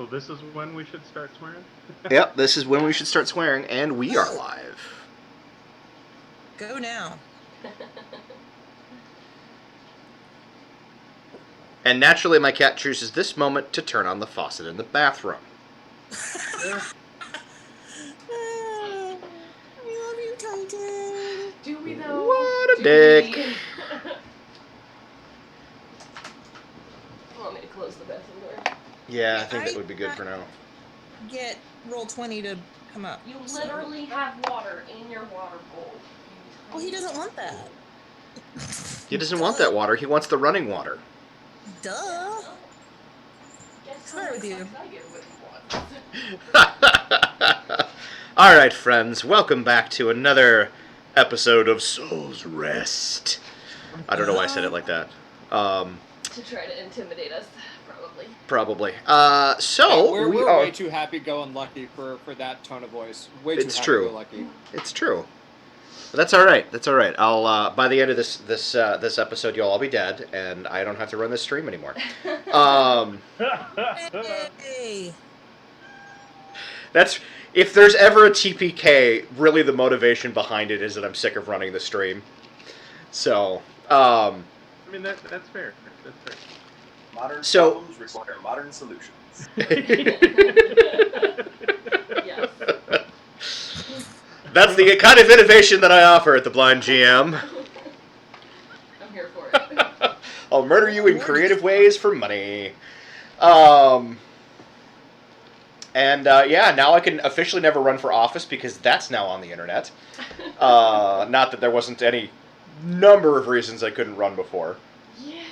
So this is when we should start swearing? Yep, this is when we should start swearing, and we are live. Go now. And naturally, my cat chooses this moment to turn on the faucet in the bathroom. I love you, Titan. Do we though? What a dick. Want me to close the bathroom door? Yeah, I think that would be good for now. Get roll 20 to come up. You literally have water in your water bowl. Well, he doesn't want that. He doesn't want that water. He wants the running water. Duh. What's the matter with you? All right, friends. Welcome back to another episode of Soul's Rest. I don't know why I said it like that. To try to intimidate us, probably. Probably. We're we are way too happy-go-lucky for that tone of voice. Way too It's true. happy-go-lucky. It's true. But that's all right. That's all right. I'll by the end of this episode, you'll all be dead, and I don't have to run this stream anymore. Hey. That's if there's ever a TPK, really the motivation behind it is that I'm sick of running the stream. So, I mean, that's fair. That's fair. Modern So- problems require modern solutions. Yes. That's the kind of innovation that I offer at TheBlindGM. I'm here for it. I'll murder you in creative ways for money. Yeah, now I can officially never run for office because that's now on the internet. Not that there wasn't any number of reasons I couldn't run before. Yeah.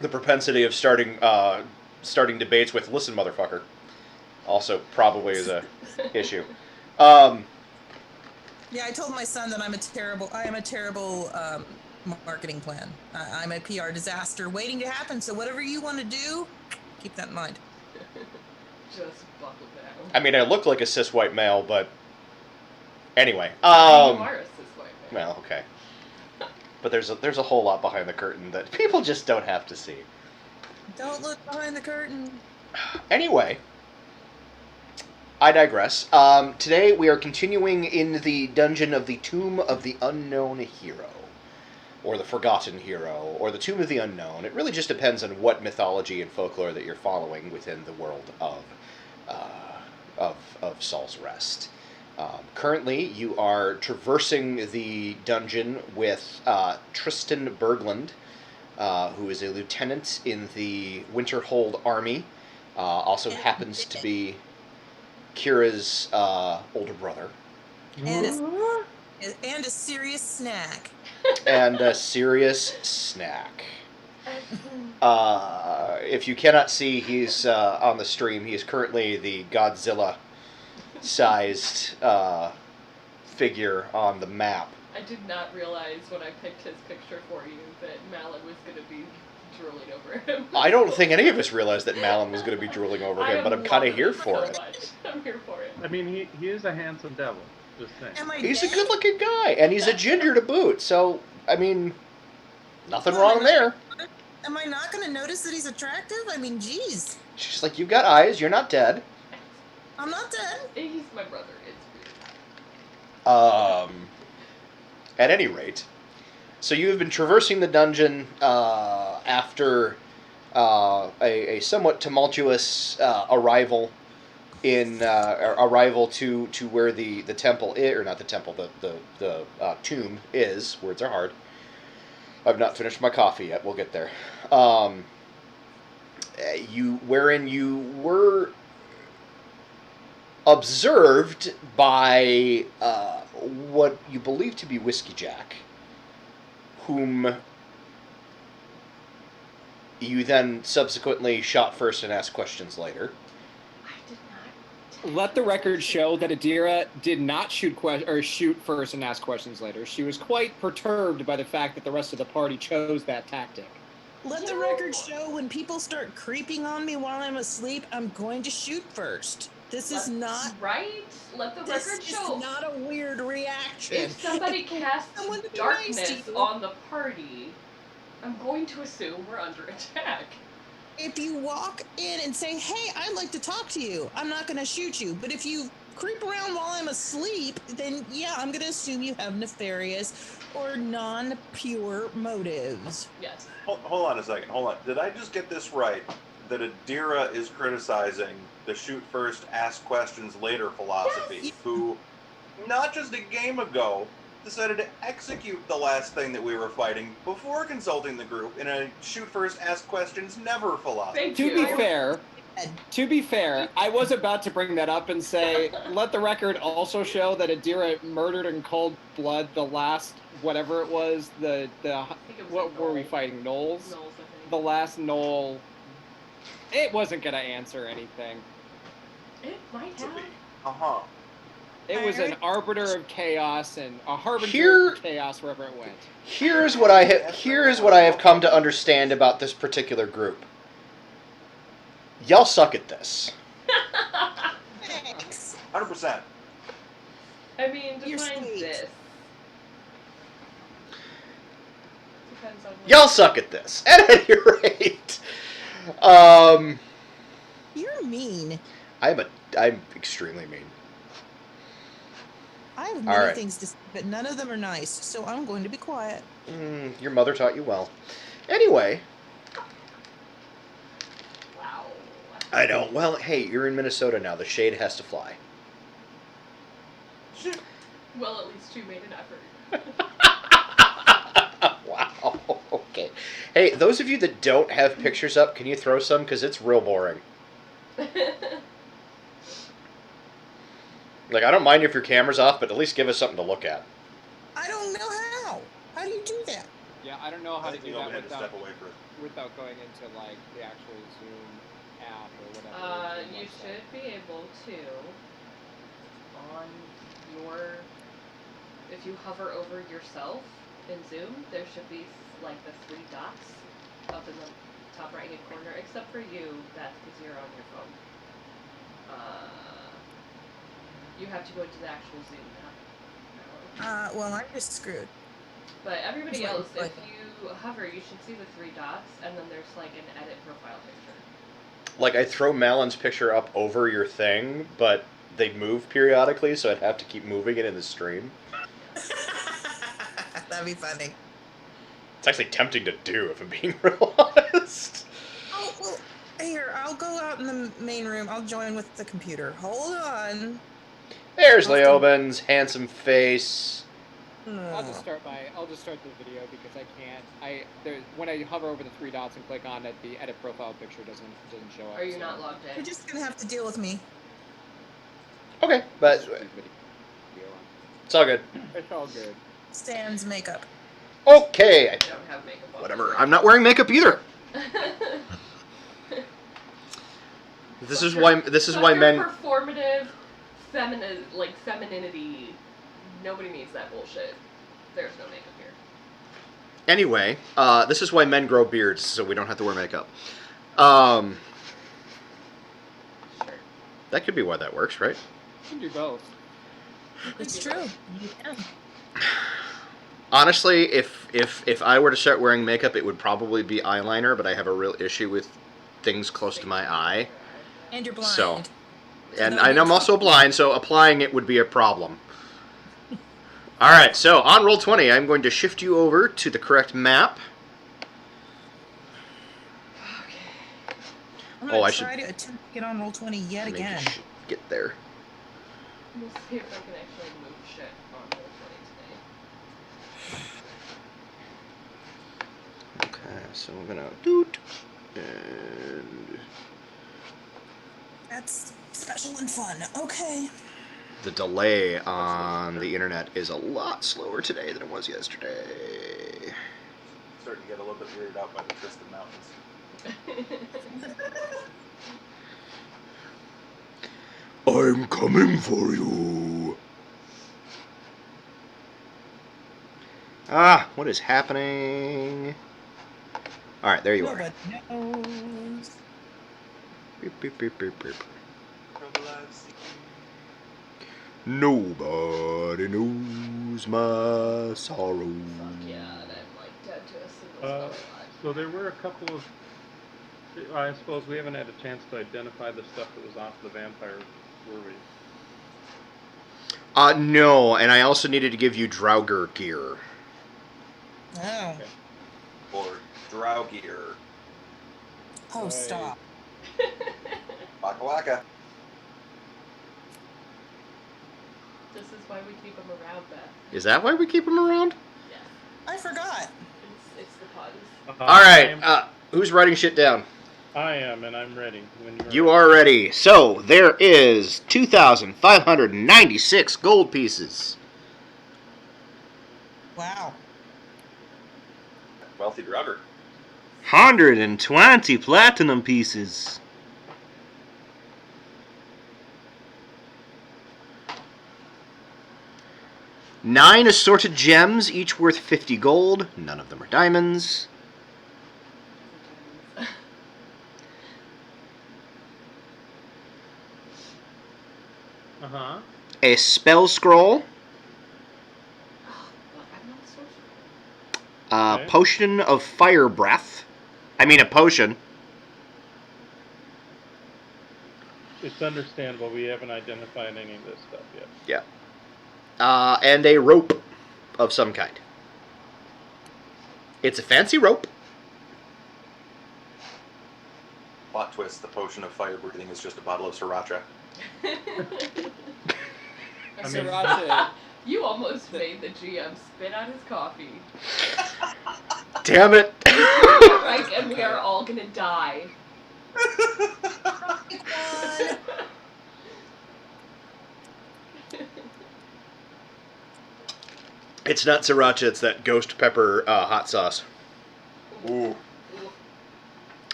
The propensity of starting debates with "listen, motherfucker" also probably is a issue. Yeah, I told my son that I am a terrible marketing plan. I'm a PR disaster waiting to happen. So whatever you want to do, keep that in mind. Just buckle down. I mean, I look like a cis white male, but anyway. You are a cis white man. Well, okay. But there's a whole lot behind the curtain that people just don't have to see. Don't look behind the curtain. Anyway, I digress. Today we are continuing in the dungeon of the Tomb of the Unknown Hero, or the Forgotten Hero, or the Tomb of the Unknown. It really just depends on what mythology and folklore that you're following within the world of Saul's Rest. Currently, you are traversing the dungeon with Tristan Berglund, who is a lieutenant in the Winterhold Army. Also happens to be Kira's older brother. And a serious snack. And a serious snack. If you cannot see, he's on the stream. He is currently the Godzilla-sized figure on the map. I did not realize when I picked his picture for you that Malin was going to be drooling over him. I don't think any of us realized that Malin was going to be drooling over him, but I'm kind of here for it. I'm here for it. I mean, he is a handsome devil. Just saying. Am I He's a dead? good-looking guy, and he's a ginger to boot, so, I mean, nothing wrong there. Am I not going to notice that he's attractive? I mean, geez. She's like, you've got eyes, you're not dead. I'm not dead. He's my brother. It's weird. At any rate, so you have been traversing the dungeon after a somewhat tumultuous arrival to where the temple is, or not the temple, the tomb is. Words are hard. I've not finished my coffee yet. We'll get there. Wherein you were observed by what you believe to be Whiskey Jack, whom you then subsequently shot first and asked questions later. I did not. Let the record show that Adira did not shoot first and ask questions later. She was quite perturbed by the fact that the rest of the party chose that tactic. Let the record show when people start creeping on me while I'm asleep, I'm going to shoot first. This is not right. Let the record This show. is not a weird reaction. If somebody casts someone to be darkness nice to you. on the party, I'm going to assume we're under attack. If you walk in and say, "Hey, I'd like to talk to you," I'm not going to shoot you. But if you creep around while I'm asleep, then yeah, I'm going to assume you have nefarious or non-pure motives. Yes. Hold on a second. Hold on. Did I just get this right? That Adira is criticizing the shoot first, ask questions later philosophy, Yes. who, not just a game ago, decided to execute the last thing that we were fighting before consulting the group in a shoot first, ask questions never philosophy. Thank To you. be fair, I was about to bring that up and say, let the record also show that Adira murdered in cold blood the last whatever it was. I think it was What a were we knoll. fighting? Knolls. Knolls, I think. The last knoll. It wasn't gonna answer anything. It might have. Uh-huh. It was an arbiter of chaos and a harbinger Here- of chaos wherever it went. Here's what I have come to understand about this particular group. Y'all suck at this. Thanks. 100%. I mean, You're define sweet. this. Depends on what Y'all suck at this. At any rate, You're mean. I'm extremely mean. I have All many right. things to say, but none of them are nice, so I'm going to be quiet. Your mother taught you well. Anyway, Wow. I know. Well, hey, you're in Minnesota now. The shade has to fly. Well, at least you made an effort. Wow. Okay. Hey, those of you that don't have pictures up, can you throw some? Because it's real boring. Like, I don't mind if your camera's off, but at least give us something to look at. I don't know how. How do you do that? Yeah, I don't know how to do that had to without step away for it. going into like the actual Zoom app or whatever. You should be able to, on your, if you hover over yourself in Zoom, there should be like the 3 dots up in the top right hand corner, except for you, that's because you're on your phone. You have to go to the actual Zoom app. Well, I'm just screwed. But everybody It's like- else, if like- you hover, you should see the 3 dots, and then there's like an edit profile picture. Like, I throw Malon's picture up over your thing, but they move periodically, so I'd have to keep moving it in the stream. That'd be funny. It's actually tempting to do, if I'm being real honest. Oh, well, here, I'll go out in the main room. I'll join with the computer. Hold on. There's Awesome. Leoben's handsome face. I'll just start the video because I can't. When I hover over the 3 dots and click on it, the edit profile picture doesn't show up. Are you so- not logged in? You're just gonna have to deal with me. Okay, but Just keep video on. it's all good. It's all good. Sans makeup. Okay. I don't have makeup on. Whatever. I'm not wearing makeup either. This is why men. Performative, femininity. Nobody needs that bullshit. There's no makeup here. Anyway, this is why men grow beards, so we don't have to wear makeup. Sure. That could be why that works, right? You can do both. It's true. You can. Honestly, if I were to start wearing makeup, it would probably be eyeliner, but I have a real issue with things close to my eye. And you're blind. So, and that would be I'm a also problem. blind, so applying it would be a problem. All right, so on Roll20, I'm going to shift you over to the correct map. I'm Oh, gonna I should- try to attempt to get on Roll20 yet Maybe again. should get there. We'll see if I can actually move shit on Roll20 today. Okay, so we're gonna doot and That's special and fun. Okay. the delay on the internet is a lot slower today than it was yesterday. Starting to get a little bit weirded out by the Tristan Mountains. I'm coming for you. Ah, what is happening? All right, there you are. Nobody knows. Beep, beep, beep, beep, beep. For the lives Nobody knows my sorrow. Fuck yeah, and I'm like dead to a single spell slot. So there were a couple of I suppose we haven't had a chance to identify the stuff that was off the vampire, were we? No, and I also needed to give you Draugr gear. Oh. Okay. Or drow gear. Oh, Right. stop. Waka waka. This is why we keep them around, Beth. Is that why we keep them around? Yes. I forgot. It's the puns. All right, who's writing shit down? I am, and I'm ready. When You are ready. So, there is 2,596 gold pieces. Wow. Wealthy drugger. 120 platinum pieces. 9 assorted gems, each worth 50 gold. None of them are diamonds. Uh-huh. A spell scroll. I'm not so sure. A Okay. potion of fire breath. I mean, a potion. It's understandable. We haven't identified any of this stuff yet. Yeah. And a rope of some kind. It's a fancy rope. Plot twist, the potion of fire breathing is just a bottle of sriracha. I mean- Sriracha. You almost made the GM spit out his coffee. Damn it. Right, and we are all gonna die. It's not sriracha, it's that ghost pepper hot sauce. Ooh.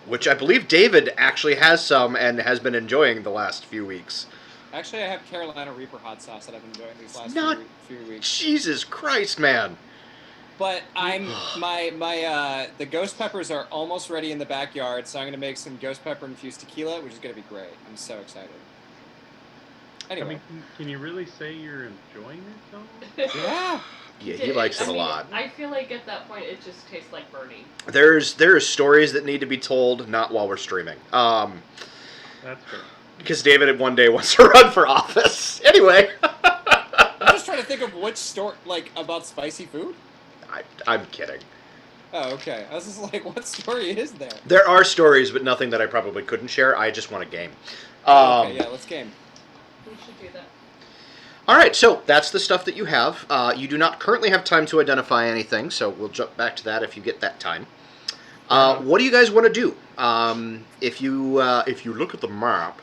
Which I believe David actually has some and has been enjoying the last few weeks. Actually, I have Carolina Reaper hot sauce that I've been enjoying these last Not- few weeks. Jesus Christ, man. But the ghost peppers are almost ready in the backyard, so I'm gonna make some ghost pepper infused tequila, which is gonna be great. I'm so excited. Anyway, I mean, can you really say you're enjoying yourself? yeah. Yeah, he likes it a lot. I feel like at that point it just tastes like Bernie. There's stories that need to be told, not while we're streaming. That's fair. Because David one day wants to run for office. Anyway. I'm just trying to think of which story, like, about spicy food. I'm kidding. Oh, okay. I was just like, what story is there? There are stories, but nothing that I probably couldn't share. I just want a game. Okay, yeah, let's game. We should do that. All right, so that's the stuff that you have. You do not currently have time to identify anything, so we'll jump back to that if you get that time. What do you guys want to do? If you look at the map,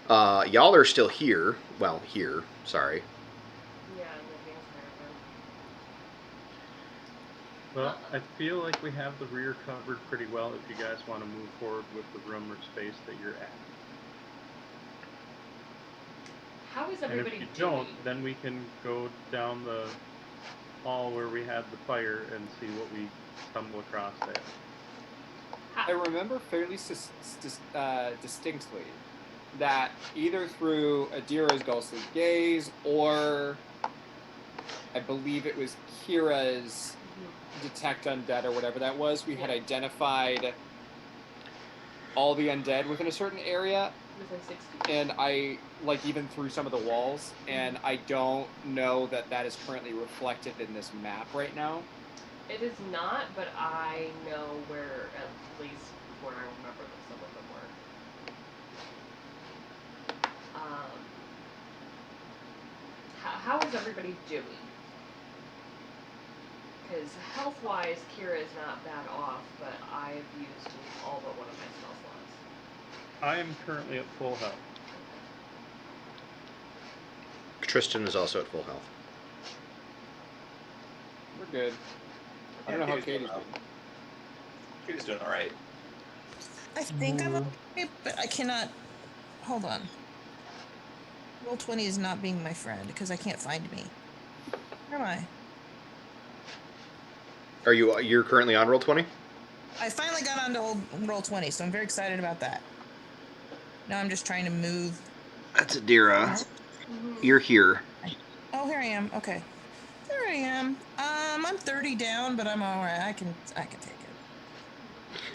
y'all are still here. Well, here. Sorry. Yeah, Living's Well, I feel like we have the rear covered pretty well if you guys want to move forward with the room or space that you're at. How is And if everybody you doing? don't, then we can go down the hall where we had the fire and see what we stumble across there. I remember fairly distinctly that either through Adira's ghostly gaze or I believe it was Kira's detect undead or whatever that was, we had identified all the undead within a certain area, Within 60. and I, like, even through some of the walls, and I don't know that that is currently reflected in this map right now. It is not, but I know where, at least where I remember that some of them were. How is everybody doing? Because health-wise, Kira is not bad off, but I've used all but one of my spell slots. I am currently at full health. Tristan is also at full health. We're good. I don't know how Katie's doing. Katie's doing all right. I think I'm okay, but I cannot. Hold on. Roll20 is not being my friend because I can't find me. Where am I? You're currently on Roll20? I finally got onto Roll20, so I'm very excited about that. Now I'm just trying to move. That's Adira. You're here. Oh, here I am. Okay. There I am. I'm 30 down, but I'm all right. I can take it.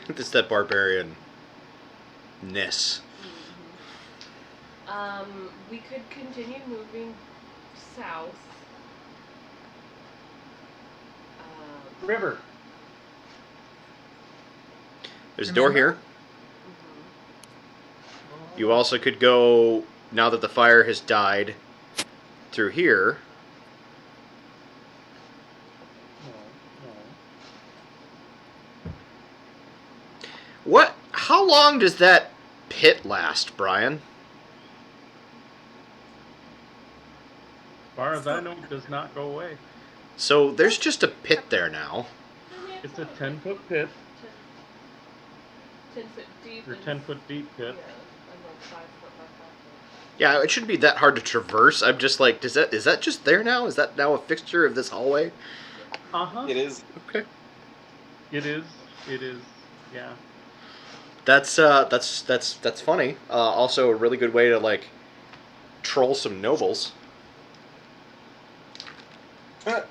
It's that barbarian-ness. We could continue moving south. River. There's a door Remember? here. You also could go, now that the fire has died, through here. What? How long does that pit last, Brian? As far as I know, it does not go away. So there's just a pit there now. It's a 10-foot pit, 10 foot deep. or and- 10-foot deep Yeah, pit. and like 5 foot by 5 foot. Yeah, it shouldn't be that hard to traverse. I'm just like, is that just there now? Is that now a fixture of this hallway? Uh-huh. It is. Okay. It is. Yeah. That's funny. Also a really good way to like troll some nobles. I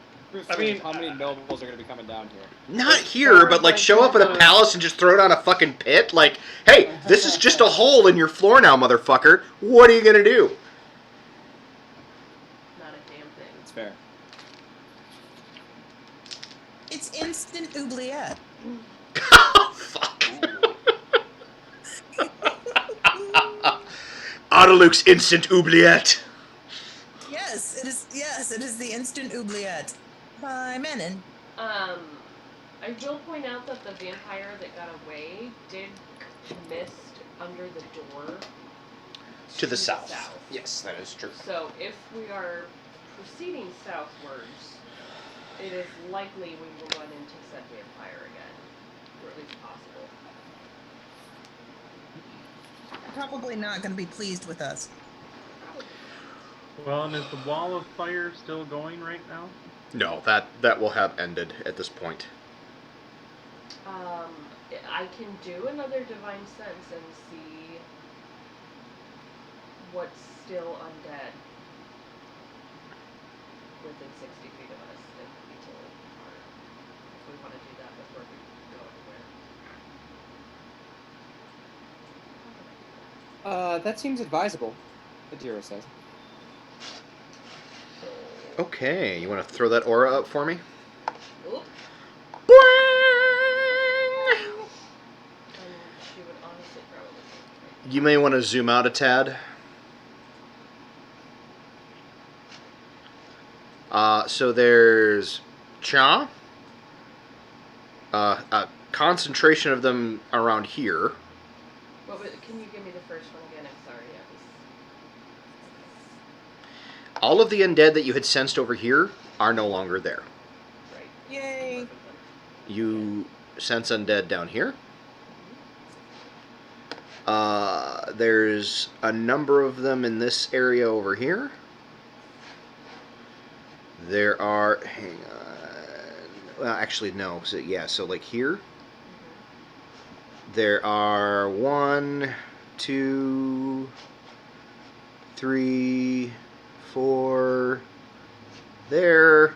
mean, how many nobles are going to be coming down here? Not here, but like show up at a palace and just throw down a fucking pit. Like, hey, this is just a hole in your floor now, motherfucker. What are you gonna do? Not a damn thing. It's fair. It's instant oubliette. Oh, fuck. Autoluke's instant oubliette. Yes, it is. Yes, it is the instant oubliette by Menon. I will point out that the vampire that got away did mist under the door To the south. Yes, that is true. So if we are proceeding southwards, it is likely we will run into said vampire again, or at least possible. Probably not going to be pleased with us. Well, and is the wall of fire still going right now? No, that will have ended at this point. I can do another divine sense and see what's still undead within 60 feet of us in the utility part. If we want to do that before we go anywhere. That seems advisable, Adira says. Okay, you want to throw that aura up for me? Oop. Boing! And she would honestly probably. You may want to zoom out a tad. So there's Cha. A concentration of them around here. Can you give me the first one again? I'm sorry. All of the undead that you had sensed over here are no longer there. Right. Yay! You sense undead down here. There's a number of them in this area over here. There are, hang on, well actually no, so like here, there are 1, 2, 3, 4, there,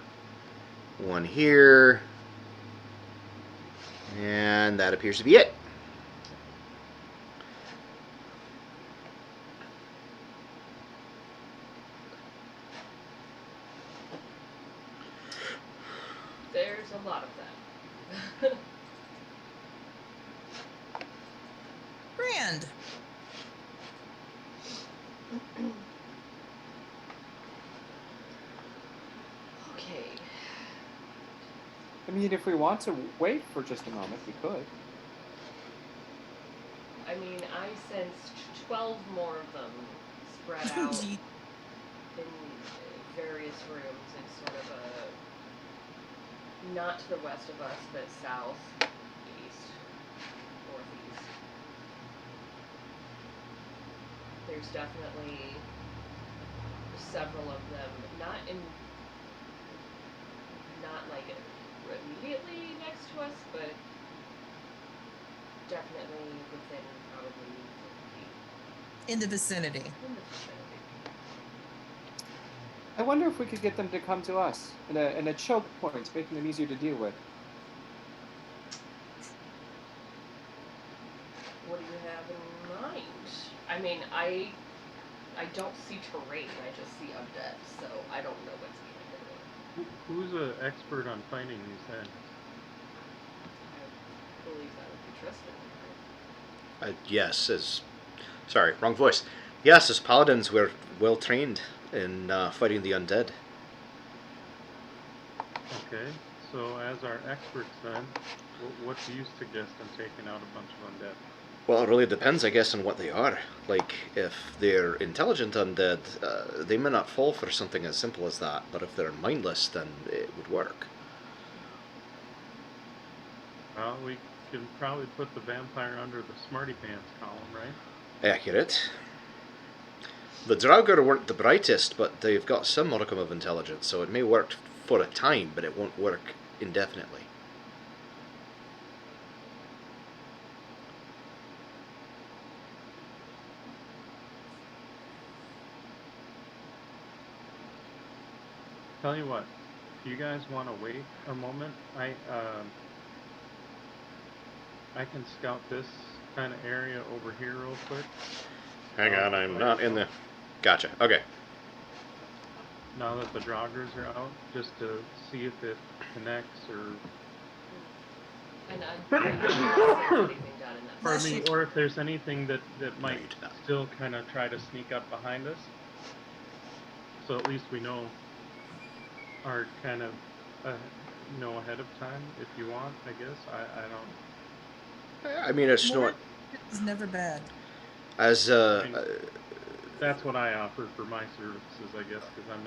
1 here, and that appears to be it. There's a lot of them. Grand. Okay. I mean, if we want to wait for just a moment, we could. I mean, I sensed 12 more of them spread out in various rooms in sort of a, not to the west of us, but south, east, northeast. There's definitely several of them, not like immediately next to us, but definitely within probably 50 feet. In the vicinity. In the vicinity. I wonder if we could get them to come to us in a choke point, making them easier to deal with. I mean, I don't see terrain. I just see undead, so I don't know what's being hidden. Who's an expert on fighting these things? I believe that would be Tristan. Yes, as... Sorry, wrong voice. Yes, as paladins, we're well trained in fighting the undead. Okay, so as our experts then, what do you suggest in taking out a bunch of undead? Well, it really depends, I guess, on what they are. Like, if they're intelligent undead, they may not fall for something as simple as that, but if they're mindless, then it would work. Well, we can probably put the vampire under the smarty pants column, right? Accurate. The Draugr weren't the brightest, but they've got some modicum of intelligence, so it may work for a time, but it won't work indefinitely. Tell you what, if you guys want to wait a moment, I can scout this kind of area over here real quick. Hang on, I'm not in the... Gotcha, okay. Now that the Draugrs are out, just to see if it connects or... And I'm anything done in that. Pardon me, or if there's anything that might you did not. still kind of try to sneak up behind us. So at least we know our kind of, know ahead of time, if you want, I guess. I don't... I mean, it's More not... is never bad. As, That's what I offer for my services, I guess, because I'm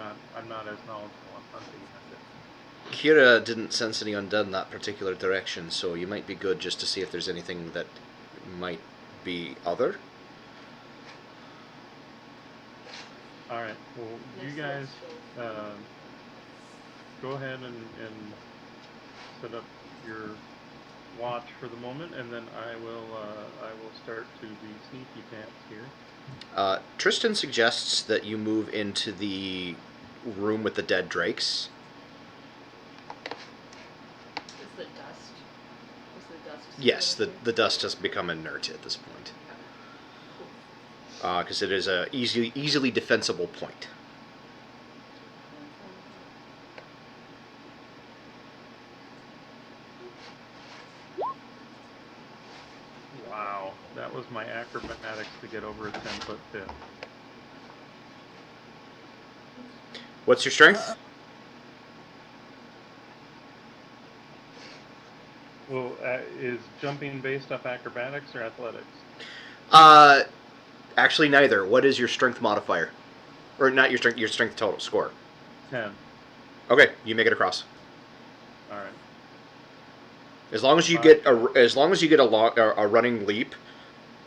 not as knowledgeable on hunting as it. Kira didn't sense any undead in that particular direction, so you might be good just to see if there's anything that might be other. Alright, well, you guys go ahead and set up your watch for the moment, and then I will start to be sneaky pants here. Tristan suggests that you move into the room with the dead drakes. Is the dust? Yes, the dust has become inert at this point. Because it is a easily defensible point. Wow, that was my acrobatics to get over a 10-foot pit. What's your strength? Well, is jumping based off acrobatics or athletics? Actually, neither. What is your strength modifier? Or not your strength total score? 10. Okay, you make it across. All right. As long as you get a running leap,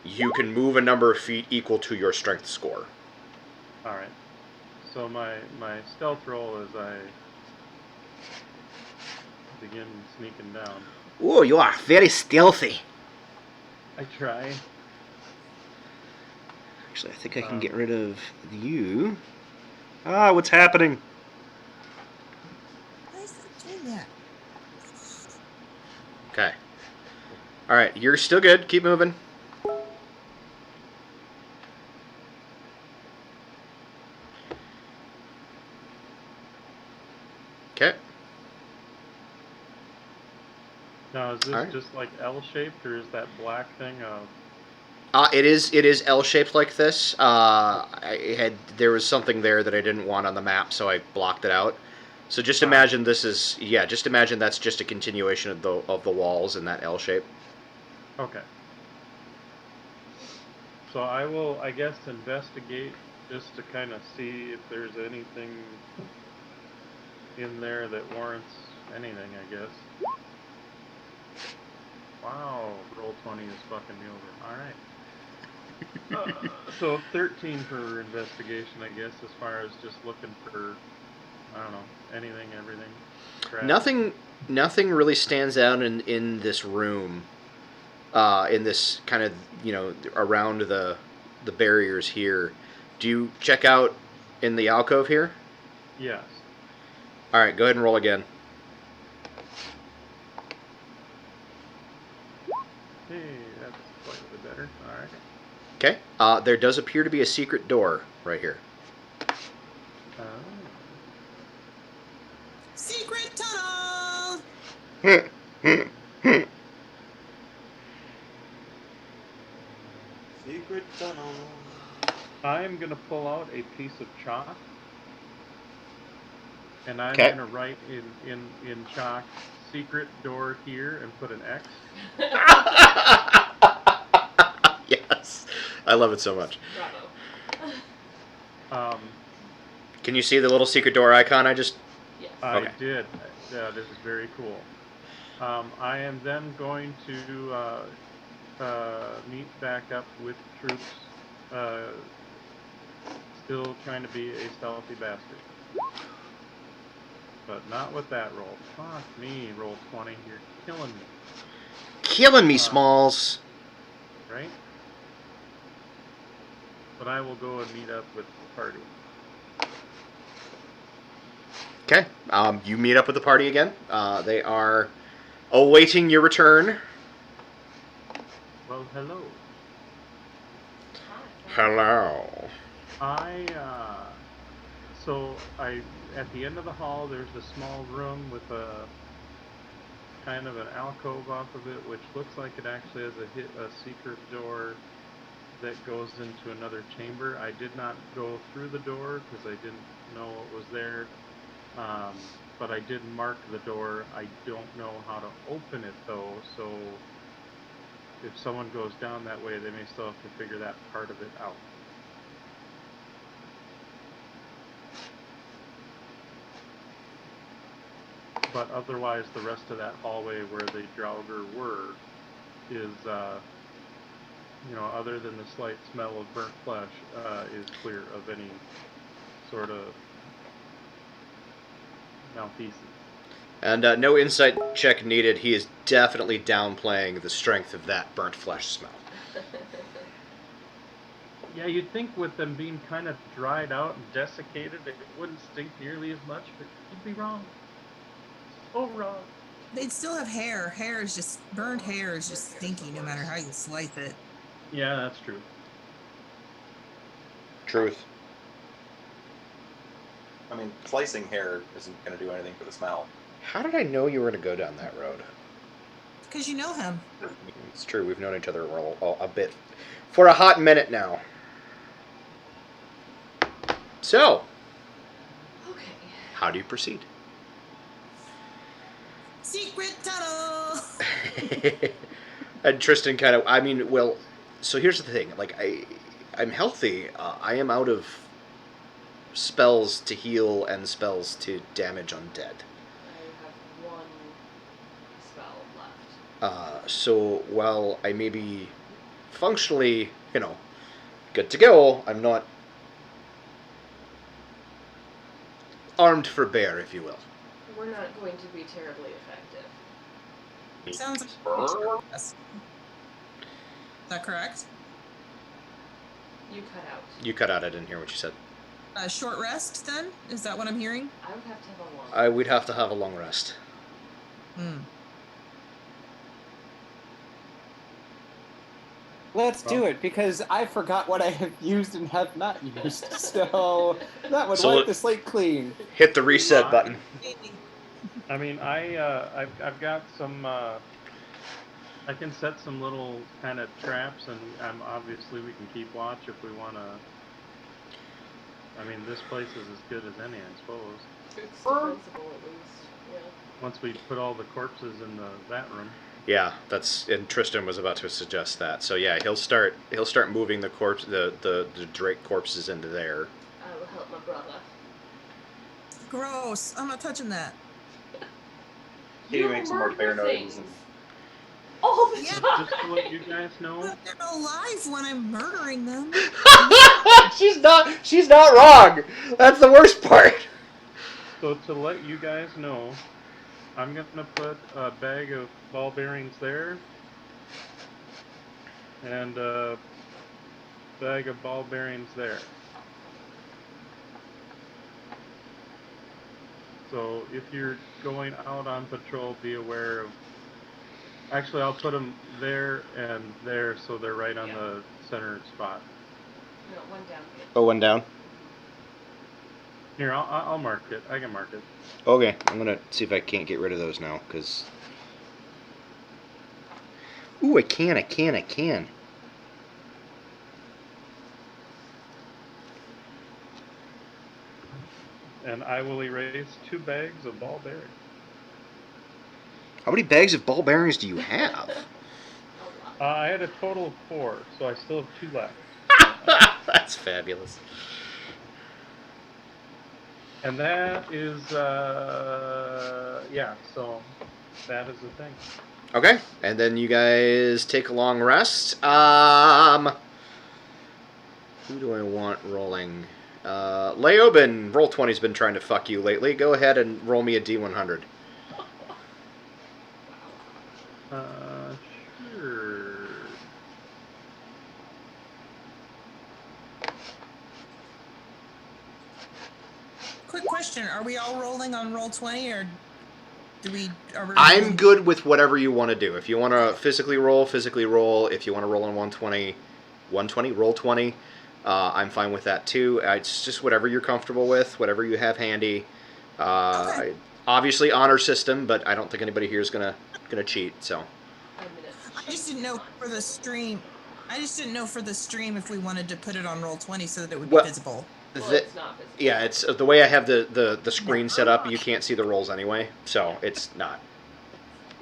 you can move a number of feet equal to your strength score. All right. So my stealth roll as I begin sneaking down. Oh, you are very stealthy. I try. Actually, I think I can get rid of you. Ah, what's happening? Why is it doing that? Okay. All right, you're still good. Keep moving. Okay. Now, is this Alright. just like L-shaped, or is that black thing It is L-shaped like this. There was something there that I didn't want on the map, so I blocked it out. So just imagine this is just imagine that's just a continuation of the walls in that L shape. Okay. So I will, I guess, investigate just to kind of see if there's anything in there that warrants anything, I guess. Wow, roll 20 is fucking me over. Alright. So 13 for investigation, I guess, as far as just looking for, I don't know, anything, everything. Crap. Nothing really stands out in this room. In this kind of, around the barriers here. Do you check out in the alcove here? Yes. Alright, go ahead and roll again. Hey, that's quite a bit better. Alright. Okay. There does appear to be a secret door right here. Oh. Secret tunnel. Secret tunnel. I'm gonna pull out a piece of chalk, and I'm Okay. gonna write in chalk, "secret door here," and put an X. Yes. I love it so much. Bravo. Can you see the little secret door icon I just... Yes. I Okay. did. That is very cool. I am then going to meet back up with troops, still trying to be a stealthy bastard. But not with that roll. Fuck me, roll 20. You're killing me. Killing me, Smalls. Right? But I will go and meet up with the party. Okay. You meet up with the party again. They are awaiting your return. Well, hello. Hello. So at the end of the hall, there's a small room with a kind of an alcove off of it, which looks like it actually has a secret door that goes into another chamber. I did not go through the door because I didn't know what was there, but I did mark the door. I don't know how to open it though, so if someone goes down that way, they may still have to figure that part of it out. But otherwise, the rest of that hallway where the Draugr were is, other than the slight smell of burnt flesh, is clear of any sort of malfeasance. And no insight check needed. He is definitely downplaying the strength of that burnt flesh smell. Yeah, you'd think with them being kind of dried out and desiccated, it wouldn't stink nearly as much, but you'd be wrong. Oh, wrong. They'd still have hair. Burnt hair is just stinky no matter how you slice it. Yeah, that's true. Truth. I mean, slicing hair isn't going to do anything for the smell. How did I know you were going to go down that road? Because you know him. It's true. We've known each other a bit for a hot minute now. So, Okay. how do you proceed? Secret tunnel. And Tristan kind of, so here's the thing. Like, I'm healthy. I am out of spells to heal and spells to damage undead. I have one spell left. So while I may be functionally, good to go, I'm not armed for bear, if you will. We're not going to be terribly effective. Sounds like a short rest. Is that correct? You cut out. You cut out. I didn't hear what you said. Short rest, then? Is that what I'm hearing? I would have to have a long. We'd have to have a long rest. Let's do it, because I forgot what I have used and have not used. So that would wipe the slate clean. Hit the reset button. I mean, I've got some. I can set some little kind of traps, and obviously we can keep watch if we want to. I mean, this place is as good as any, I suppose. It's defensible at least. Yeah. Once we put all the corpses in that room. Yeah, and Tristan was about to suggest that. So yeah, he'll start moving the Drake corpses into there. I will help my brother. Gross. I'm not touching that. You make some more bear noises. All the Yeah. time. Just to let you guys know. But they're alive when I'm murdering them. She's not wrong. That's the worst part. So to let you guys know, I'm gonna put a bag of ball bearings there, and a bag of ball bearings there. So if you're going out on patrol, be aware of. Actually, I'll put them there and there, so they're right on the center spot. No, one down. Oh, one down. Here, I'll mark it. I can mark it. Okay, I'm gonna see if I can't get rid of those now, because... Ooh, I can. And I will erase 2 bags of ball bearings. How many bags of ball bearings do you have? I had a total of 4, so I still have 2 left. That's fabulous. And that is, yeah, so that is the thing. Okay, and then you guys take a long rest. Who do I want rolling? Leoben, roll 20's been trying to fuck you lately. Go ahead and roll me a D100. Sure. Quick question: are we all rolling on roll 20, or do we? I'm good with whatever you want to do. If you want to physically roll, physically roll. If you want to roll on 120, roll 20. I'm fine with that too. It's just whatever you're comfortable with, whatever you have handy. Okay. Obviously honor system, but I don't think anybody here is gonna cheat. So. I just didn't know for the stream. If we wanted to put it on roll 20 so that it would be visible. Well, it's not visible. Yeah, it's the way I have the screen set up. You can't see the rolls anyway, so it's not.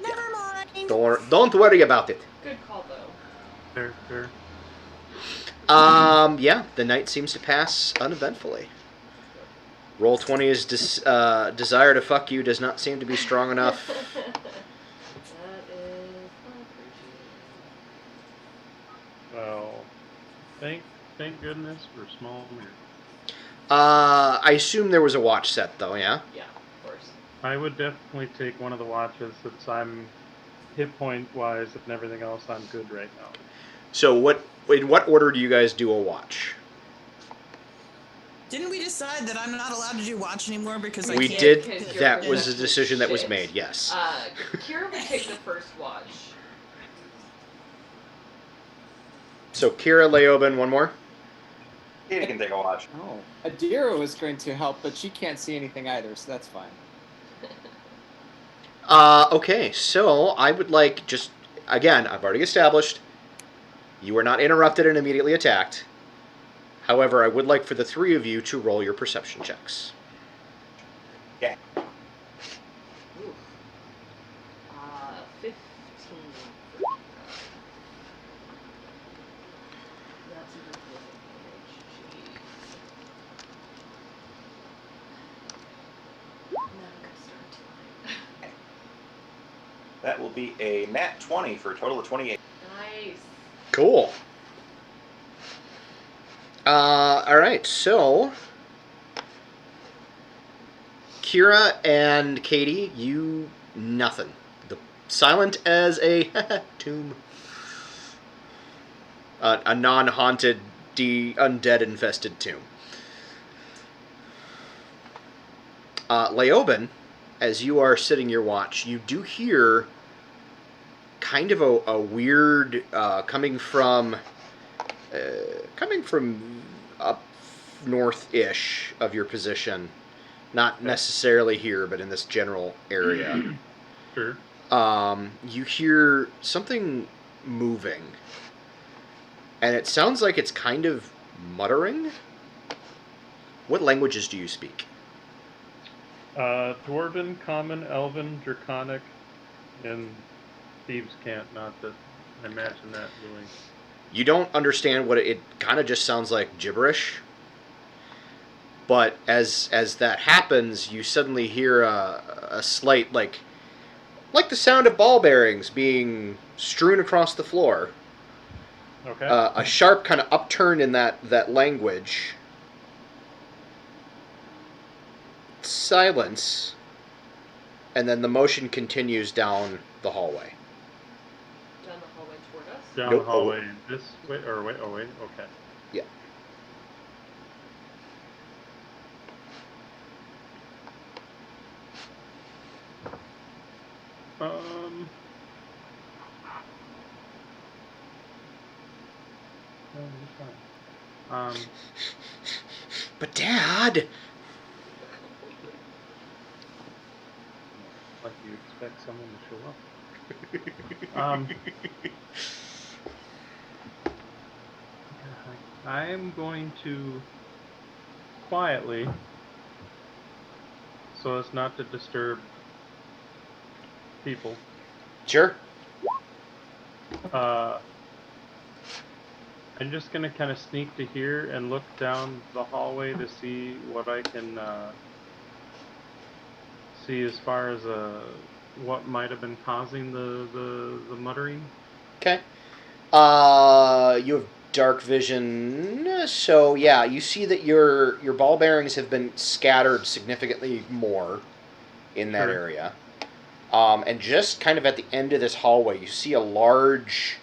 Never mind. Don't worry about it. Good call, though. Fair. Yeah, the night seems to pass uneventfully. Roll 20's desire to fuck you does not seem to be strong enough. That is unappreciated. Well, thank goodness for small mirrors. I assume there was a watch set, though, yeah? Yeah, of course. I would definitely take one of the watches since I'm hit point wise and everything else. I'm good right now. So in what order do you guys do a watch? Didn't we decide that I'm not allowed to do watch anymore because We can't? did. Because That you're was a decision that was shit. made. Yes. Kira would take the first watch. So Kira, Leoben, one more. Katie can take a watch. Oh, Adira was going to help, but she can't see anything either, so that's fine. Okay, so I would like again, I've already established you are not interrupted and immediately attacked. However, I would like for the 3 of you to roll your perception checks. Okay. Ooh. 15. That's even with advantage. Jeez. Not a good start to life. That will be a nat 20 for a total of 28. Nice. Cool. All right, so Kira and Katie, you nothing. Silent as a tomb. A non-haunted, undead-infested tomb. Leoben, as you are sitting your watch, you do hear kind of a weird coming from up north-ish of your position. Not necessarily here, but in this general area. Sure. You hear something moving. And it sounds like it's kind of muttering. What languages do you speak? Dwarven, Common, Elven, Draconic, and Thieves' Cant. Not that I imagine that really. You don't understand what it kind of just sounds like gibberish. But as that happens, you suddenly hear a slight, like the sound of ball bearings being strewn across the floor. Okay. A sharp kind of upturn in that language. Silence. And then the motion continues down the hallway. Down the hallway toward us. Down Nope. the hallway. This way, or wait, okay. Yeah. fine. But Dad! Like you expect someone to show up. I am going to quietly, so as not to disturb people. Sure. I'm just gonna kind of sneak to here and look down the hallway to see what I can see as far as what might have been causing the muttering. Okay. You have dark vision, so yeah, you see that your ball bearings have been scattered significantly more in that Sure. area. And just kind of at the end of this hallway, you see a large,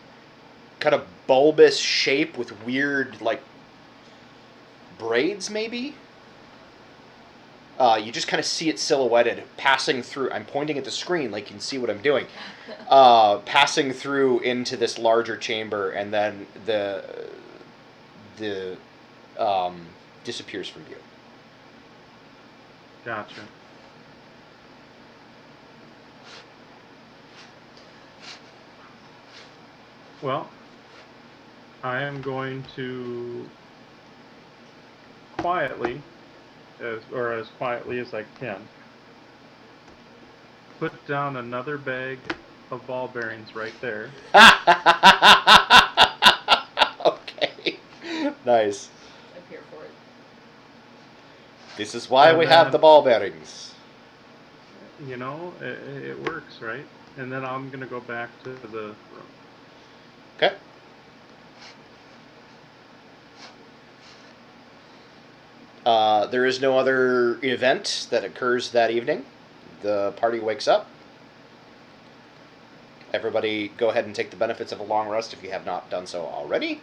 kind of bulbous shape with weird, like, braids, maybe? You just kind of see it silhouetted, passing through. I'm pointing at the screen like you can see what I'm doing. Passing through into this larger chamber, and then the disappears from view. Gotcha. Well, I am going to quietly, as quietly as I can, put down another bag of ball bearings right there. Okay. Nice. I'm here for it. This is why And we have then- the ball bearings. You know, it works, right? And then I'm going to go back to the room. Okay. There is no other event that occurs that evening. The party wakes up. Everybody go ahead and take the benefits of a long rest if you have not done so already. Yay.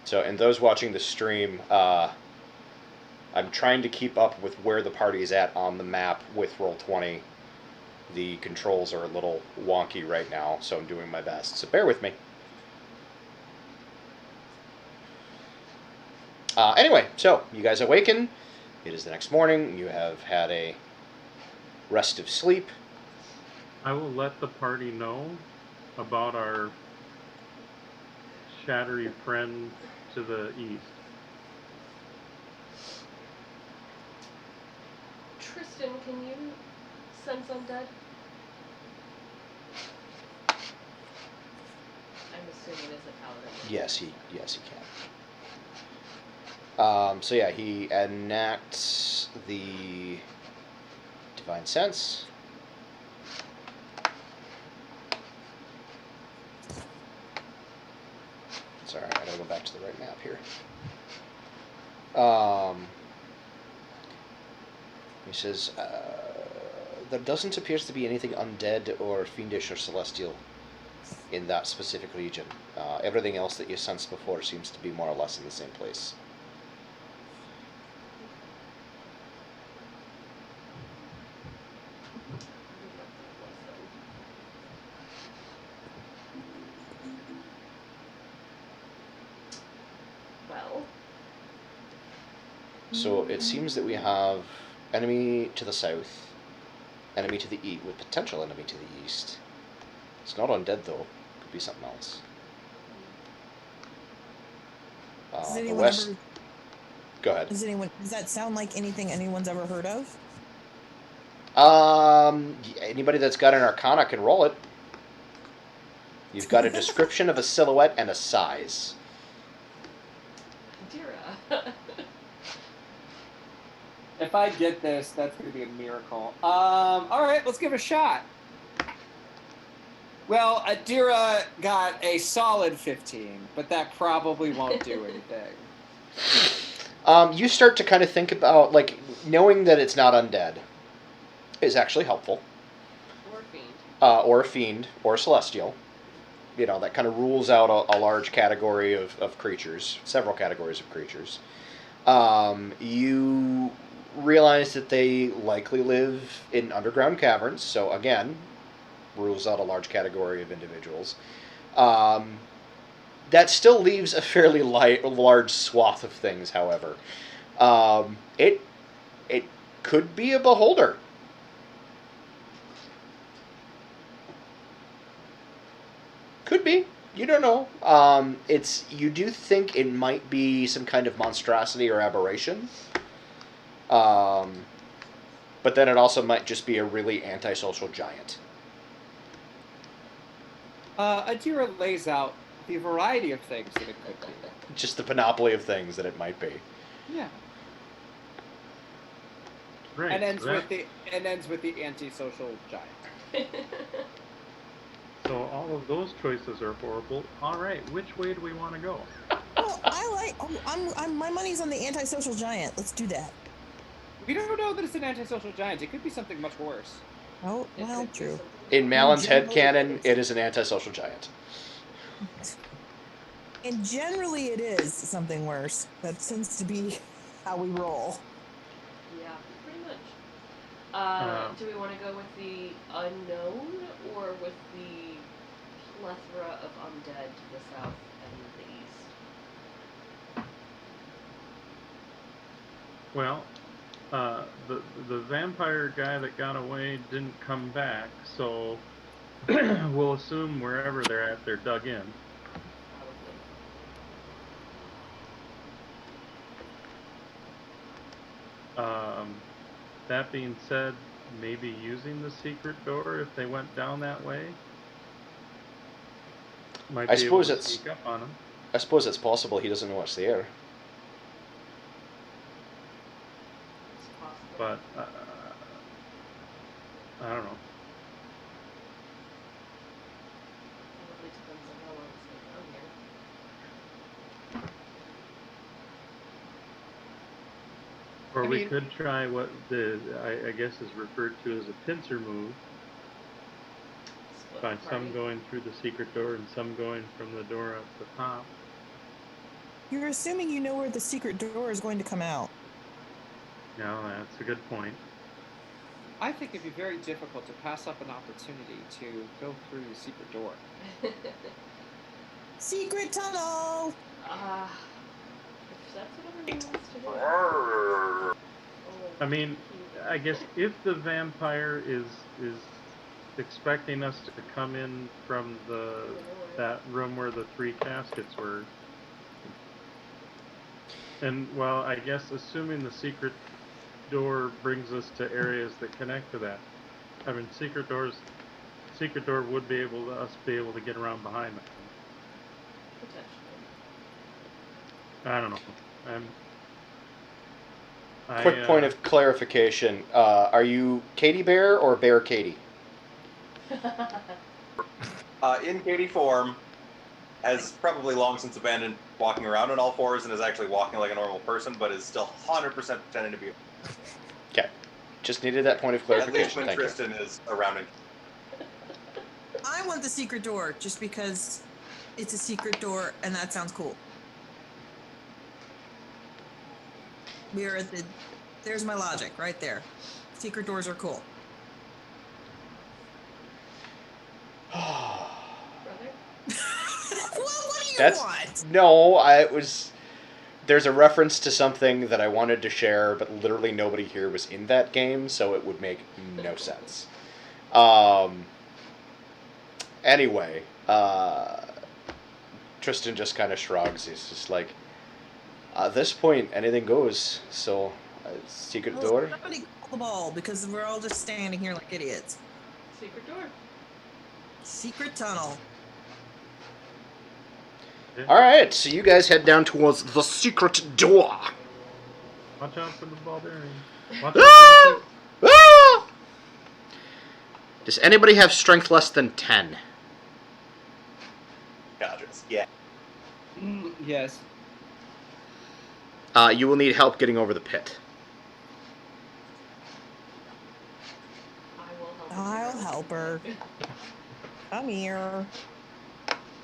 So, and those watching the stream, I'm trying to keep up with where the party is at on the map with Roll20. The controls are a little wonky right now, so I'm doing my best. So bear with me. Anyway, so you guys awaken. It is the next morning. You have had a rest of sleep. I will let the party know about our shattery friend to the east. Tristan, can you sense undead? I'm assuming it's a paladin. Yes, he can. So yeah, he enacts the divine sense. Sorry, I gotta go back to the right map here. He says, there doesn't appear to be anything undead or fiendish or celestial in that specific region. Everything else that you sensed before seems to be more or less in the same place. Well, So it seems that we have enemy to the south, enemy to the east, with potential enemy to the east. It's not undead though. Could be something else. Does The anyone west. ever, Go ahead. does that sound like anything anyone's ever heard of? Anybody that's got an Arcana can roll it. You've got a description of a silhouette and a size. Dira. If I get this, that's going to be a miracle. All right, let's give it a shot. Well, Adira got a solid 15, but that probably won't do anything. You start to kind of think about, like, knowing that it's not undead is actually helpful. Or fiend. Or a fiend, or a celestial. You know, that kind of rules out a large category of creatures, several categories of creatures. You realize that they likely live in underground caverns, so again, rules out a large category of individuals. That still leaves a fairly large swath of things, however. It could be a beholder. Could be. You don't know. You do think it might be some kind of monstrosity or aberration. But then it also might just be a really antisocial giant. Adira lays out the variety of things that it could be. Just the panoply of things that it might be. Yeah. Great. And ends so, with the antisocial giant. so all of those choices are horrible. All right, which way do we want to go? Well, my money's on the antisocial giant. Let's do that. We don't know that it's an antisocial giant. It could be something much worse. Oh, It well, could be true. something- In Malon's generally headcanon, it is. it is an antisocial giant. And generally it is something worse. That tends to be how we roll. Yeah, pretty much. Do we want to go with the unknown or with the plethora of undead to the south and the east? Well, the vampire guy that got away didn't come back, so we'll assume wherever they're at, they're dug in. That being said, maybe using the secret door if they went down that way. Might I be able suppose to it's- sneak up on them. I suppose it's possible he doesn't know what's there. It's possible. But I don't know. Probably depends on how long it's been down here. Or I we mean- could try what I guess is referred to as a pincer move, Split by the some party. going through the secret door and some going from the door up the top. You're assuming you know where the secret door is going to come out. No, that's a good point. I think it'd be very difficult to pass up an opportunity to go through the secret door. Secret tunnel! If that's what everyone wants to do. Arrgh. I mean, I guess if the vampire is expecting us to come in from that room where the 3 caskets were, and well, I guess assuming the secret door brings us to areas that connect to that. I mean, secret door would be able to get around behind them. Potentially. I don't know. Quick point of clarification. Are you Katie Bear or Bear Katie? In Katie form, has probably long since abandoned walking around on all fours and is actually walking like a normal person, but is still 100% pretending to be. Okay. Just needed that point of At least clarification. when Thank you. Tristan is around. I want the secret door just because it's a secret door and that sounds cool. We're at the. There's my logic right there. Secret doors are cool. Brother? Well, what do you That's want? no. It was. There's a reference to something that I wanted to share, but literally nobody here was in that game, so it would make no sense. Anyway, Tristan just kind of shrugs. He's just like, at this point, anything goes. So, secret Well, door. somebody call the ball because we're all just standing here like idiots. Secret door. Secret tunnel. All right, so you guys head down towards the secret door. Watch out for the ball bearing. Watch out Ah! for the Ah! Does anybody have strength less than 10? Gotchas. Yeah. Yes. You will need help getting over the pit. I will help. I'll help her. Come here.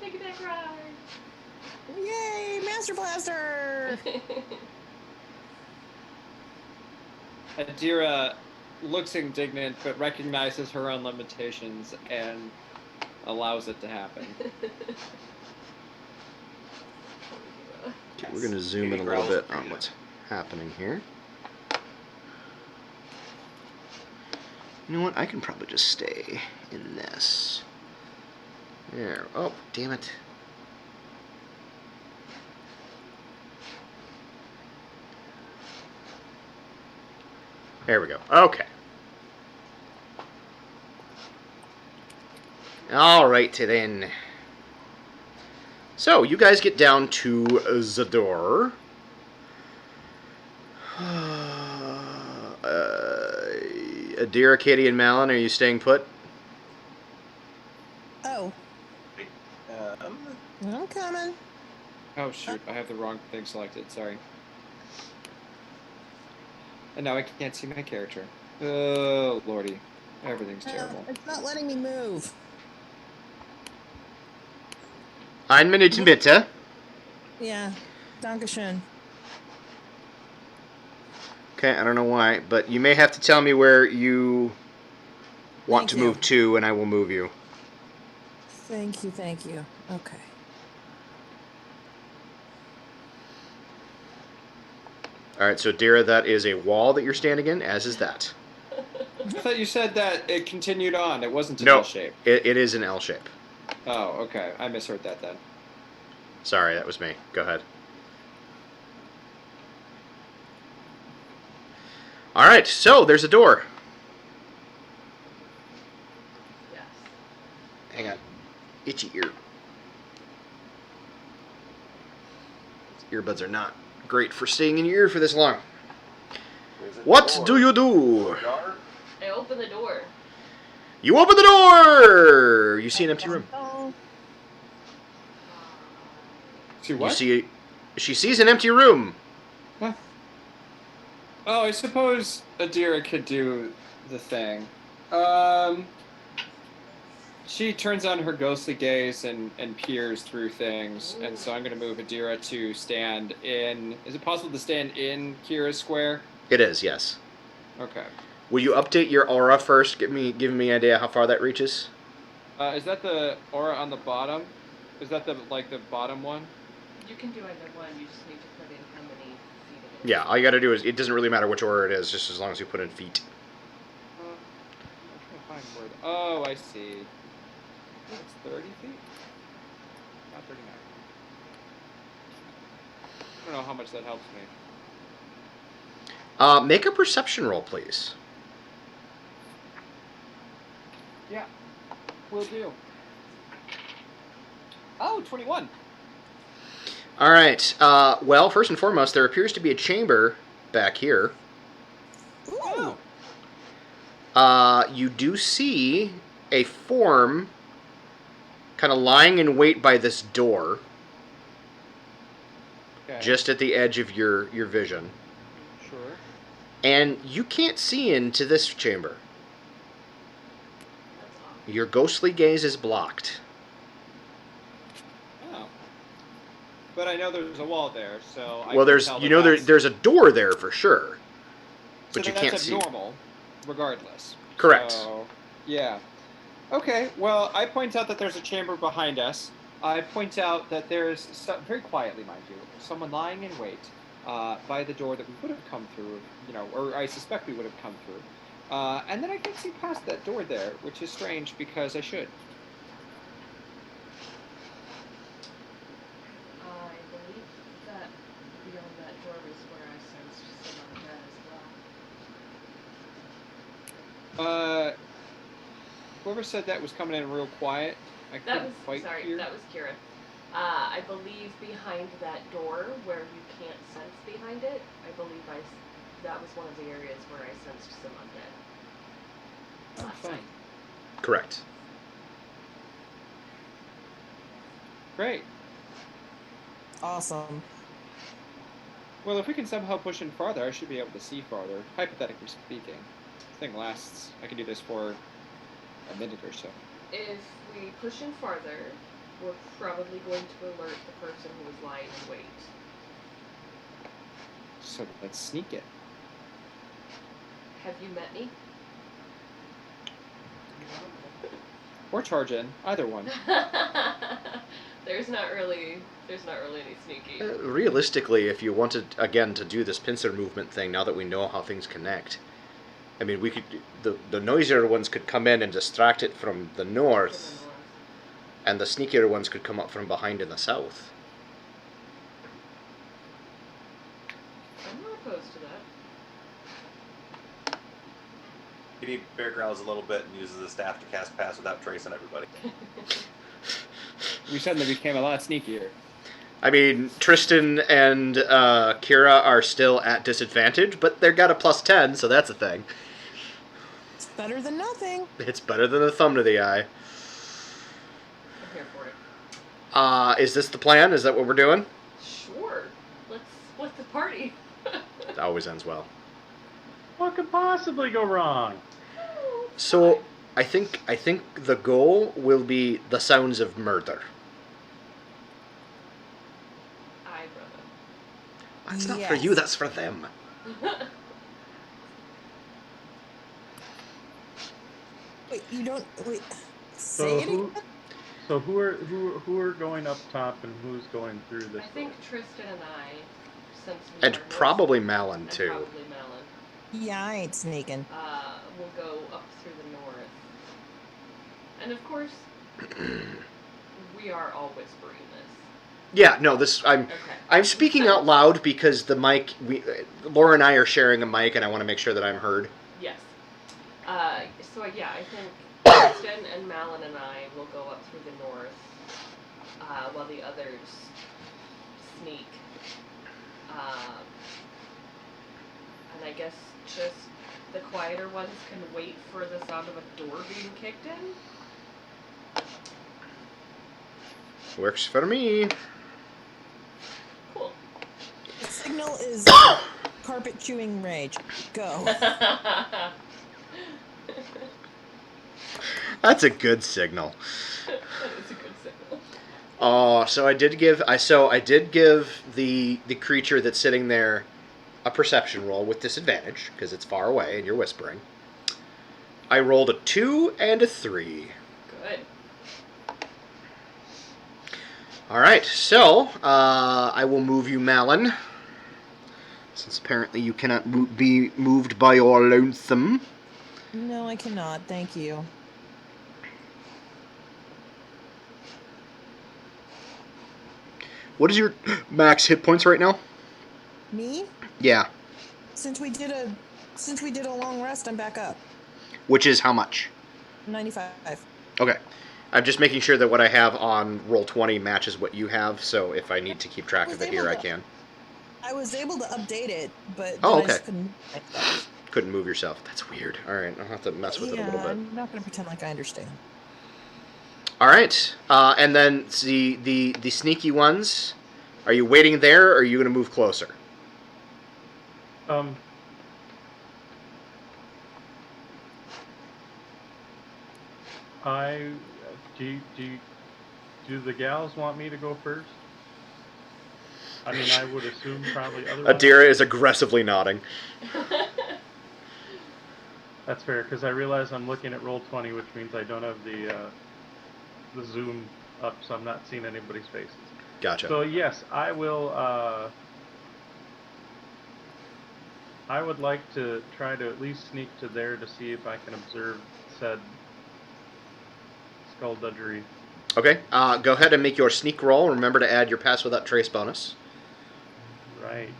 Take it back ride. Yay, Master Blaster! Adira looks indignant, but recognizes her own limitations and allows it to happen. Okay, we're going to zoom in a little bit on what's happening here. You know what? I can probably just stay in this. There. Oh, damn it. There we go. Okay. All right, then. So, you guys get down to the door. Adira, Katie, and Malin, are you staying put? Oh, Um, I'm coming. Oh shoot, I have the wrong thing selected, sorry. And now I can't see my character. Oh lordy. Everything's terrible. It's not letting me move. 1 Minute bitte. Yeah, Dankeschön. Okay, I don't know why, but you may have to tell me where you want Thank to you. move to, and I will move you. Thank you, thank you. Okay. All right, so Dira, that is a wall that you're standing in, as is that. I thought you said that it continued on. It wasn't an No, L shape. it is an L shape. Oh, okay. I misheard that then. Sorry, that was me. Go ahead. All right, so there's a door. Yes. Hang on. Itchy ear. Earbuds are not great for staying in your ear for this long. What do you do? I open the door. You open the door! You see an empty room. Oh, See what? She sees an empty room. Huh. Oh, I suppose Adira could do the thing. She turns on her ghostly gaze and peers through things, and so I'm going to move Adira to stand in... Is it possible to stand in Kira's square? It is, yes. Okay. Will you update your aura first? Give me an idea how far that reaches. Is that the aura on the bottom? Is that the bottom one? You can do either one. You just need to put in how many feet it is. Yeah, all you gotta do is, it doesn't really matter which aura it is, just as long as you put in feet. I'm trying to find word. Oh, I see. I think it's 30 feet? Not 39. I don't know how much that helps me. Make a perception roll, please. Yeah, will do. Oh, 21. All right. Well, first and foremost, there appears to be a chamber back here. ooh. You do see a form kind of lying in wait by this door, Okay. just at the edge of your vision. Sure. And you can't see into this chamber. That's awesome. Your ghostly gaze is blocked. Oh. But I know there's a wall there, so I Well, can tell that there's a door there for sure, so but you that's can't see. abnormal, regardless. Correct. So, yeah. Okay. Well, I point out that there's a chamber behind us. I point out that there's very quietly, mind you, someone lying in wait by the door that we would have come through, or I suspect we would have come through. And then I can see past that door there, which is strange because I should. I believe that beyond that door was where I sensed some of that as well. Whoever said that was coming in real quiet. I That couldn't quite hear. that was Kira. I believe behind that door where you can't sense behind it, I believe that was one of the areas where I sensed some undead. Oh, fun. Correct. Great. Awesome. Well, if we can somehow push in farther, I should be able to see farther, hypothetically speaking. This thing lasts. I can do this for a minute or so. If we push in farther, we're probably going to alert the person who was lying in wait. So let's sneak it. have you met me? Or charge in. Either one. There's not really any sneaky. Realistically, if you wanted, again, to do this pincer movement thing, now that we know how things connect, I mean, we could, the noisier ones could come in and distract it from the north, and the sneakier ones could come up from behind in the south. I'm not opposed to that. He bear growls a little bit and uses the staff to cast Pass Without Trace on everybody. We suddenly became a lot sneakier. I mean, Tristan and Kira are still at disadvantage, but they've got a +10, so that's a thing. It's better than nothing. It's better than a thumb to the eye. I'm here for it. Is this the plan? Is that what we're doing? Sure. Let's split the party. That always ends well. What could possibly go wrong? So, I think the goal will be the sounds of murder. Aye, brother. That's not for you, that's for them. Wait, you don't wait. So Say it who? again? So who are going up top and who's going through this? I think Tristan and I, since we And are probably most- Malin, and too. Probably Malin. Yeah, I ain't sneaking. We'll go up through the north. And of course, we are all whispering this. Yeah, no, I'm Okay. I'm speaking out loud because the mic, Laura and I are sharing a mic, and I want to make sure that I'm heard. Yes. So yeah, I think Tristan and Malin and I will go up through the north, while the others sneak. And I guess just the quieter ones can wait for the sound of a door being kicked in. Works for me. Cool. The signal is carpet chewing rage. Go. That's a good signal. That is a good signal. So I did give the creature that's sitting there a perception roll with disadvantage because it's far away and you're whispering. I rolled a 2 and a 3. Good. All right, so I will move you, Malin, since apparently you cannot be moved by your lonesome. No, I cannot. Thank you. What is your max hit points right now? Me? Yeah, Since we did a long rest, I'm back up. which is how much? 95. Okay. I'm just making sure that what I have on Roll20 matches what you have, so if I need to keep track of it here, I can. I was able to update it, but Oh, then I okay. just couldn't. Couldn't move yourself. That's weird. All right, I'll have to mess with it a little bit. I'm not going to pretend like I understand. All right, and then the sneaky ones. Are you waiting there, or are you going to move closer? Do the gals want me to go first? I mean, I would assume probably otherwise. Adira is aggressively nodding. That's fair, because I realize I'm looking at Roll20, which means I don't have the zoom up, so I'm not seeing anybody's faces. Gotcha. So yes, I will. I would like to try to at least sneak to there to see if I can observe said skullduggery. Okay, go ahead and make your sneak roll. Remember to add your Pass Without Trace bonus. Right.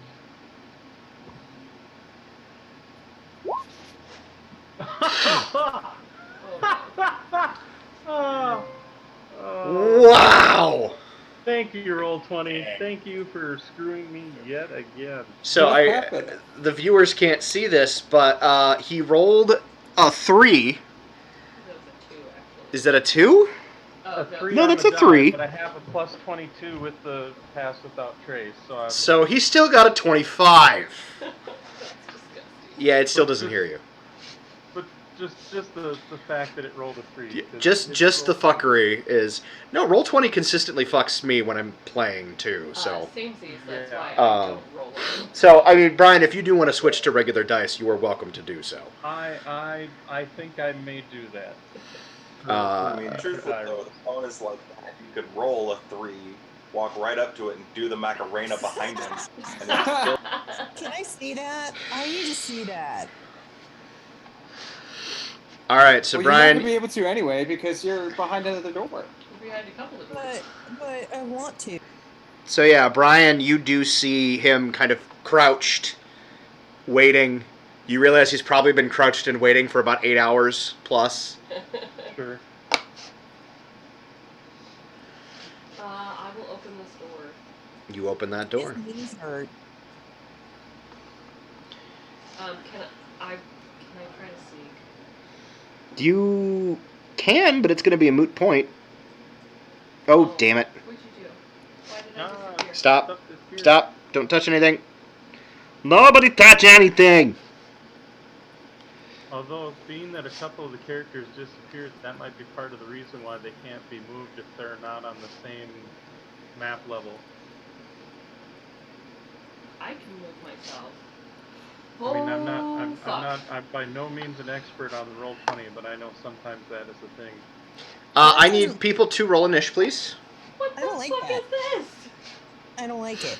Wow! Thank you, Roll20. Thank you for screwing me yet again. So What happened? the viewers can't see this, but he rolled a 3. That was a 2, actually. Is that a 2? Oh, A 3 No, on that's the a die, 3. But I have a plus 22 with the Pass Without Trace, so I'm... So he's still got a 25. That's disgusting. Yeah, it still doesn't hear you. But just the fact that it rolled a 3. Yeah, 'cause just the it's rolled- fuckery is no Roll20 consistently fucks me when I'm playing too. So Samesies, that's Yeah. why I don't roll it. so I mean, Brian, if you do want to switch to regular dice, you are welcome to do so. I think I may do that. I mean, For truthfully die though, rolls. the bonus like that, you could roll a 3, walk right up to it, and do the Macarena behind him. And it's still, Can I see that? I need to see that. All right, so Well, you're not Brian, gonna be able to anyway because you're behind another door. We're behind a couple of doors. But I want to. so yeah, Brian, you do see him kind of crouched, waiting. You realize he's probably been crouched and waiting for about 8 hours plus. Sure. I will open this door. You open that door. His knees hurt. Can I try to sneak? You can, but it's going to be a moot point. Oh, damn it. What'd you do? Why did I disappear? Stop. Stuff is here. Stop. Don't touch anything. Nobody touch anything. Although, being that a couple of the characters disappeared, that might be part of the reason why they can't be moved if they're not on the same map level. I can move myself. I mean, I'm by no means an expert on the Roll20, but I know sometimes that is a thing. I need people to roll initiative, please. What I the don't like fuck that. is this? I don't like it.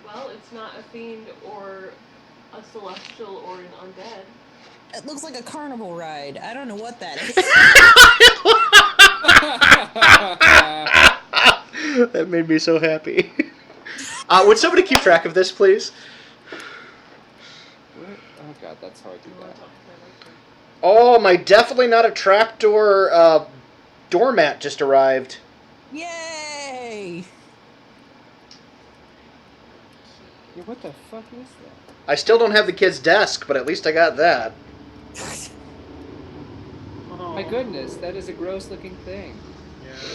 Well, it's not a fiend or a celestial or an undead. It looks like a carnival ride. I don't know what that is. That made me so happy. Would somebody keep track of this, please? Oh god, that's how I do You wanna that. talk to my life? Oh, my definitely not a trapdoor doormat just arrived. Yay! Yeah, what the fuck is that? I still don't have the kid's desk, but at least I got that. Oh, My goodness, that is a gross looking thing.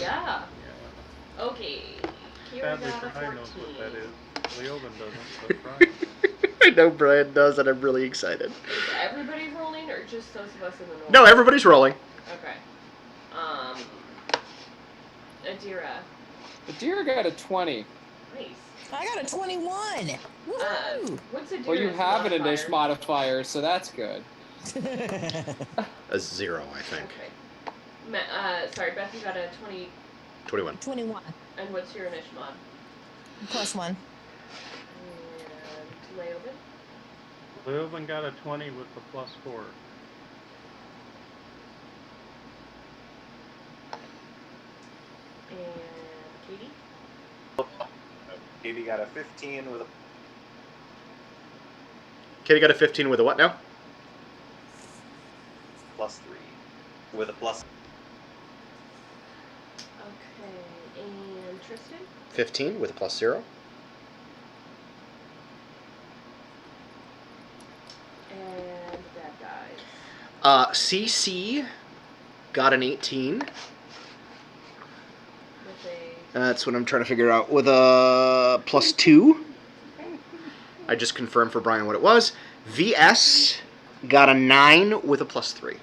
Yeah. Yeah. Okay. Kira Sadly, got a Brian 14. knows what that is. Leoben doesn't, but Brian. I know Brian does, and I'm really excited. Is everybody rolling or just those of us in the north? No, everybody's rolling. Okay. Adira. Adira got a 20. Nice. I got a 21. Woohoo! What's Adira's Well, you have an modifier? initial modifier, so that's good. A 0, I think. Okay. Sorry, Beth, you got a 20. 21. 21 And what's your initial mod? plus 1. And Leoben? Leoben got a 20 with the +4. And Katie? Katie got a 15 with a Katie got a 15 with a what now? +3. With a plus. Okay. And Tristan? 15 with a +0. And bad guys. CC got an 18. With a. That's what I'm trying to figure out. With a +2. I just confirmed for Brian what it was. VS got a 9 with a +3.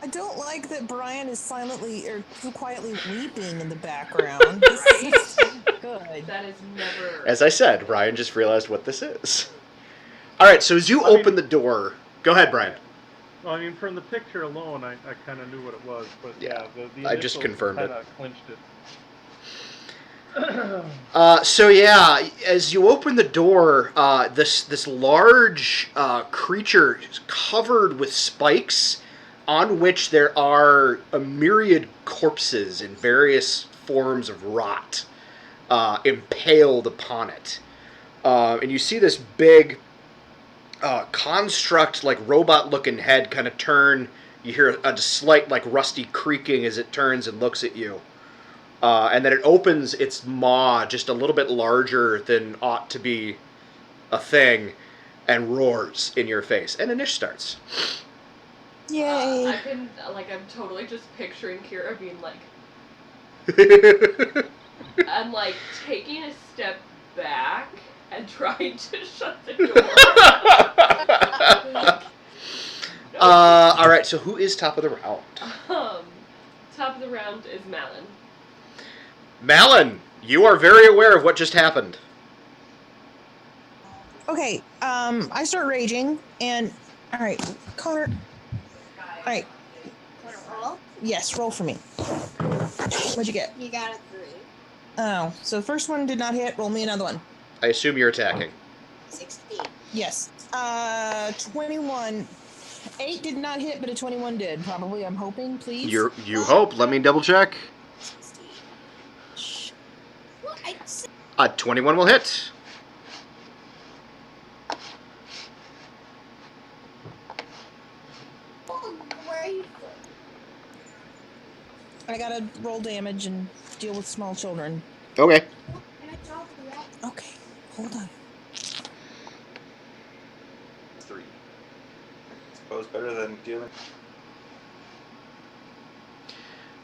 I don't like that Brian is silently or quietly weeping in the background. This is good. That is never. As I said, Brian just realized what this is. All right, so as you open the door, go ahead, Brian. Well, I mean, from the picture alone, I kind of knew what it was, but Yeah, the I just initials confirmed it. kinda clinched it. So yeah, as you open the door, this large creature is covered with spikes, on which there are a myriad corpses in various forms of rot impaled upon it, and you see this big construct, like robot-looking head, kind of turn. You hear a slight, like rusty creaking as it turns and looks at you. And then it opens its maw just a little bit larger than ought to be a thing, and roars in your face. And Anish starts. Yay! I can, I'm totally just picturing Kira being like, and taking a step back and trying to shut the door. All right, so who is top of the round? Top of the round is Malin. Malin, you are very aware of what just happened. Okay, I start raging, and all right, Connor. All right, Want to roll? yes, roll for me. What'd you get? You got a 3. Oh, so the first one did not hit. Roll me another one. I assume you're attacking. 16. Yes. 21. 8 did not hit, but a 21 did. Probably, I'm hoping. Please. You hope. Let me double check. 16. What? 21 will hit. Where are you? I gotta roll damage and deal with small children. Okay. Can I talk to that? Okay, hold on. 3. Suppose better than dealing.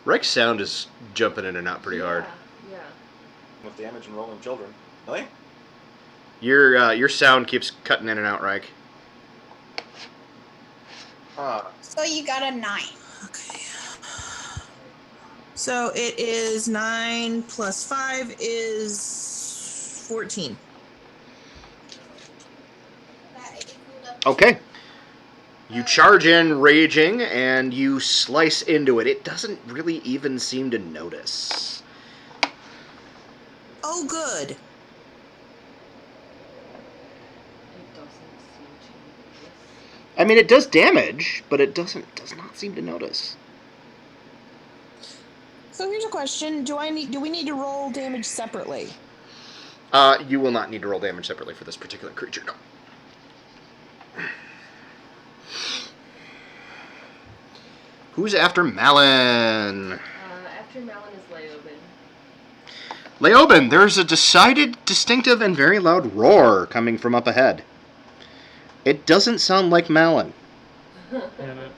Rex's sound is jumping in and out pretty hard. Yeah. With damage and rolling children. Really? Your sound keeps cutting in and out, Reich. So you got a 9. Okay. So it is 9 plus 5 is 14. That equaled up. Okay. You charge in, raging, and you slice into it. It doesn't really even seem to notice. Oh, good. It doesn't seem to notice. I mean, it does damage, but it does not seem to notice. So here's a question: Do we need to roll damage separately? You will not need to roll damage separately for this particular creature, no. Who's after Malin? After Malin is Leoben. Leoben, there's a decided, distinctive, and very loud roar coming from up ahead. It doesn't sound like Malin. And it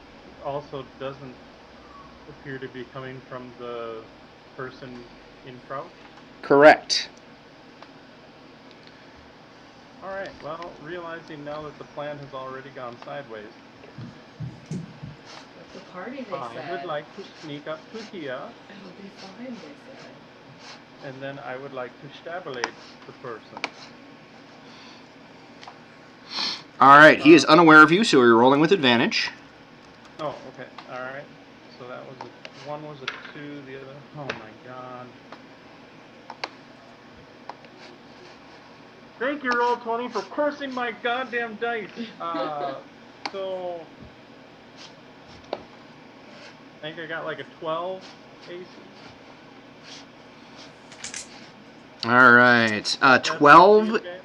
also doesn't appear to be coming from the person in crouch. Correct. Alright, well, realizing now that the plan has already gone sideways, At the party, they I said. would like to sneak up to here, It'll be fine, they said. and then I would like to stabulate the person. Alright, he is unaware of you, so you're rolling with advantage. Oh, okay, alright. So that was one was a 2, the other, oh my god. Thank you, Roll20, for cursing my goddamn dice. So I think I got like a 12 AC. Alright, That's 12... okay?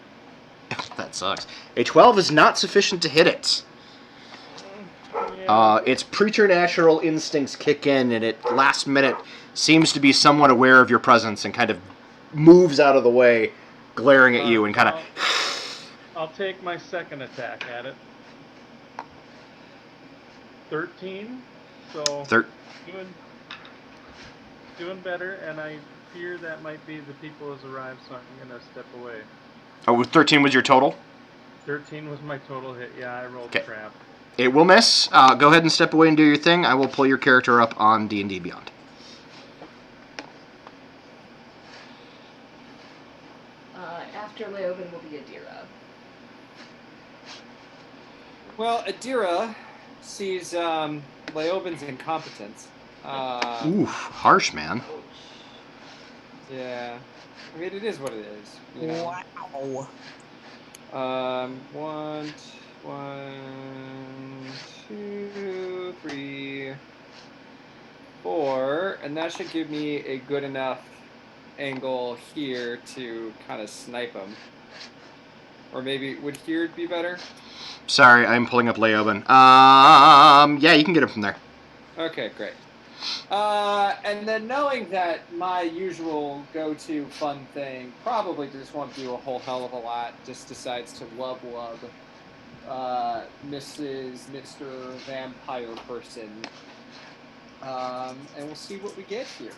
That sucks. A 12 is not sufficient to hit it. Yeah. Its preternatural instincts kick in, and it, last minute, seems to be somewhat aware of your presence and kind of moves out of the way, glaring at you and kind of... I'll take my second attack at it. 13, so doing better, and I fear that might be the people has arrived, so I'm gonna step away. Oh, 13 was your total? 13 was my total hit. Yeah, I rolled Okay. crap. It will miss. Go ahead and step away and do your thing. I will pull your character up on D&D Beyond. After Leoben will be Adira. Well, Adira sees Leoben's incompetence. Oof, harsh, man. Ouch. Yeah. I mean, it is what it is. You know? Wow. 1, 2, 3, 4, and that should give me a good enough angle here to kind of snipe him. Or maybe, would here be better? Sorry, I'm pulling up Leoben. Yeah, you can get him from there. Okay, great. And then knowing that my usual go-to fun thing probably just won't do a whole hell of a lot, just decides to lub Mr. Vampire Person. And we'll see what we get here.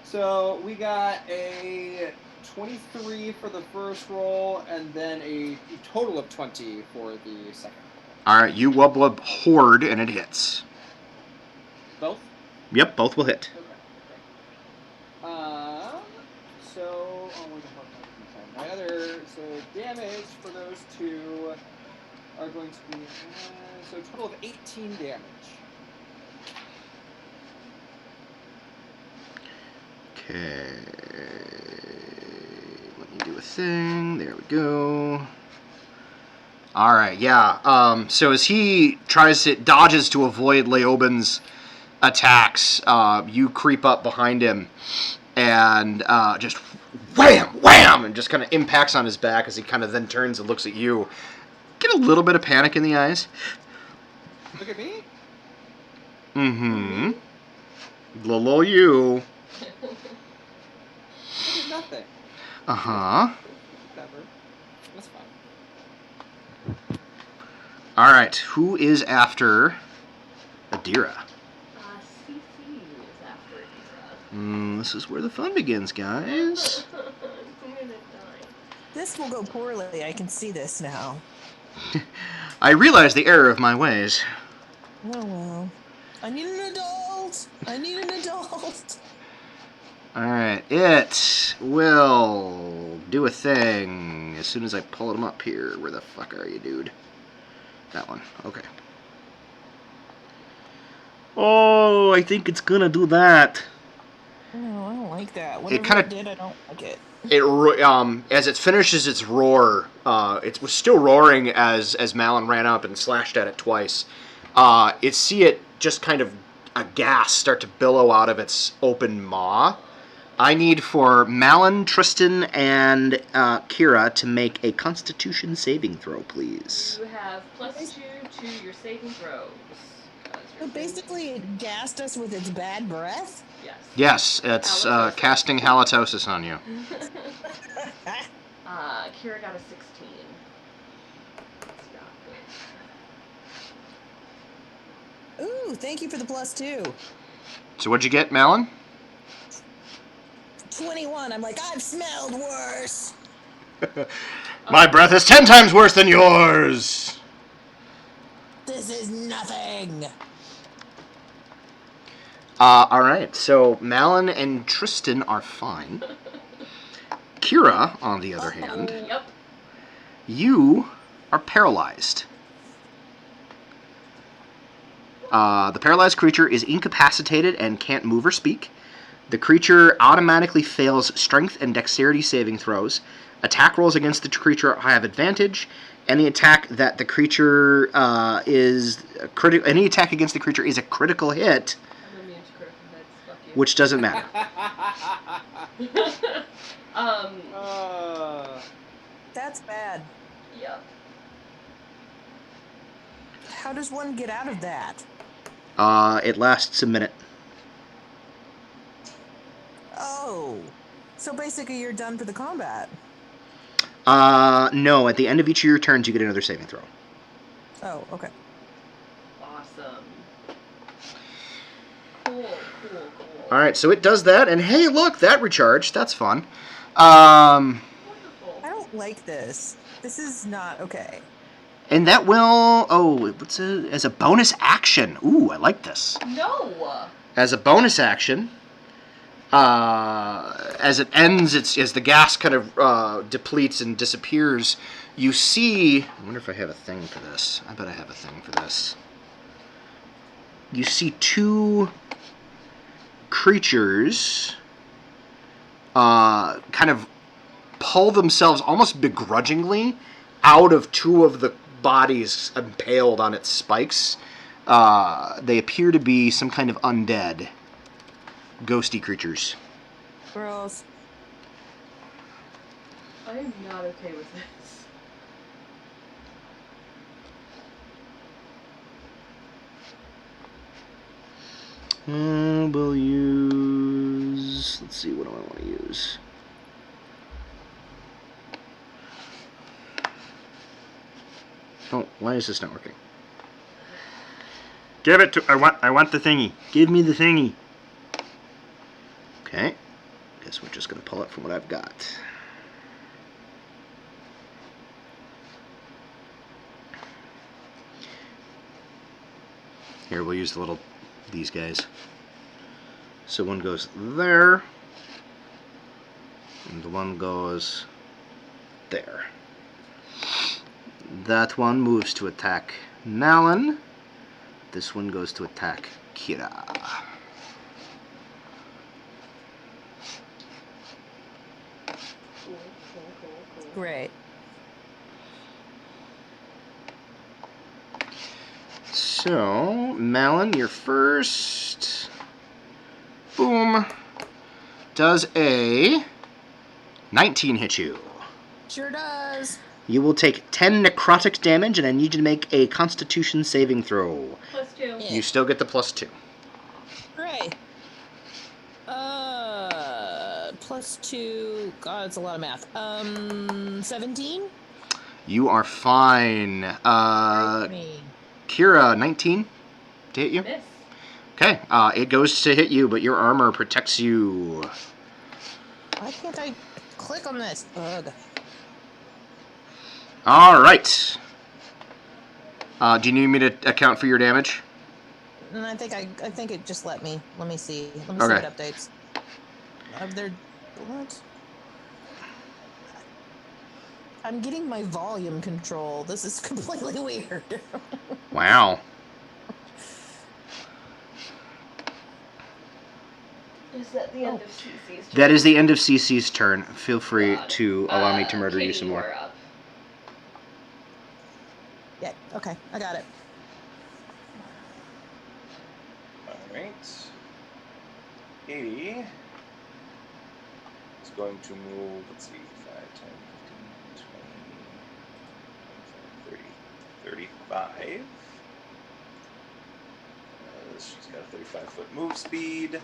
So we got a 23 for the first roll, and then a total of 20 for the second. All right, you wub wub horde, and it hits. Both? Yep, both will hit. Okay. So, oh, where the fuck am I? My other, so damage for those two are going to be, so a total of 18 damage. Okay. Let me do a thing. There we go. All right, yeah. So as he dodges to avoid Leoben's attacks, you creep up behind him and just wham, wham, and just kind of impacts on his back as he kind of then turns and looks at you. Get a little bit of panic in the eyes. Look at me? Mm-hmm. Little you. I did nothing. Uh-huh. Whatever. That's fine. All right, who is after Adira? CC is after Adira. This is where the fun begins, guys. I'm gonna die. This will go poorly. I can see this now. I realize the error of my ways. Oh, well. I need an adult. I need an adult. All right, it will do a thing as soon as I pull him up here. Where the fuck are you, dude? That one. Okay. Oh, I think it's gonna do that. No, I don't like that. Whatever it did, I don't like it. As it finishes its roar, it was still roaring as Malin ran up and slashed at it twice. See it just kind of a gas start to billow out of its open maw. I need for Malin, Tristan, and Kira to make a Constitution saving throw, please. You have +2 to your saving throws. So basically, it gassed us with its bad breath? Yes. Yes, it's casting halitosis on you. Kira got a 16. Ooh, thank you for the +2. So what'd you get, Malin? 21. I'm like, I've smelled worse. My breath is 10 times worse than yours! This is nothing. Alright, so Malin and Tristan are fine. Kira, on the other hand, Yep. you are paralyzed. The paralyzed creature is incapacitated and can't move or speak. The creature automatically fails strength and dexterity saving throws. Attack rolls against the creature have advantage. Any attack that the creature any attack against the creature is a critical hit, I'm immune to critical hits. Fuck you. which doesn't matter. That's bad. Yep. How does one get out of that? It lasts a minute. Oh. So basically you're done for the combat. No, at the end of each of your turns, you get another saving throw. Oh, okay. Awesome. Cool. Alright, so it does that, and hey, look, that recharged. That's fun. Wonderful. I don't like this. This is not okay. And that will... as a bonus action. Ooh, I like this. No! As a bonus action, as it ends, as the gas kind of depletes and disappears, you see... I wonder if I have a thing for this. I bet I have a thing for this. You see two creatures kind of pull themselves almost begrudgingly out of two of the bodies impaled on its spikes. They appear to be some kind of undead, ghosty creatures. Gross. I am not okay with this. We'll use... Let's see, what do I want to use? Oh, why is this not working? Give it to... I want the thingy. Give me the thingy. Okay. Guess we're just going to pull it from what I've got. Here, we'll use these guys. So one goes there, and the one goes there. That one moves to attack Malin. This one goes to attack Kira. Cool. Great. So, Malin, you're first. Boom. Does a 19 hit you? Sure does. You will take 10 necrotic damage, and I need you to make a Constitution saving throw. +2. Yeah. You still get the +2. Great. +2. God, it's a lot of math. 17? You are fine. Me. Kira, 19 to hit you? Miss. Okay, it goes to hit you, but your armor protects you. Why can't I click on this? Ugh. All right. Do you need me to account for your damage? And I think it just let me. Let me see. Let me see Okay. what updates. What? I'm getting my volume control. This is completely weird. Wow. Is that the end of CC's turn? That is the end of CC's turn. Feel free God. to allow me to murder you Katie, some more. you're up. Yeah, okay, I got it. Alright. 80 is going to move, let's see, 5, 10, 15, 20, 35. She's got a 35-foot move speed.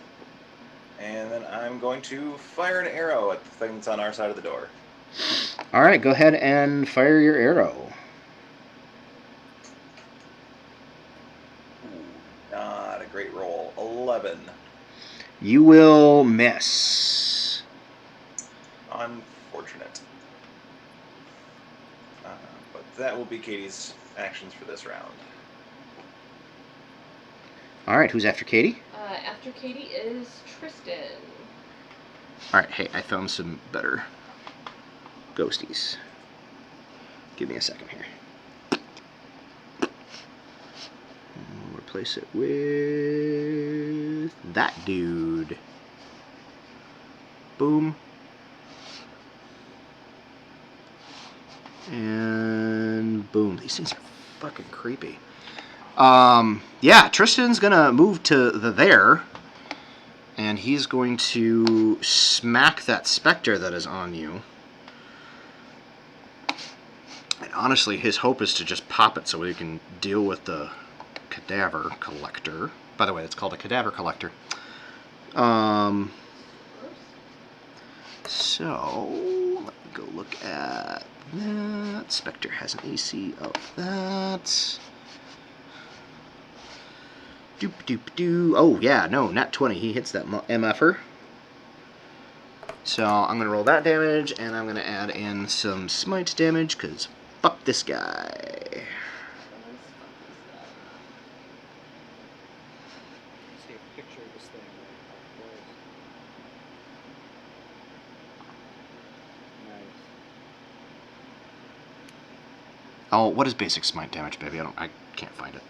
And then I'm going to fire an arrow at the thing that's on our side of the door. All right, go ahead and fire your arrow. Ooh, not a great roll. 11. You will miss. Unfortunate. But that will be Katie's actions for this round. All right, who's after Katie? After Katie is Tristan. All right, hey, I found some better ghosties. Give me a second here. We'll replace it with that dude. Boom. And boom. These things are fucking creepy. Yeah, Tristan's gonna move to there, and he's going to smack that specter that is on you. And honestly, his hope is to just pop it so he can deal with the cadaver collector. By the way, it's called a cadaver collector. So, let me go look at that. Spectre has an AC of that. Doop doop doo. Oh yeah, no, nat 20. He hits that MFer. So I'm gonna roll that damage, and I'm gonna add in some smite damage, cause fuck this guy. See a picture of this thing. Nice. Oh, what is basic smite damage, baby? I can't find it.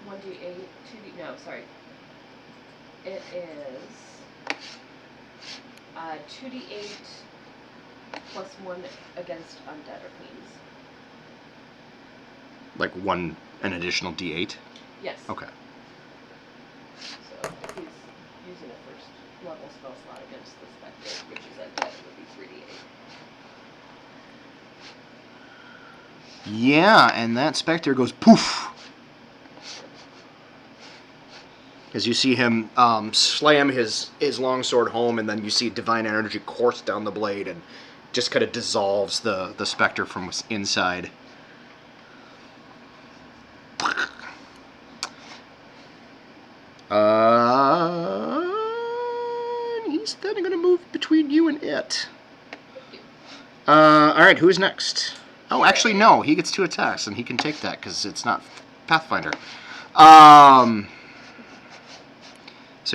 1d8, 2d. No, sorry. It is 2d8 plus 1 against undead or fiends. Like an additional D8? Yes. Okay. So if he's using a first level spell slot against the spectre, which is undead, it would be 3d8. Yeah, and that specter goes poof. As you see him slam his longsword home, and then you see divine energy course down the blade and just kind of dissolves the specter from inside. He's then going to move between you and it. Alright, who is next? Oh, actually, no. He gets 2 attacks, and he can take that because it's not Pathfinder. So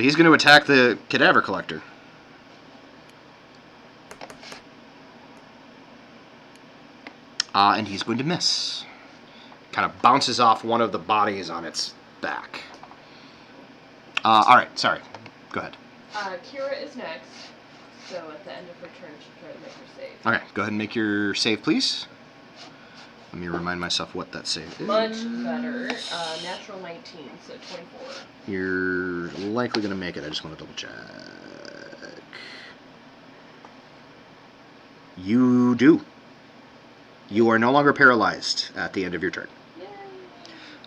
he's going to attack the cadaver collector. And he's going to miss. Kind of bounces off one of the bodies on its back. All right, sorry. Go ahead. Kira is next. So at the end of her turn, she'll try to make her save. Okay, go ahead and make your save, please. Let me remind myself what that save is. Much better. Natural 19, so 24. You're likely going to make it. I just want to double check. You do. You are no longer paralyzed at the end of your turn. Yay!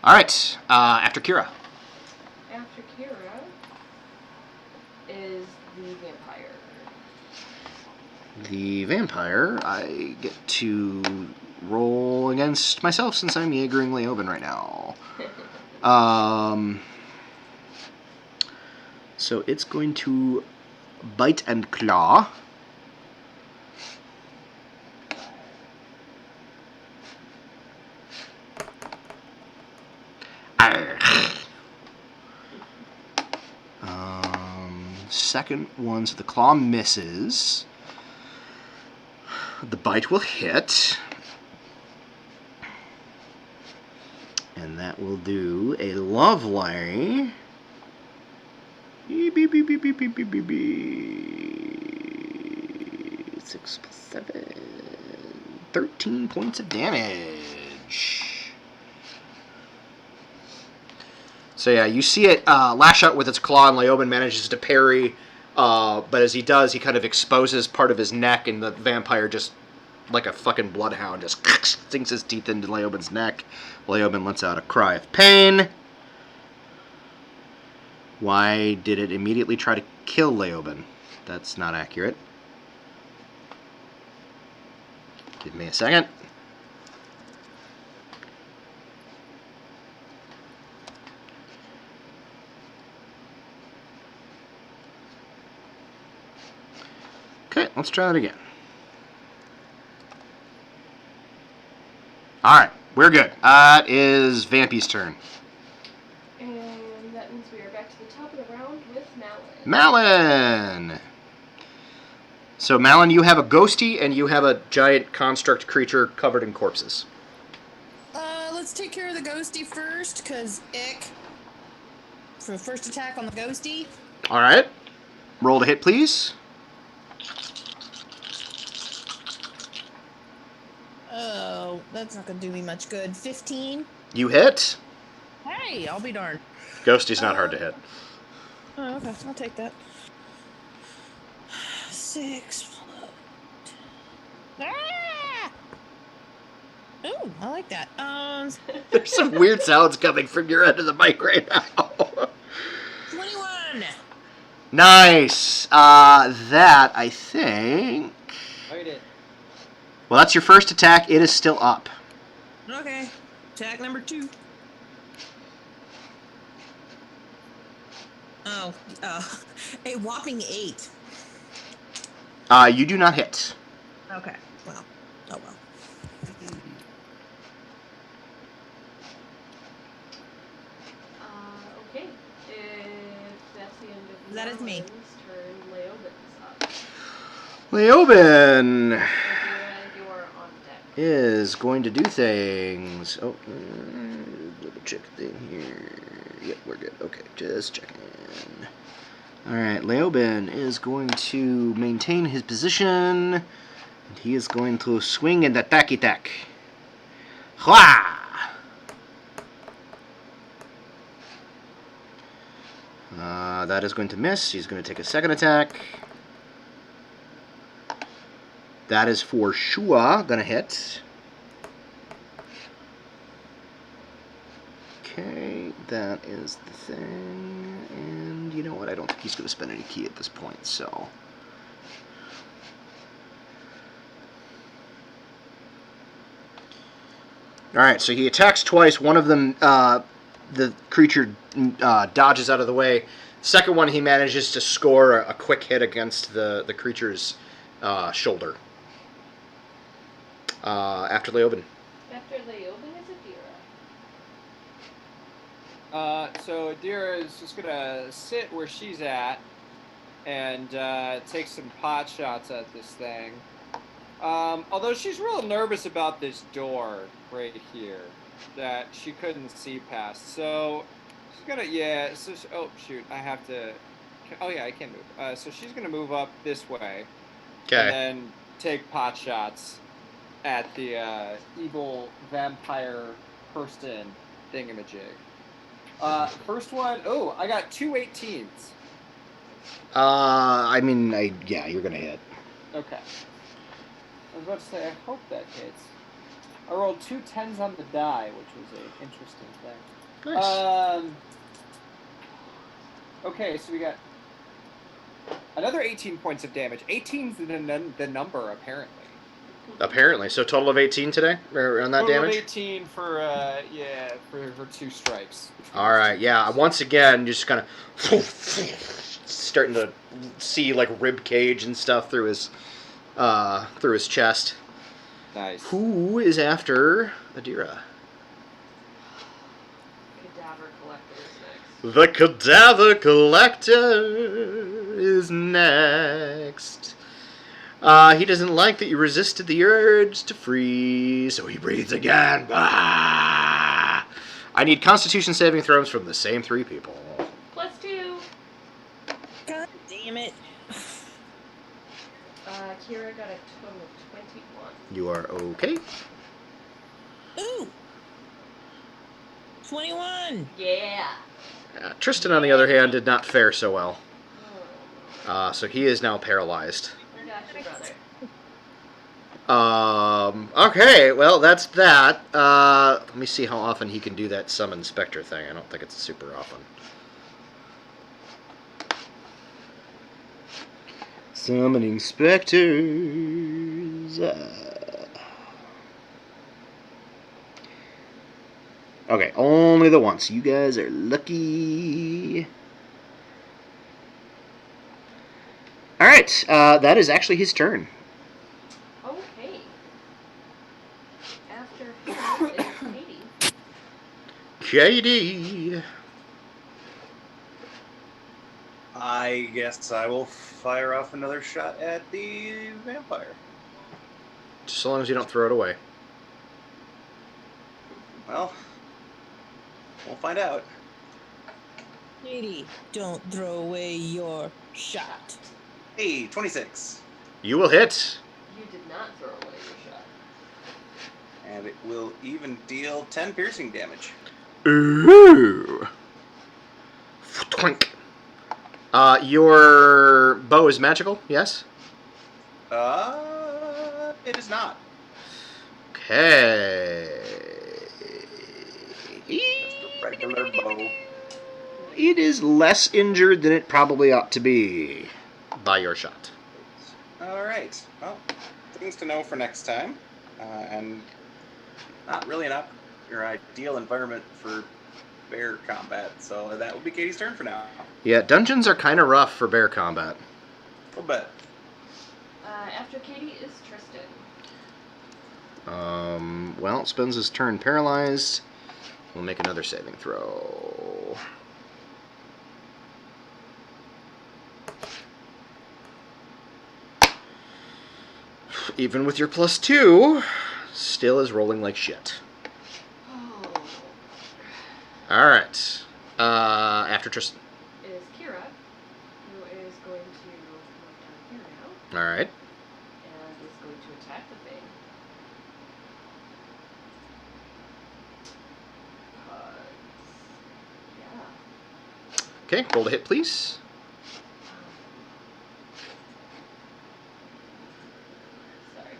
All right, after Kira. After Kira is the vampire. The vampire, I get to roll against myself since I'm Jaegering Leoben right now. So it's going to bite and claw. Second one, so the claw misses. The bite will hit. And that will do a lovely 6 plus 7, 13 points of damage. So yeah, you see it lash out with its claw, and Leoben manages to parry, but as he does, he kind of exposes part of his neck, and the vampire just, like a fucking bloodhound, just sinks his teeth into Leoben's neck. Leoben lets out a cry of pain. Why did it immediately try to kill Leoben? That's not accurate. Give me a second. Okay, let's try it again. Alright, we're good. It is Vampy's turn. And that means we are back to the top of the round with Malin. Malin! So, Malin, you have a ghosty and you have a giant construct creature covered in corpses. Let's take care of the ghosty first, because ick. For the first attack on the ghosty. Alright. Roll to hit, please. Oh, that's not going to do me much good. 15. You hit. Hey, I'll be darned. Ghosty's not hard to hit. Oh, okay. I'll take that. 6. Ah! Ooh, I like that. There's some weird sounds coming from your end of the mic right now. 21. Nice. That, I think... Oh, you did. Well, that's your first attack. It is still up. Okay. Attack number 2. Oh, a whopping 8. You do not hit. Okay. Well. Oh well. Okay. If that's the end of That is me. Malin's turn, Leoben's up. Leoben You are on deck. is going to do things. Oh, double check thing here. Yep, we're good. Okay, just checking. Alright, Leoben is going to maintain his position. And he is going to swing and attack. Hwa! That is going to miss. He's going to take a second attack. That is for sure going to hit. Okay, that is the thing. And you know what? I don't think he's going to spend any key at this point, so... Alright, so he attacks twice. One of them, the creature dodges out of the way. Second one, he manages to score a quick hit against the creature's shoulder. After Leoben. After Leoben is So Adira is just gonna sit where she's at and take some pot shots at this thing. Although she's real nervous about this door right here that she couldn't see past. So she's gonna, oh shoot, I have to, oh yeah, I can move. So she's gonna move up this way. And Okay. then take pot shots at the evil vampire person thingamajig. First one, oh, I got 2 18s. Yeah, you're gonna hit. Okay. I was about to say, I hope that hits. I rolled 2 10s on the die, which was an interesting thing. Nice. Okay, so we got another 18 points of damage. 18's the number, apparently. Apparently. So total of 18 today? Or on that Total of damage? 18 for, for 2 strikes. Alright, yeah. Once again, just kind of starting to see, like, rib cage and stuff through his chest. Nice. Who is after Adira? Cadaver Collector is next. The Cadaver Collector is next. He doesn't like that you resisted the urge to freeze, so he breathes again. Ah! I need Constitution saving throws from the same 3 people. +2. God damn it. Kira got a total of 21. You are okay. Ooh. 21. Yeah. Tristan, on the other hand, did not fare so well. Oh, So he is now paralyzed. I got you, brother. Okay, well, that's that. Let me see how often he can do that summon specter thing. I don't think it's super often. Summoning specters. Okay, only the once. You guys are lucky. Alright, that is actually his turn. Okay. After him is Katie. Katie. I guess I will fire off another shot at the vampire. Just so long as you don't throw it away. Well, we'll find out. Katie, don't throw away your shot. Hey, 26. You will hit. You did not throw away your shot. And it will even deal 10 piercing damage. Ooh. Twink. Your bow is magical, yes? It is not. Okay. Just a regular bow. It is less injured than it probably ought to be by your shot. Alright. Well, things to know for next time. And not really your ideal environment for bear combat. So that will be Katie's turn for now. Yeah, dungeons are kind of rough for bear combat. A little bit. After Katie is Tristan. Well, spends his turn paralyzed. We'll make another saving throw. Even with your +2, still is rolling like shit. Oh. Alright. After Tristan. Is Kira, who is going to move down here now, Alright. and is going to attack the thing. Yeah. Okay, roll to hit, please. Sorry.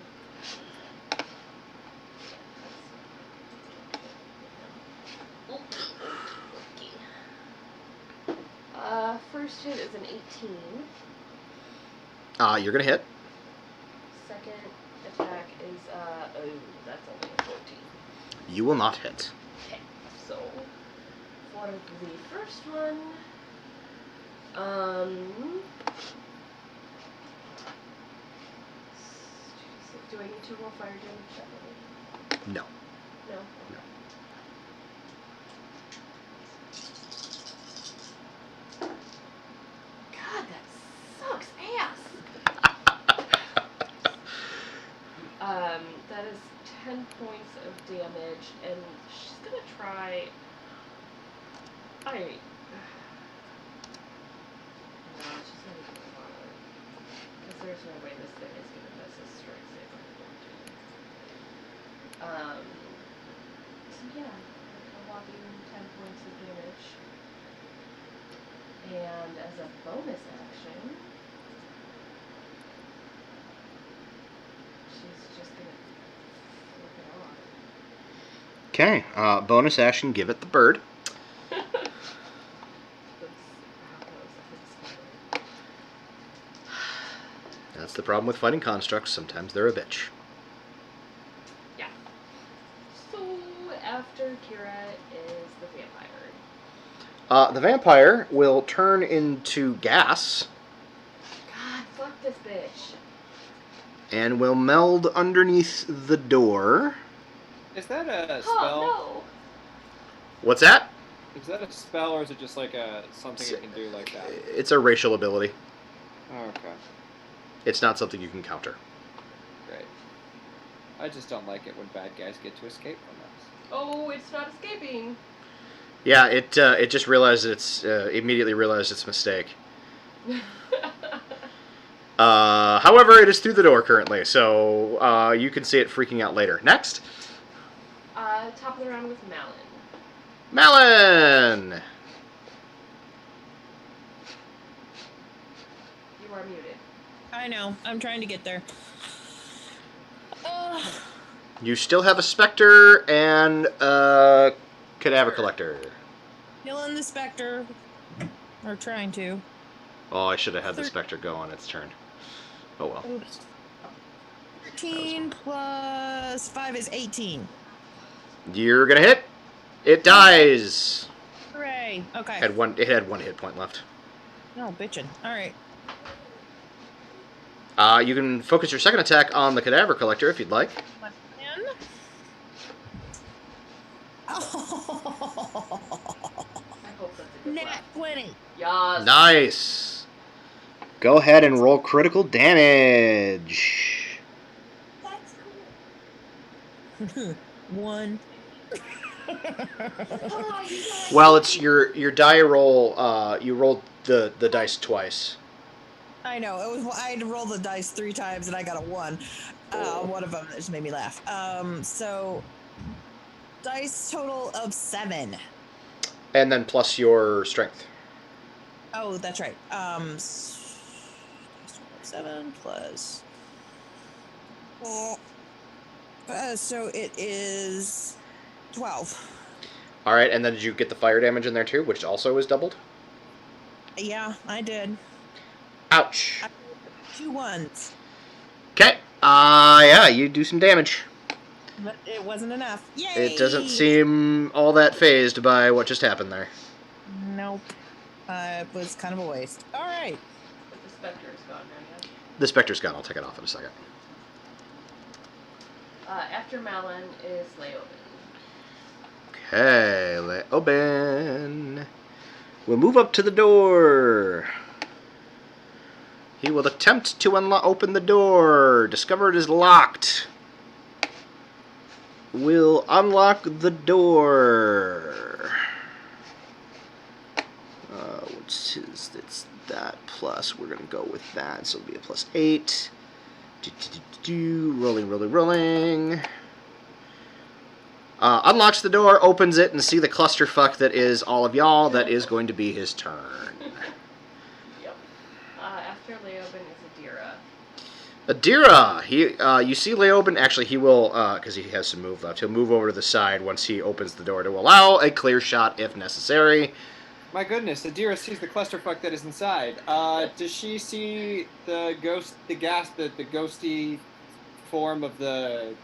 First hit is an 18. You're gonna hit. Second attack is, that's only a 14. You will not hit. Okay, so for the first one, do I need to roll fire damage separately? No. No? No. damage, and she's gonna try. No, she's gonna do it harder. Because there's no way this thing is gonna miss a strength save on 14. So yeah, a whopping 10 points of damage. And as a bonus action, she's just gonna flip it off. Okay, bonus action, give it the bird. That's the problem with fighting constructs. Sometimes they're a bitch. Yeah. So after Kira is the vampire. The vampire will turn into gas God, fuck this bitch. and will meld underneath the door. Is that a spell? Oh What's that? Is that a spell, or is it just like something you can do like that? It's a racial ability. Oh, okay. It's not something you can counter. Great. I just don't like it when bad guys get to escape from us. no! Oh, it's not escaping. Yeah, it just realized immediately realized its mistake. However, it is through the door currently, so you can see it freaking out later. Next. Top of the round with Malin. Malin! You are muted. I know. I'm trying to get there. You still have a Spectre and a Cadaver Collector. Killing the Spectre. Or trying to. Oh, I should have had the Spectre go on its turn. Oh well. Oops. 13 plus 5 is 18. You're gonna hit. It dies. Hooray. Okay. It had one hit point left. No, bitchin'. Alright. You can focus your second attack on the Cadaver Collector if you'd like. My plan. Oh. I hope that's a good Nat laugh. 20. Yas. Nice. Go ahead and roll critical damage. That's cool. 1. Oh, you guys- Well, it's your die roll. You rolled the dice twice. I know. I had to roll the dice 3 times and I got a 1. One of them just made me laugh. So dice total of 7. And then plus your strength. Oh, that's right. 7 plus. So it is 12. All right, and then did you get the fire damage in there too, which also is doubled? Yeah, I did. Ouch. 2 ones, Okay. Yeah, you do some damage. but it wasn't enough. Yay! It doesn't seem all that phased by what just happened there. Nope. It was kind of a waste. All right. But the Spectre is gone now, yeah? The Spectre's gone. I'll take it off in a second. After Malin is Leoben. Okay, Leoben will move up to the door. He will attempt to open the door. Discover it is locked. Will unlock the door. What's his? It's that plus. We're gonna go with that. So it'll be a plus 8. Rolling. Unlocks the door, opens it, and see the clusterfuck that is all of y'all. That is going to be his turn. Yep. After Leoben is Adira, Adira. you see Leoben. Actually, he will, because he has some move left. He'll move over to the side once he opens the door to allow a clear shot if necessary. My goodness, Adira sees the clusterfuck that is inside. Does she see the ghosty form of the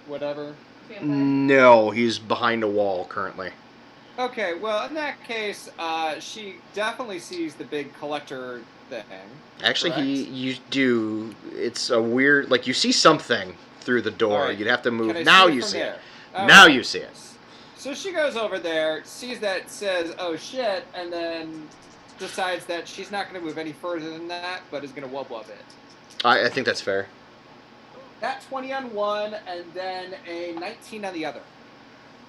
whatever? Vampire. No, he's behind a wall currently. Okay, well, in that case, she definitely sees the big collector thing. Actually, correct? you do. It's a weird, like you see something through the door. All right. You'd have to move. Can I Now see it you from see there? it. All Now right. you see it. So she goes over there, sees that, says, oh shit, and then decides that she's not going to move any further than that, but is going to wub it. I think that's fair. That 20 on one, and then a 19 on the other.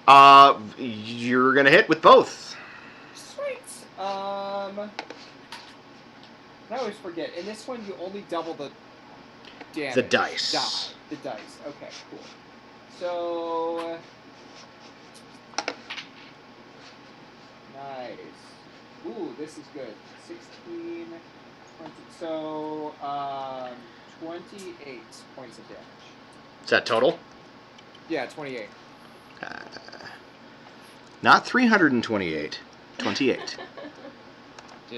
You're gonna hit with both. Sweet. I always forget. In this one, you only double the damage. The dice. The dice. Okay, cool. So nice. Ooh, this is good. 16, 20. So 28 points of damage. Is that total? Yeah, 28. Not 328. 28.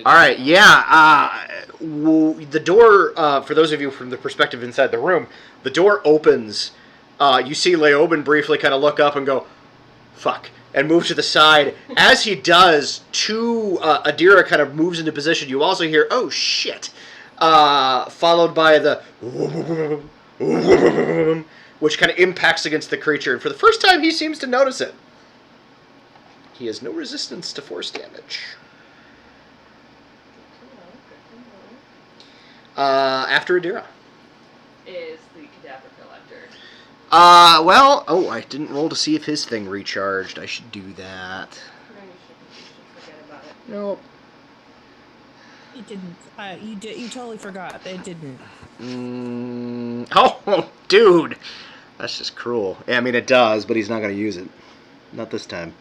All right, yeah. The door, for those of you from the perspective inside the room, the door opens. You see Leoben briefly kind of look up and go, fuck, and move to the side. As he does, Adira kind of moves into position. You also hear, oh shit, followed by the which kind of impacts against the creature. And for the first time, he seems to notice it. He has no resistance to force damage. After Adira. Is the cadaver collector. I didn't roll to see if his thing recharged. I should do that. No, you should forget about it. Nope. You didn't. You totally forgot. They didn't. Oh, dude. That's just cruel. Yeah, I mean, it does, but he's not going to use it. Not this time.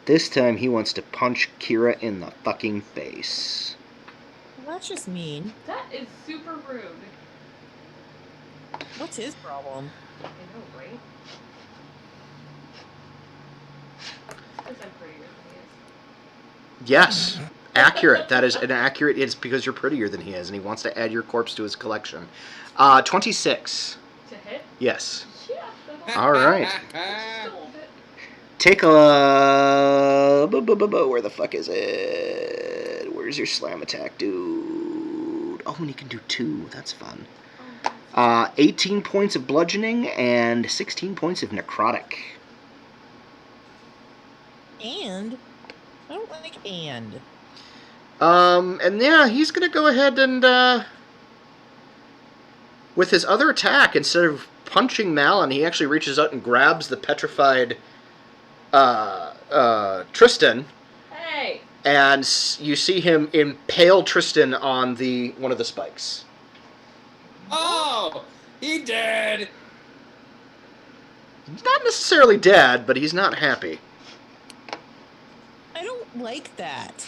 This time he wants to punch Kira in the fucking face. Well, that's just mean. That is super rude. What's his problem? I know, right? Because I'm prettier than he is. Yes. Accurate. That is an accurate. It's because you're prettier than he is, and he wants to add your corpse to his collection. 26. To hit? Yes. Yeah, that'll All right. still hold it. Take a... Where the fuck is it? Where's your slam attack, dude? Oh, and he can do 2. That's fun. 18 points of bludgeoning and 16 points of necrotic. And? I don't like and. And yeah, he's gonna go ahead and, with his other attack, instead of punching Malin, he actually reaches out and grabs the petrified, Tristan. Hey! And you see him impale Tristan on one of the spikes. Oh! He did! He's not necessarily dead, but he's not happy. I don't like that.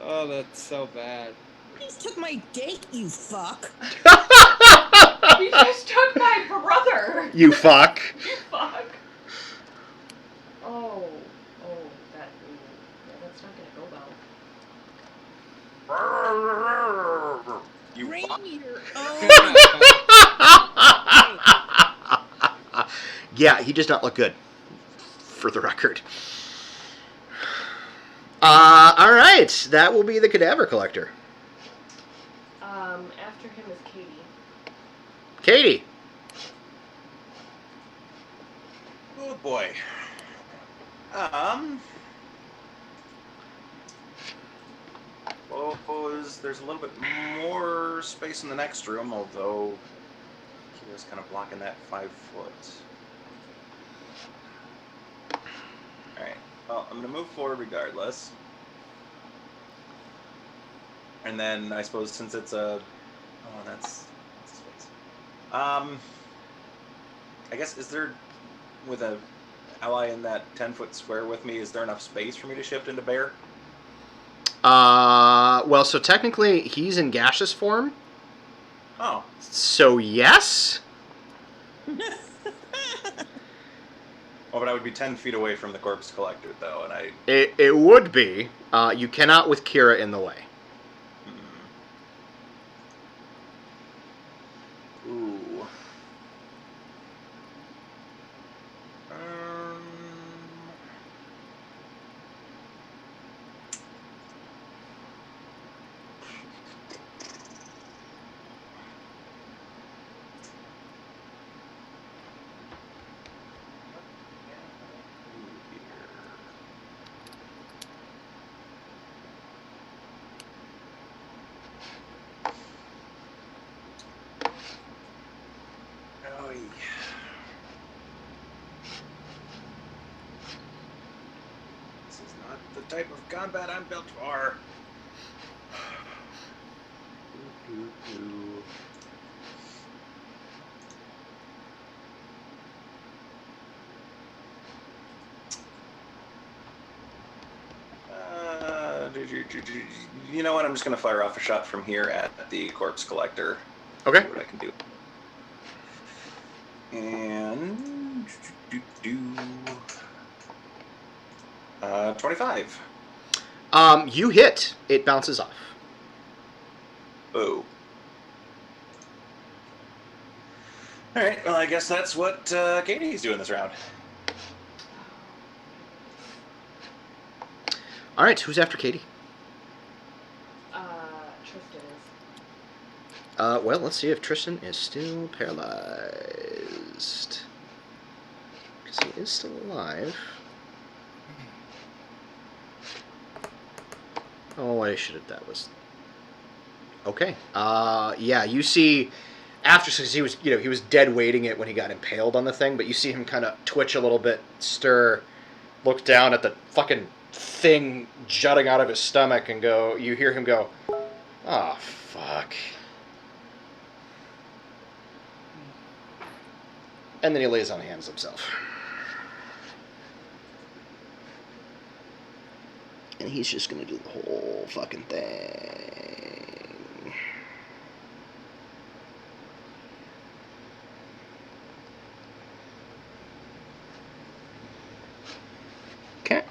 Oh, that's so bad. You just took my date, you fuck. He just took my brother! You fuck. You fuck! Oh, yeah, that's not gonna go well. You Bring fuck. your own. Yeah, he does not look good, for the record. All right, that will be the cadaver collector. After him is Katie. Katie. Oh boy. Suppose there's a little bit more space in the next room, although Kira's kind of blocking that 5 foot. Alright, well, I'm going to move forward regardless. And then, I suppose, since it's a... Oh, that's space. I guess, is there... With a ally in that 10-foot square with me, is there enough space for me to shift into bear? Well, so technically, he's in gaseous form. Oh. So, yes? Oh, but I would be 10 feet away from the corpse collector, though, and I... It would be. You cannot with Kira in the way. Ooh. the type of combat I'm built for. You know what? I'm just going to fire off a shot from here at the corpse collector. Okay. See what I can do. And 25. You hit. It bounces off. Oh. All right. Well, I guess that's what Katie's doing this round. All right. Who's after Katie? Tristan is. Well, let's see if Tristan is still paralyzed. Because he is still alive. Oh, I should have. That was. Okay. Yeah, you see, after, because he was, he was dead weighting it when he got impaled on the thing, but you see him kind of twitch a little bit, stir, look down at the fucking thing jutting out of his stomach, and go. You hear him go, "Oh, fuck." And then he lays on hands himself. And he's just going to do the whole fucking thing. Okay.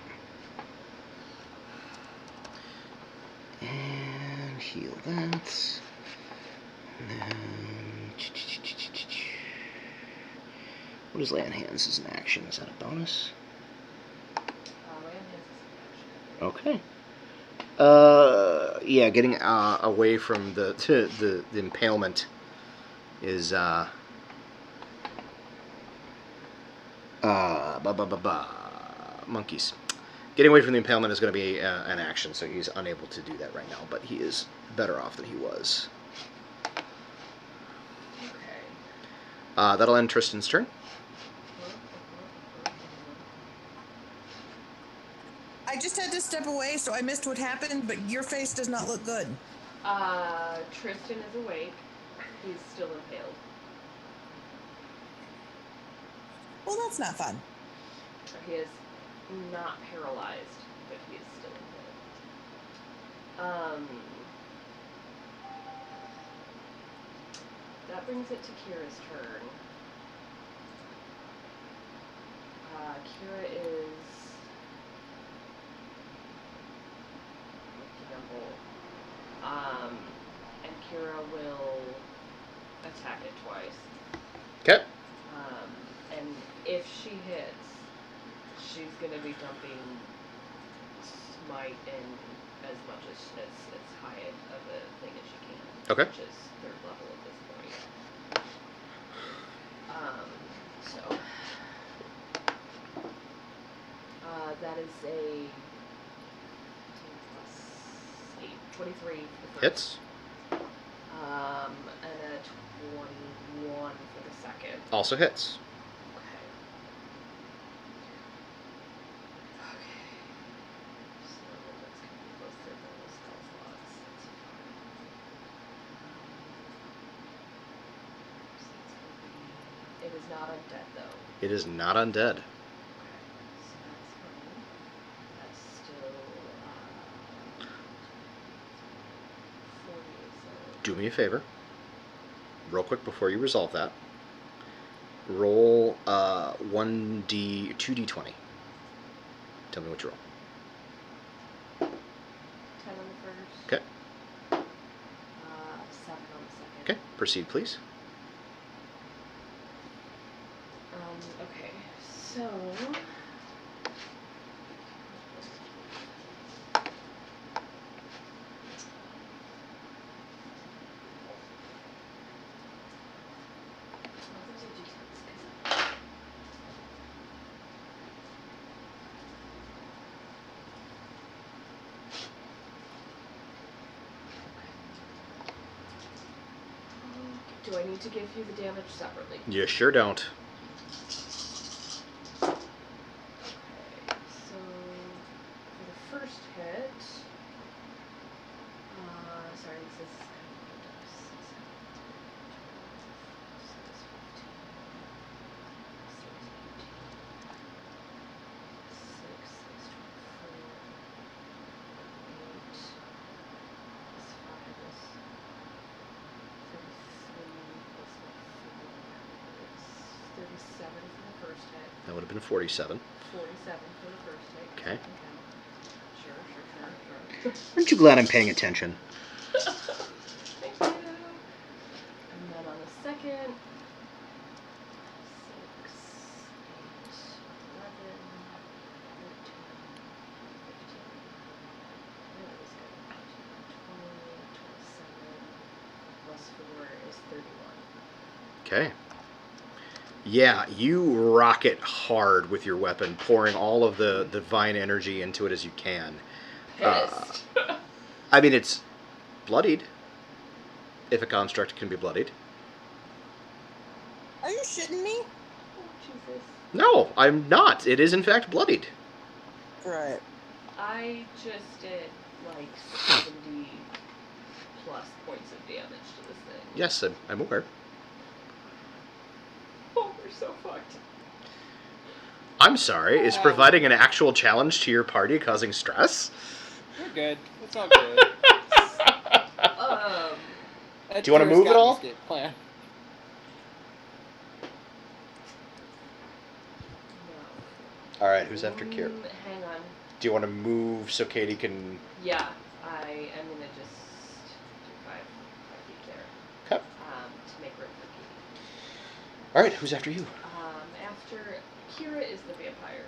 And heal that. And then... What is lay on hands as an action? Is that a bonus? Lay on hands is an action. Okay. Yeah, getting away from the impalement is monkeys. Getting away from the impalement is going to be an action, so he's unable to do that right now. But he is better off than he was. Okay. That'll end Tristan's turn. I just had to step away, so I missed what happened, but your face does not look good. Tristan is awake. He's still impaled. Well, that's not fun. He is not paralyzed, but he is still impaled. That brings it to Kira's turn. Kira is and Kira will attack it twice. Okay. And if she hits, she's gonna be dumping smite in as much as high of a thing as she can. Okay. Which is 3rd level at this point. That is a 23 for the first. Hits. And a 21 for the second. Also hits. Okay. So that's going to be closer than the spell slots. That's fine. It is not undead, though. It is not undead. Okay. So that's fine. That's still 40. So Do me a favor. Real quick before you resolve that. Roll 2d20. Tell me what you roll. 10 on the first. Okay. 7 on the second. Okay. Proceed, please. Okay, so do I need to give you the damage separately? You sure don't. Okay, so for the is 37 for the first hit. That would have been 47. 47 for the first hit. Okay. Sure. Aren't you glad I'm paying attention? Thank you. And then on the second, 6, 8, 11, 13, 15. That was good. 20, 27 plus 4 is 31. Okay. Yeah, you rock it hard with your weapon, pouring all of the divine energy into it as you can. Pissed. I mean, it's bloodied. If a construct can be bloodied. Are you shitting me? Oh, Jesus. No, I'm not. It is in fact bloodied. Right. I just did like 70 plus points of damage to this thing. Yes, I'm aware. Oh, we're so fucked. I'm sorry. Is providing an actual challenge to your party causing stress? We're good. It's all good. Do you wanna move at all? Plan. No. All right, who's after Kira? Hang on. Do you want to move so Katie can? Yeah, I am gonna just do 5 feet there. Okay. To make room for Katie. All right, who's after you? After Kira is the vampire.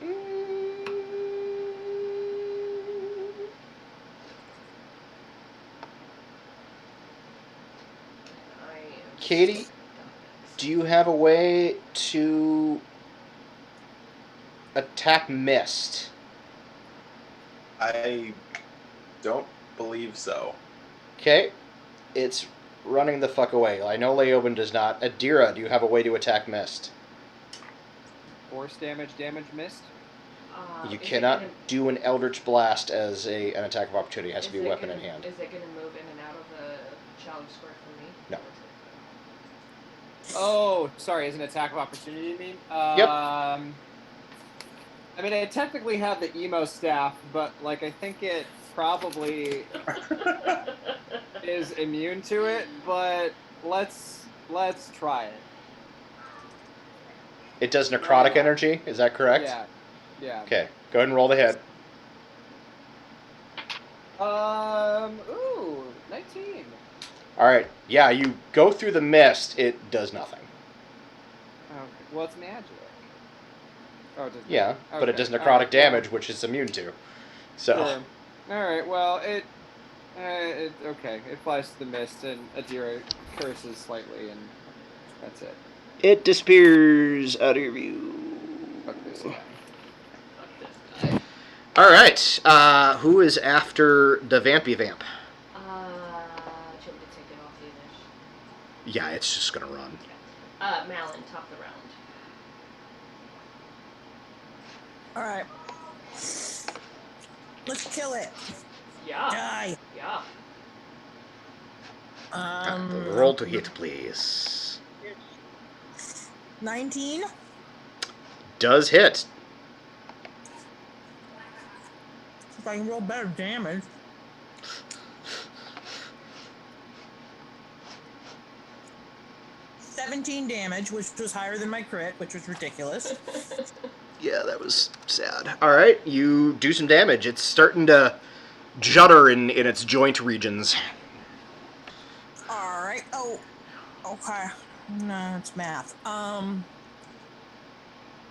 I am Katie, do you have a way to attack mist? I don't believe so. Okay, it's running the fuck away. I know Leoben does not. Adira, do you have a way to attack mist? Force damage missed. You is it cannot gonna- do an Eldritch Blast as an attack of opportunity. It has to be is a it weapon gonna- in hand. Is it going to move in and out of the challenge square for me? No. Oh, sorry. Is an attack of opportunity? You mean? Yep. I mean, I technically have the emo staff, but like I think it probably is immune to it. But let's try it. It does necrotic energy. Is that correct? Yeah. Yeah. Okay. Go ahead and roll the hit. Ooh, 19. All right. Yeah, you go through the mist. It does nothing. Okay. Well, it's magic. Oh, it does. Yeah, but it Okay. does necrotic All right, damage, well, which it's immune to. So. Sure. All right. Well, it okay. It flies to the mist, and Adira curses slightly, and that's it. It disappears out of your view. Fuck this guy. All right. Who is after the Vampy Vamp? Should we take it off the initial? Yeah, it's just gonna run. Malin, top the round. All right. Let's kill it. Yeah. Die. Yeah. Roll to hit, please. 19. Does hit. If I can roll better damage. $17 damage, which was higher than my crit, which was ridiculous. Yeah, that was sad. All right, you do some damage. It's starting to judder in its joint regions. All right. Oh, okay. No, it's math.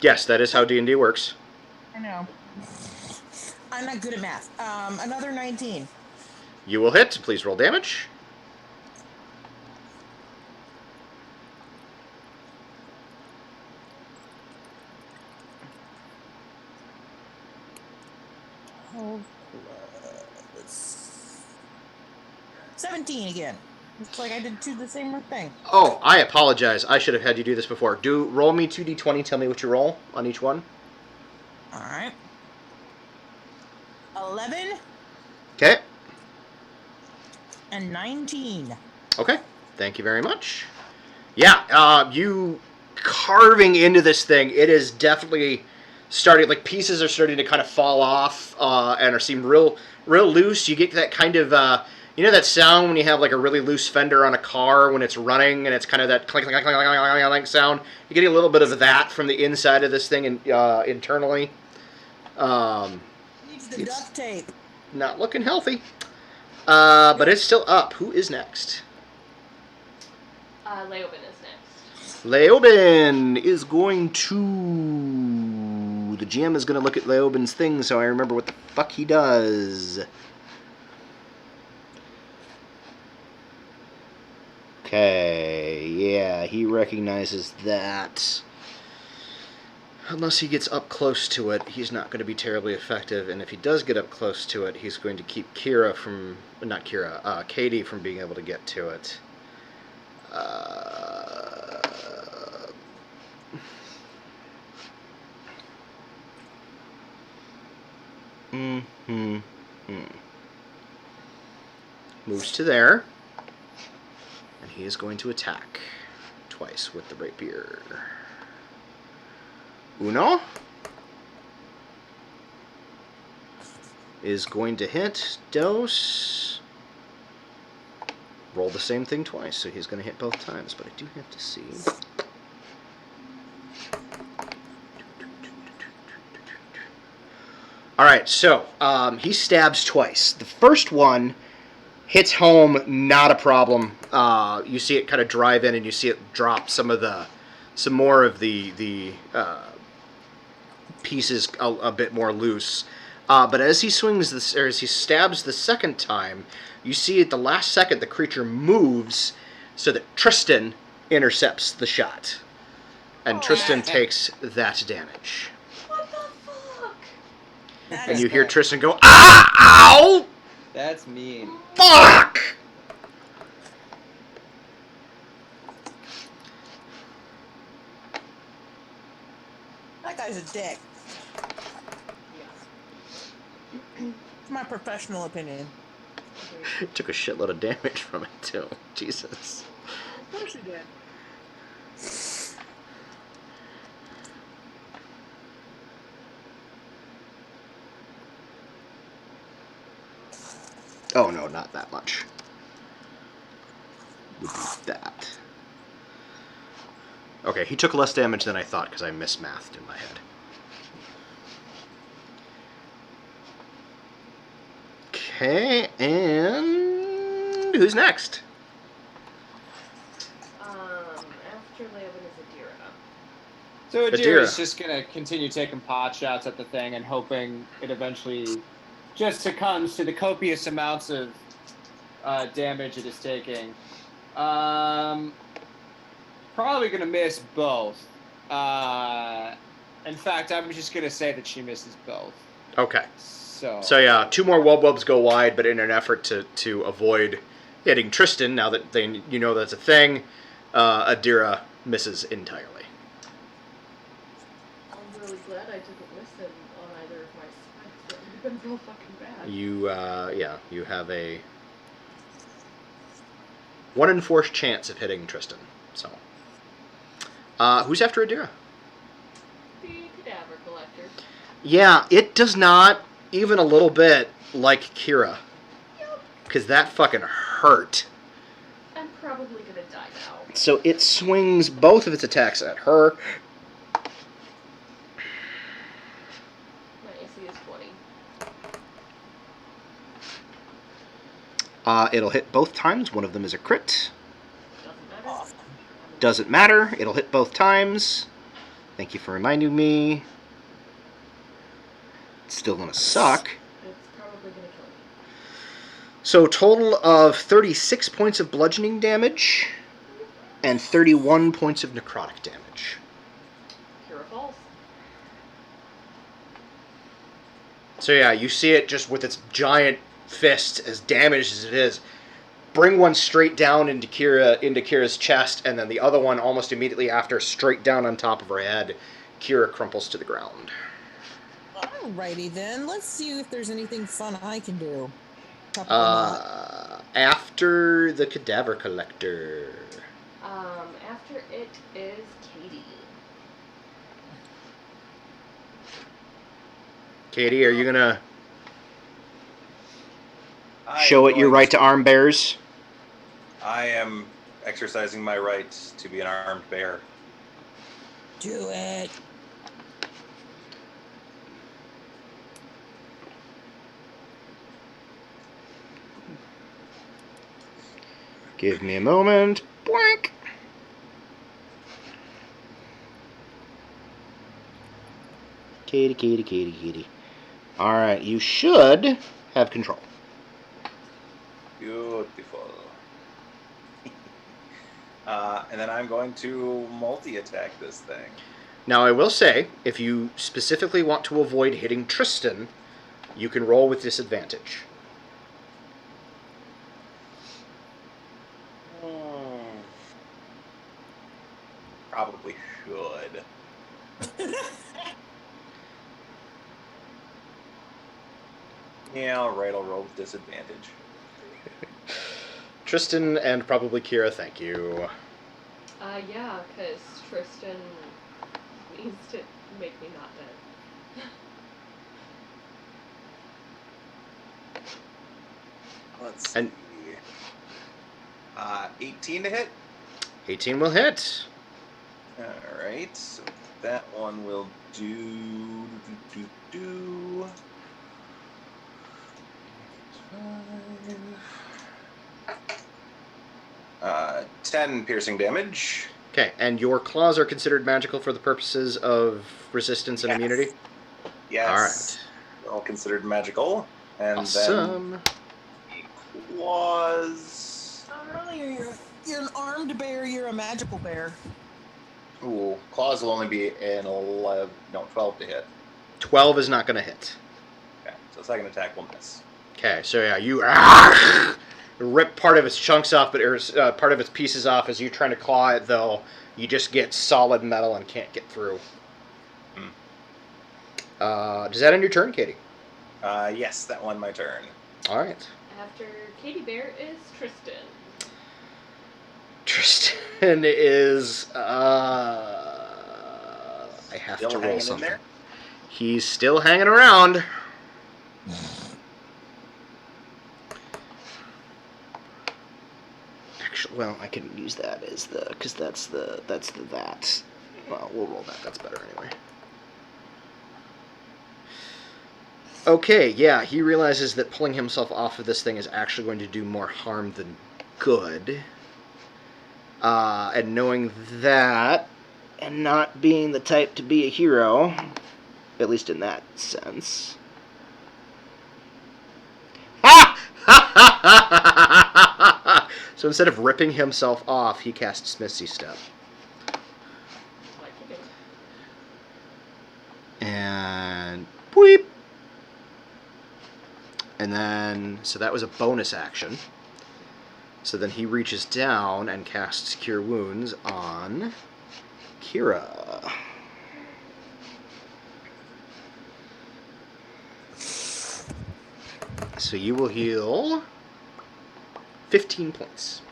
Yes, that is how D&D works. I know. I'm not good at math. Another 19. You will hit. Please roll damage. Oh, 17 again. It's like I did the same thing. Oh, I apologize. I should have had you do this before. Roll me 2d20. Tell me what you roll on each one. All right. 11, Okay. And 19. Okay. Thank you very much. Yeah, you carving into this thing, it is definitely starting, like pieces are starting to kind of fall off and are seem real loose. You get that kind of, you know that sound when you have like a really loose fender on a car when it's running and it's kind of that clink, clink, clink, clink, clink, clink, clink sound? You're getting a little bit of that from the inside of this thing internally. Needs the It's- duct tape. Not looking healthy. But it's still up. Who is next? Leoben is next. Leoben is going to... The GM is going to look at Leoben's thing so I remember what the fuck he does. Okay, yeah, he recognizes that. Unless he gets up close to it, he's not going to be terribly effective. And if he does get up close to it, he's going to keep Katie from being able to get to it. Moves to there. And he is going to attack twice with the rapier. Uno is going to hit. Dos. Roll the same thing twice, so he's going to hit both times, but I do have to see. Alright, so he stabs twice. The first one hits home, not a problem. You see it kind of drive in, and you see it drop some more of the pieces a bit more loose. But as he as he stabs the second time, you see at the last second the creature moves so that Tristan intercepts the shot. And Tristan takes that damage. What the fuck? And you hear Tristan go, "Ah! Ow! That's mean. Fuck!" That guy's a dick. It's my professional opinion. Took a shitload of damage from it, too. Jesus. Of course he did. Oh, no, not that much. Would be that. Okay, he took less damage than I thought because I mismathed in my head. Okay, and who's next? After Leoben is Adira. So Adira. Adira's just going to continue taking pot shots at the thing and hoping it eventually just succumbs to the copious amounts of damage it is taking. Probably going to miss both. In fact, I'm just going to say that she misses both. Okay. So yeah, 2 more wubs go wide, but in an effort to avoid hitting Tristan, now that you know that's a thing, Adira misses entirely. I'm really glad I didn't listen on either of my sides. That would have been real fucking bad. You have a 1 in 4 chance of hitting Tristan. So, who's after Adira? The cadaver collector. Yeah, it does not even a little bit like Kira, because that fucking hurt. I'm probably gonna die now. So it swings both of its attacks at her. My AC is 20. It'll hit both times. One of them is a crit. Doesn't matter. Doesn't matter. It'll hit both times. Thank you for reminding me. It's still gonna suck. It's probably gonna kill me. So total of 36 points of bludgeoning damage and 31 points of necrotic damage. Kira falls. So yeah, you see it just with its giant fist, as damaged as it is, bring one straight down into Kira's chest, and then the other one almost immediately after, straight down on top of her head. Kira crumples to the ground. Alrighty then, let's see if there's anything fun I can do. Probably not. After the cadaver collector. After it is Katie. Katie, are you gonna I show am it your going right to arm bears? I am exercising my right to be an armed bear. Do it. Give me a moment. Blank. Katie, Katie, Katie, Katie. All right, you should have control. Beautiful. And then I'm going to multi-attack this thing. Now, I will say, if you specifically want to avoid hitting Tristan, you can roll with disadvantage. Probably should. Yeah, all right, I'll roll with disadvantage. Tristan and probably Kira, thank you. Yeah, because Tristan needs to make me not dead. Let's see. And 18 to hit. 18 will hit. All right, so that one will do. 10 piercing damage. Okay, and your claws are considered magical for the purposes of resistance and Yes. immunity? Yes. All considered magical. And Awesome. then claws. Earlier, you're an armed bear. You're a magical bear. Ooh, claws will only be an 12 to hit. 12 is not going to hit. Okay, so second attack will miss. Okay, so yeah, you rip part of its chunks off, but part of its pieces off as you're trying to claw it, though. You just get solid metal and can't get through. Does that end your turn, Katie? Yes, that one my turn. All right. After Katie Bear is Tristan. Tristan is. I have Still to roll hanging in something. there? He's still hanging around. Actually, well, I can use that as the because that's the that. Well, we'll roll that. That's better anyway. Okay, yeah, he realizes that pulling himself off of this thing is actually going to do more harm than good. And knowing that, and not being the type to be a hero, at least in that sense. So instead of ripping himself off, he casts Misty Step. Like you do. And boop. And then, so that was a bonus action. So then he reaches down and casts Cure Wounds on Kira. So you will heal 15 points.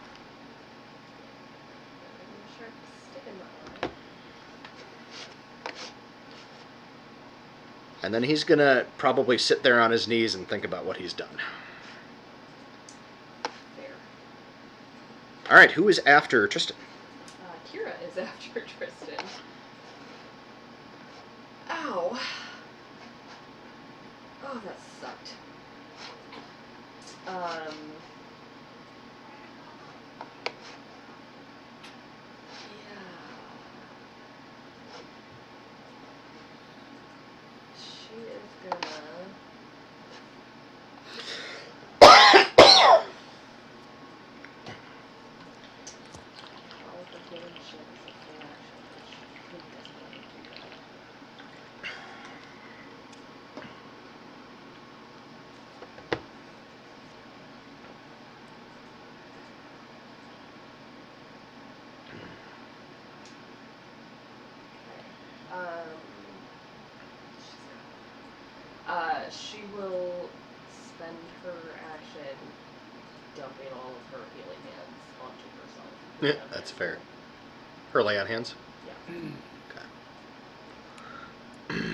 Sharp stick in my eye. And then he's going to probably sit there on his knees and think about what he's done. Fair. All right, who is after Tristan? Kira is after Tristan. Ow. Oh, that sucked. Yeah. She is gonna... All the healing shit is a full action, which really doesn't want to do that. She will spend her action dumping all of her healing hands onto herself. Yeah, that's fair. Her lay on hands. Yeah. Okay.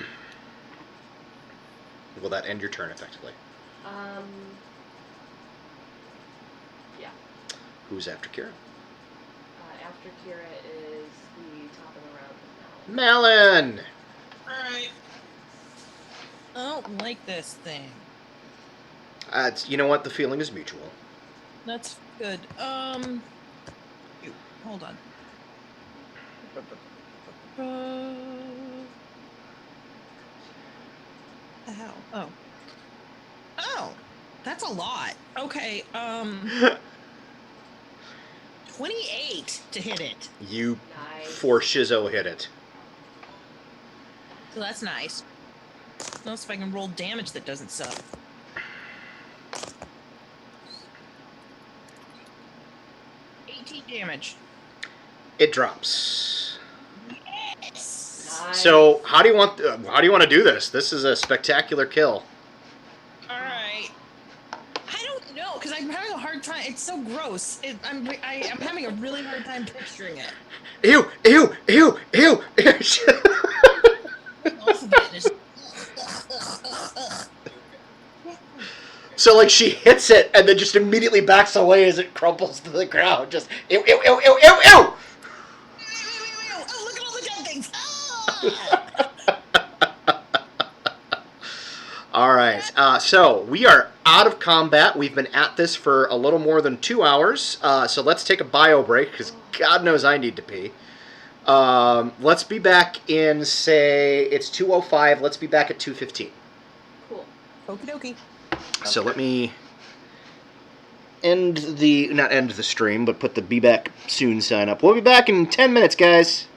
Will that end your turn effectively? Yeah. Who's after Kira? After Kira is the top of the round with Malin! Alright. I don't like this thing. You know what? The feeling is mutual. That's good. Hold on. The hell? Oh, that's a lot. Okay. 28 to hit it. You Nice. for Shizzo hit it. So that's nice. Let's see if I can roll damage that doesn't suck. Damage. It drops. Yes. Nice. So how do you want to do this? This is a spectacular kill. All right. I don't know because I'm having a hard time. It's so gross. I'm having a really hard time picturing it. Ew! Ew! Ew! Ew! Off of it. So like she hits it and then just immediately backs away as it crumples to the ground. Just ew! Ew! Ew! Ew! Ew! Ew! Oh, look at all the dead things. All right. So we are out of combat. We've been at this for a little more than 2 hours. So let's take a bio break because God knows I need to pee. Let's be back in, say, it's 2:05. Let's be back at 2:15. Cool. Okie dokie. So let me not end the stream, but put the be back soon sign up. We'll be back in 10 minutes, guys.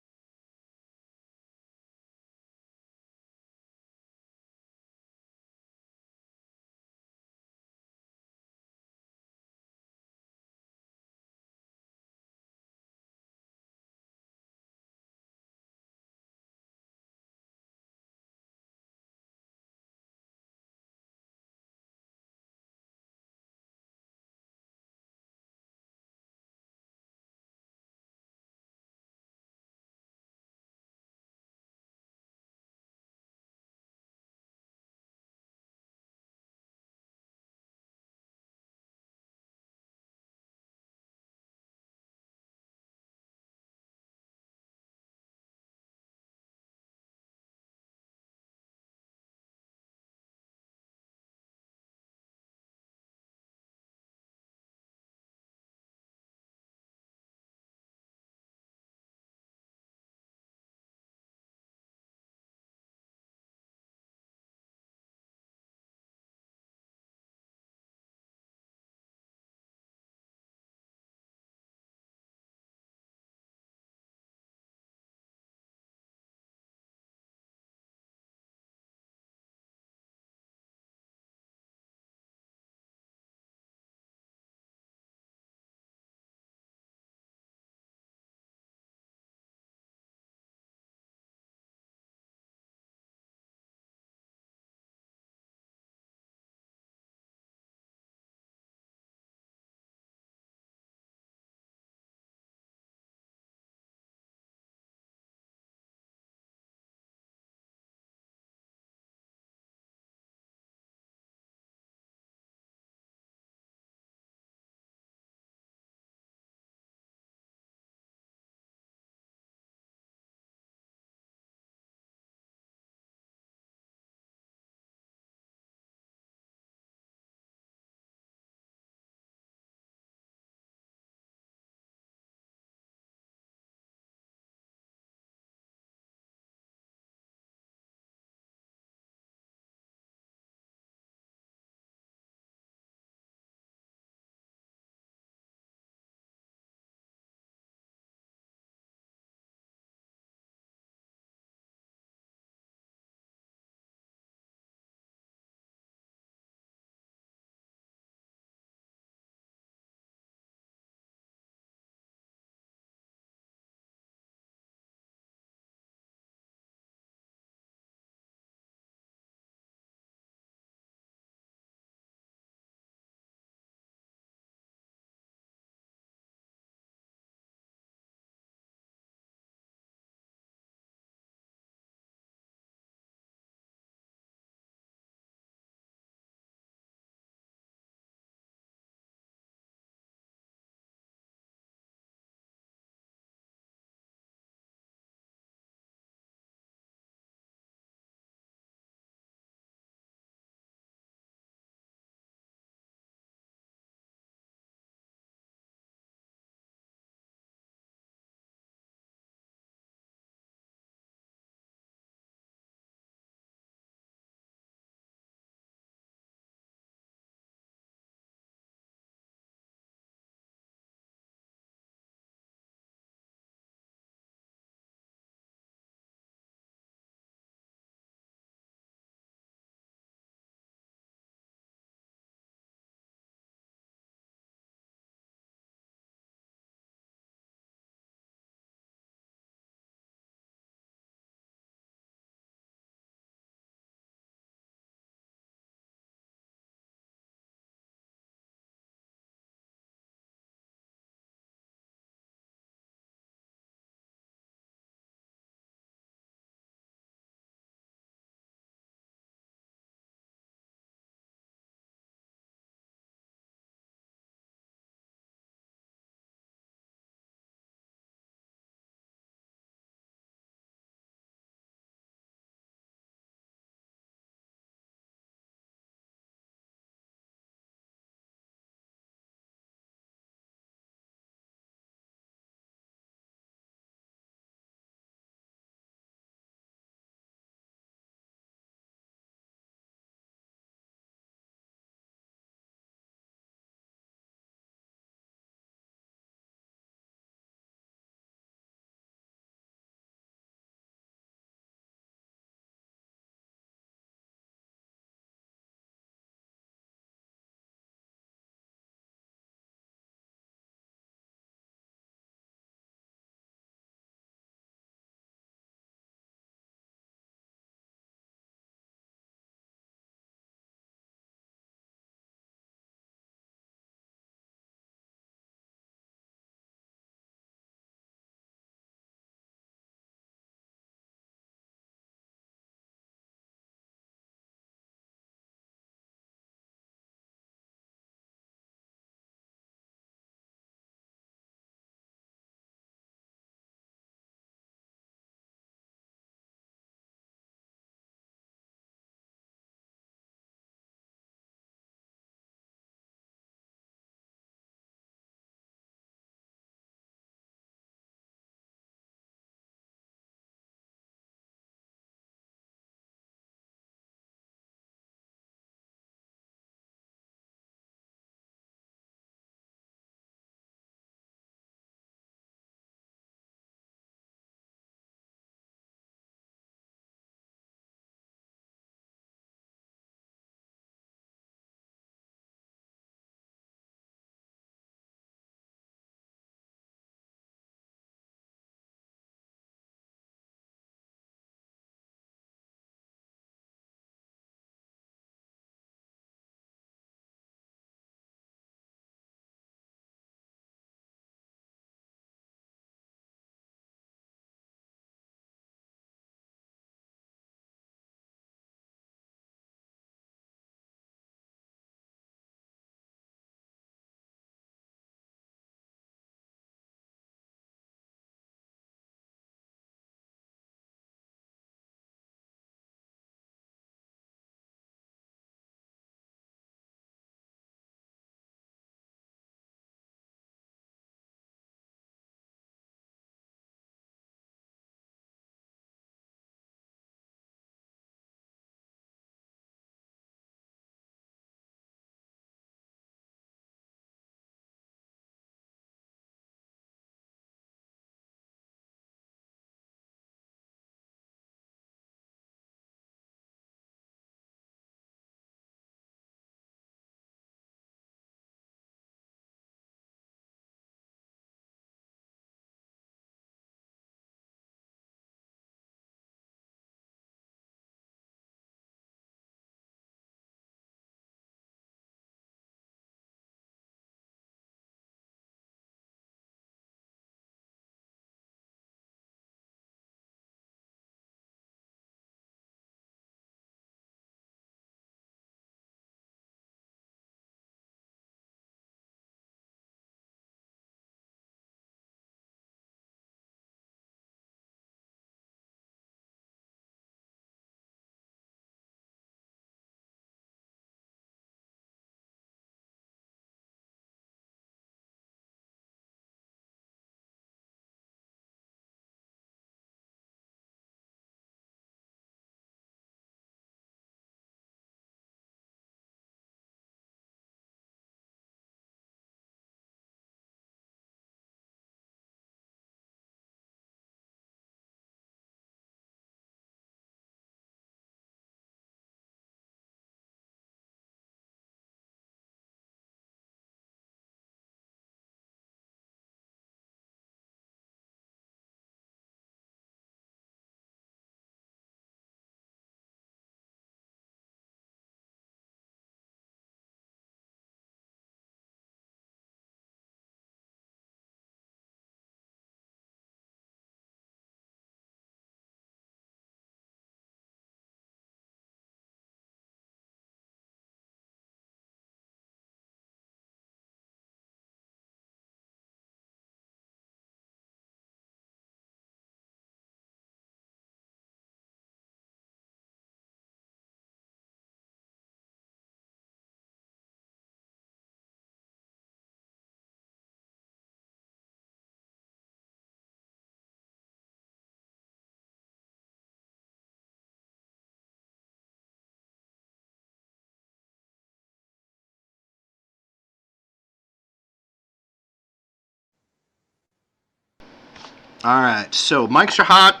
All right, so mics are hot,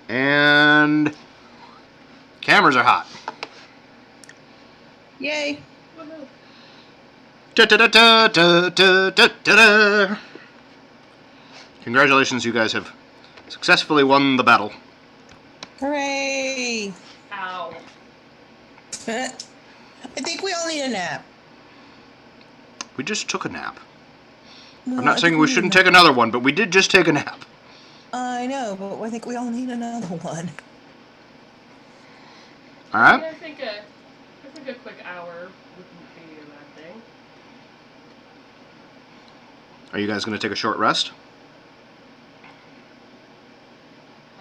and cameras are hot. Yay. Da, da, da, da, da, da, da, da. Congratulations, you guys have successfully won the battle. Hooray. Ow. I think we all need a nap. We just took a nap. No, I'm not I saying think we need a shouldn't nap. take another one, but we did just take a nap. I know, but I think we all need another one. All I mean, right. I think a quick hour wouldn't be a bad thing. Are you guys going to take a short rest?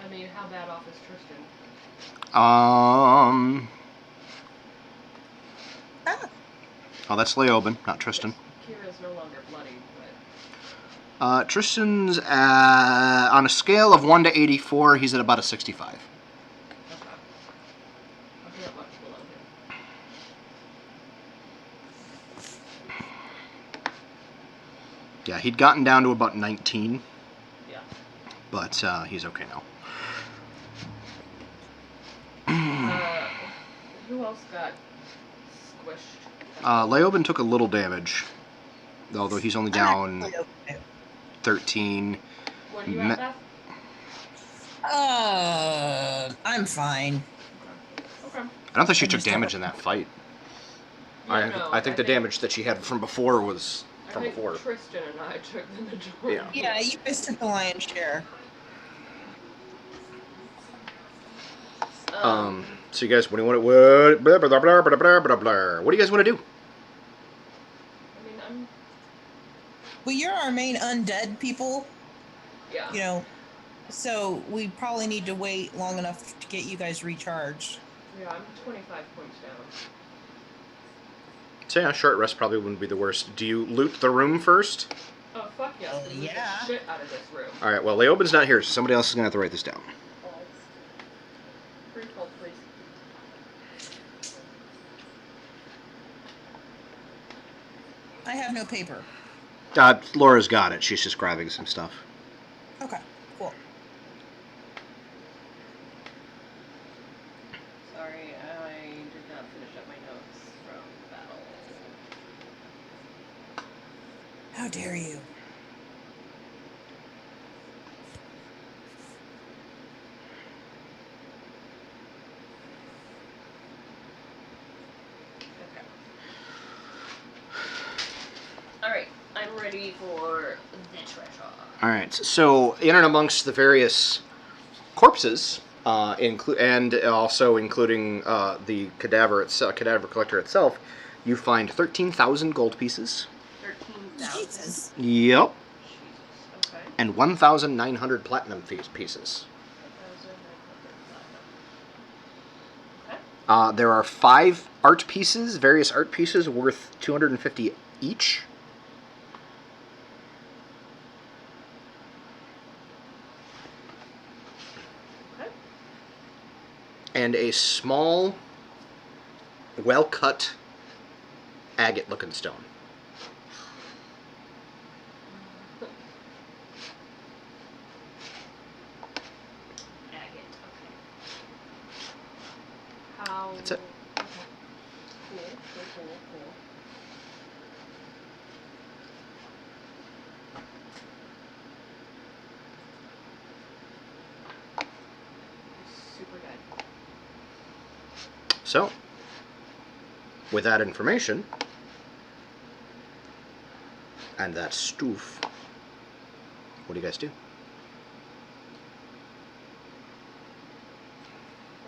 I mean, how bad off is Tristan? Oh, that's Leoben, not Tristan. Kira's no longer bloody, but Tristan's on a scale of 1 to 84. He's at about a 65. okay. I'm not much below him. Yeah, he'd gotten down to about 19, Yeah. but he's okay now. Who else got squished? Leoben took a little damage, although he's only down I'm actually 13. What are you at, Beth? okay. I'm fine. Okay. I don't think she I took just damage don't- in that fight. Yeah, no, I think the damage that she had from before was from I think before. Tristan and I took the majority. Yeah, you guys took the lion's share. So you guys, what do you want to? Blah, blah, blah, blah, blah, blah, blah, blah. What do you guys want to do? I mean, I'm. Well, you're our main undead people, Yeah. you know, so we probably need to wait long enough to get you guys recharged. Yeah, I'm 25 points down. So yeah, short rest probably wouldn't be the worst. Do you loot the room first? Oh, fuck yes. we moved yeah. the shit out of this room. All right. Well, Leoben's not here, so somebody else is gonna have to write this down. Brief hold, please. I have no paper. Laura's got it. She's just grabbing some stuff. Okay, cool. Sorry, I did not finish up my notes from the battle. How dare you? Okay. Alright, I'm ready for the treasure. All right. So in and amongst the various corpses, and also including the cadaver collector itself, you find 13,000 gold pieces. 13,000. Jesus. Yep. Jesus. Okay. And 1,900 platinum pieces. 1,900 platinum. Okay. There are 5 art pieces, various art pieces worth 250 each. Okay. And a small, well-cut agate-looking stone. Agate. Okay. How? That's it. Okay. Cool. Super good. So, with that information, and that stoof, what do you guys do?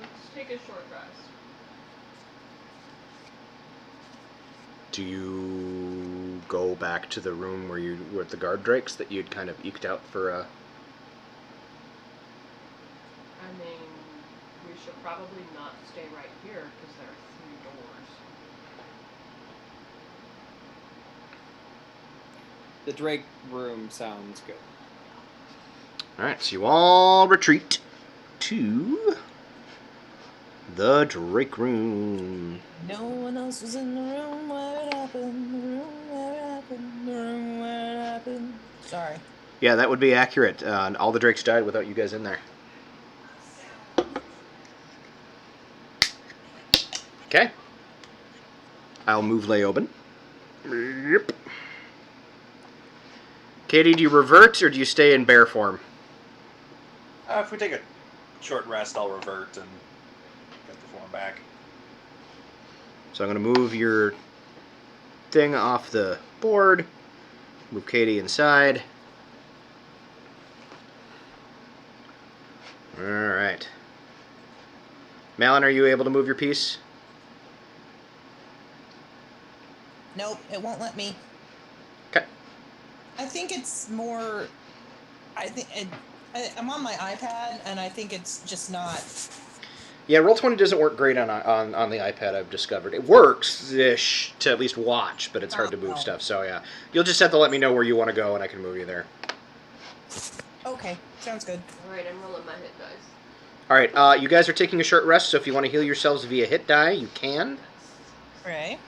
Let's take a short rest. Do you go back to the room where you were at the guard drakes that you'd kind of eked out for a... I mean, we should probably not stay right here because there are 3 doors. The Drake room sounds good. Alright, so you all retreat to the Drake room. No one else was in the room where it happened. The room where it happened. The room where it happened. Sorry. Yeah, that would be accurate. All the drakes died without you guys in there. Okay. I'll move Leoben. Yep. Katie, do you revert or do you stay in bear form? If we take a short rest, I'll revert and get the form back. So I'm going to move your thing off the board. Move Katie inside. All right. Malin, are you able to move your piece? Nope, it won't let me. Okay. I think it's more. I'm on my iPad, and I think it's just not. Yeah, Roll20 doesn't work great on the iPad, I've discovered. It works-ish to at least watch, but it's hard to move stuff. So, yeah. You'll just have to let me know where you want to go, and I can move you there. Okay, sounds good. Alright, I'm rolling my hit dice. All right, you guys are taking a short rest, so if you want to heal yourselves via hit die, you can. Right.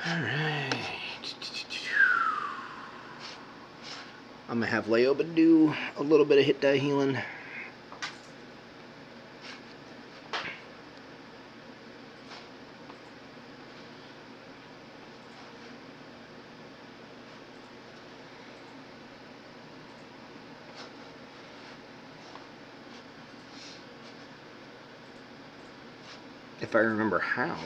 All right. I'm going to have Leoben do a little bit of hit die healing. If I remember how.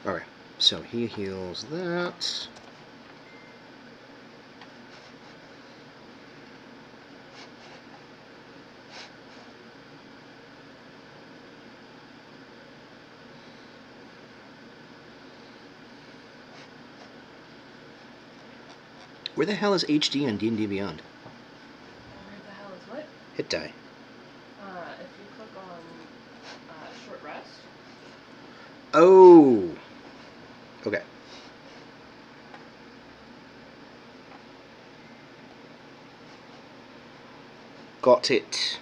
Okay, so he heals that. Where the hell is HD on D&D Beyond? Where the hell is what? Hit die. If you click on short rest. Oh. Okay. Got it.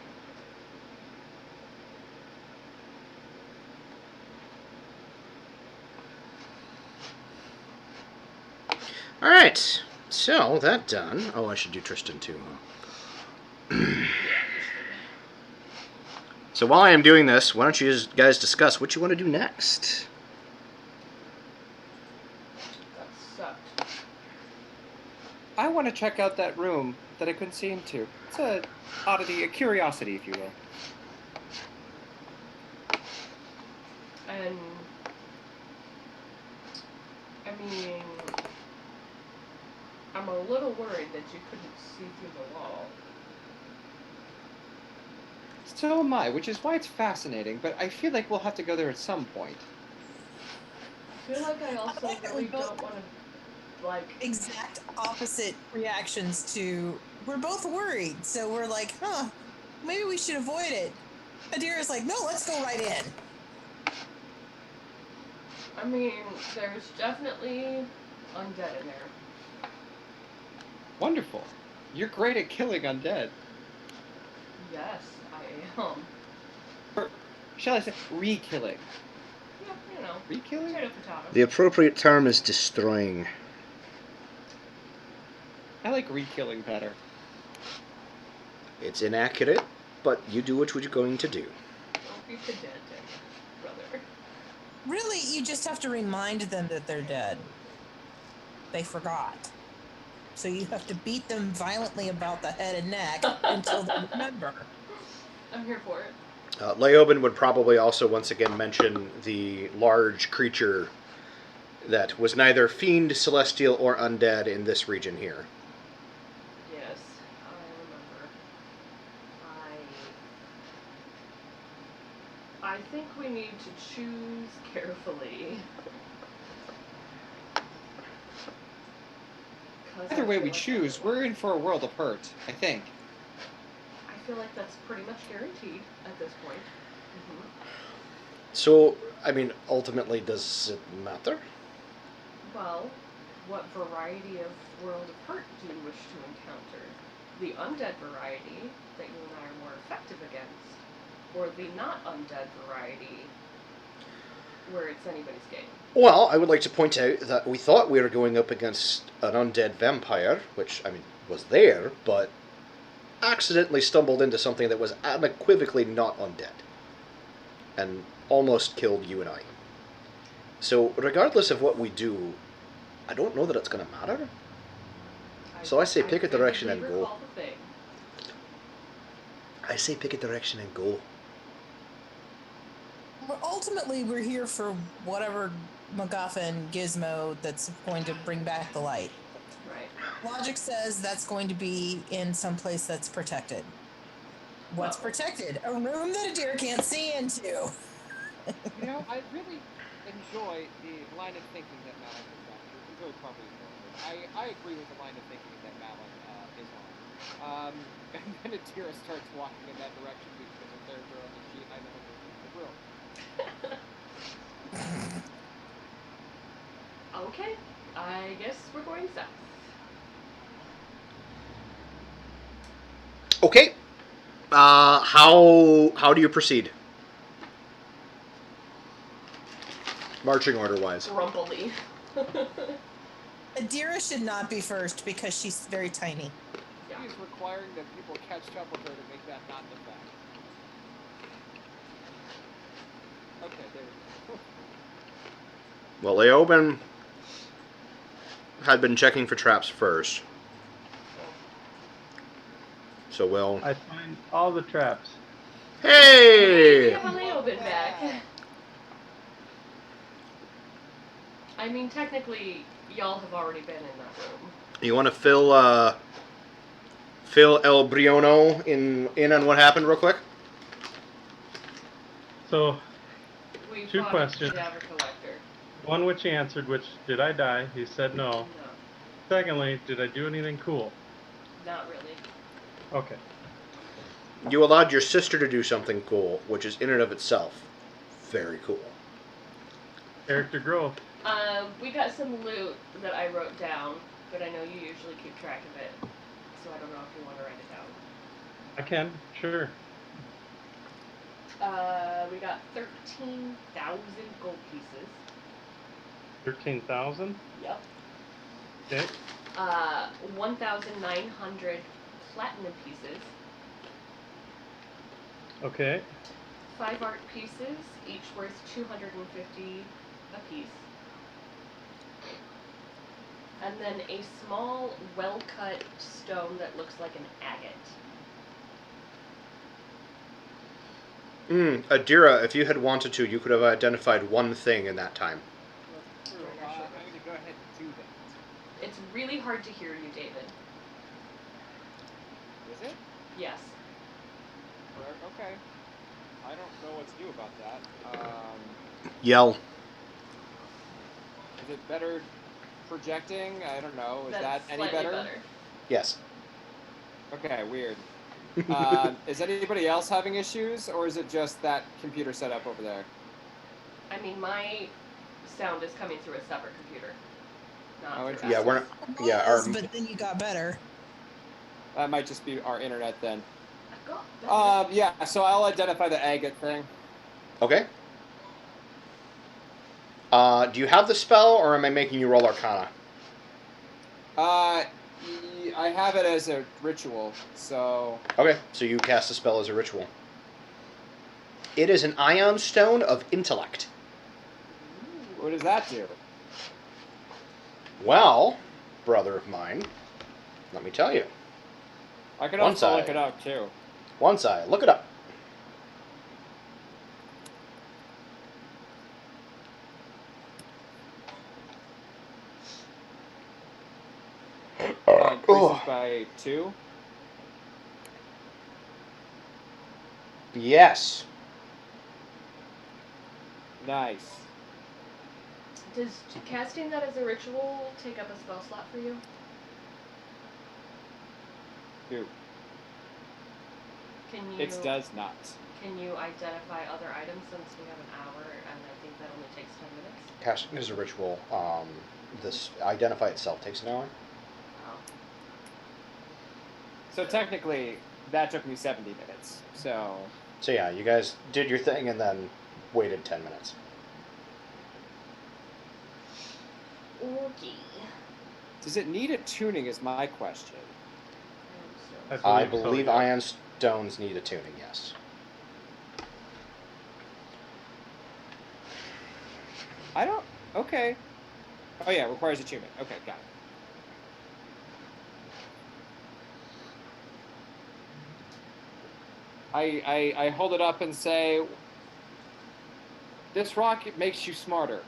All right. So that done. Oh, I should do Tristan too. Huh? So while I am doing this, why don't you guys discuss what you want to do next? That sucked. I want to check out that room that I couldn't see into. It's a oddity, a curiosity, if you will. And I mean, I'm a little worried that you couldn't see through the wall. So am I, which is why it's fascinating, but I feel like we'll have to go there at some point. I feel like I also like that we really both- don't want to, like, Exact opposite reactions to. We're both worried, so we're like, huh, maybe we should avoid it. Adira's like, no, let's go right in. I mean, there's definitely undead in there. Wonderful. You're great at killing undead. Yes, I am. Or, shall I say, re-killing? Yeah, you know, Re-killing? potato potato. The appropriate term is destroying. I like re-killing better. It's inaccurate, but you do what you're going to do. Don't be pedantic, brother. Really, you just have to remind them that they're dead. They forgot. So you have to beat them violently about the head and neck until they remember. I'm here for it. Leoben would probably also once again mention the large creature that was neither fiend, celestial, or undead in this region here. Yes, I remember. I think we need to choose carefully. Either way we choose, we're in for a world of hurt, I think. feel like that's pretty much guaranteed at this point. Mm-hmm. So, I mean, ultimately, does it matter? Well, what variety of world of hurt do you wish to encounter? The undead variety that you and I are more effective against, or the not undead variety where it's anybody's game? Well, I would like to point out that we thought we were going up against an undead vampire, which, I mean, was there, but accidentally stumbled into something that was unequivocally not undead. And almost killed you and I. So, regardless of what we do, I don't know that it's going to matter. So I say pick a direction and vividly go. recall the thing. I say pick a direction and go. But ultimately, we're here for whatever MacGuffin gizmo that's going to bring back the light. Right. Logic says that's going to be in some place that's protected. What's protected? A room that a deer can't see into. You know, I really enjoy the line of thinking that Malin has got here. Enjoy probably more. I agree with the line of thinking that Malin is on. And then Adira starts walking in that direction because a character on the sheet I know is in the room. Okay, I guess we're going south. Okay. How do you proceed? Marching order wise. Grumpily. Adira should not be first because she's very tiny. Yeah. She is requiring that people catch up with her to make that not the fact. Okay, there we go. Well, Leoben had been checking for traps first. So we'll... I find all the traps. Hey! We have a Leoben back. I mean, technically, y'all have already been in that room. You want to fill El Briono in on what happened real quick? So, We Two fought questions. a cadaver collector. one which he answered, which, did I die? He said no. No, Secondly, did I do anything cool? not really. Okay. You allowed your sister to do something cool, which is in and of itself very cool. Character growth. We got some loot that I wrote down, but I know you usually keep track of it, so I don't know if you want to write it down. I can, sure. We got 13,000 gold pieces. 13,000? Yep. Okay. 1,900 platinum pieces. Okay. 5 art pieces, each worth 250 apiece. And then a small, well-cut stone that looks like an agate. Adira, if you had wanted to, you could have identified one thing in that time. That's true. I'm going to go ahead and do that. It's really hard to hear you, David. Is it? Yes. Okay. I don't know what to do about that. Yell. Is it better projecting? I don't know. Is That's that any slightly better? Yes. Okay, weird. Is anybody else having issues, or is it just that computer setup over there? I mean, my sound is coming through a separate computer. Not Oh, through Yeah, ours. we're not, yeah, our, But then you got better. That might just be our internet then. I've got better. Yeah, so I'll identify the agate thing. okay. Do you have the spell, or am I making you roll Arcana? I have it as a ritual, so... Okay, so you cast the spell as a ritual. It is an ion stone of intellect. What does that do? Well, brother of mine, let me tell you. I can Once also I- look it up, too. Once I look it up. Increases by 2. Yes. Nice. Does casting that as a ritual take up a spell slot for you? 2. Can you? It does not. Can you identify other items since we have an hour and I think that only takes 10 minutes? Casting is a ritual. This identify itself takes an hour. Oh. So technically, that took me 70 minutes. So So yeah, you guys did your thing and then waited 10 minutes. Okay. does it need a tuning? Is my question. I believe so, believe yeah. ion stones need a tuning. Yes. I don't. Okay. Oh yeah, requires attunement. Okay, got it. I hold it up and say, "This rock it makes you smarter."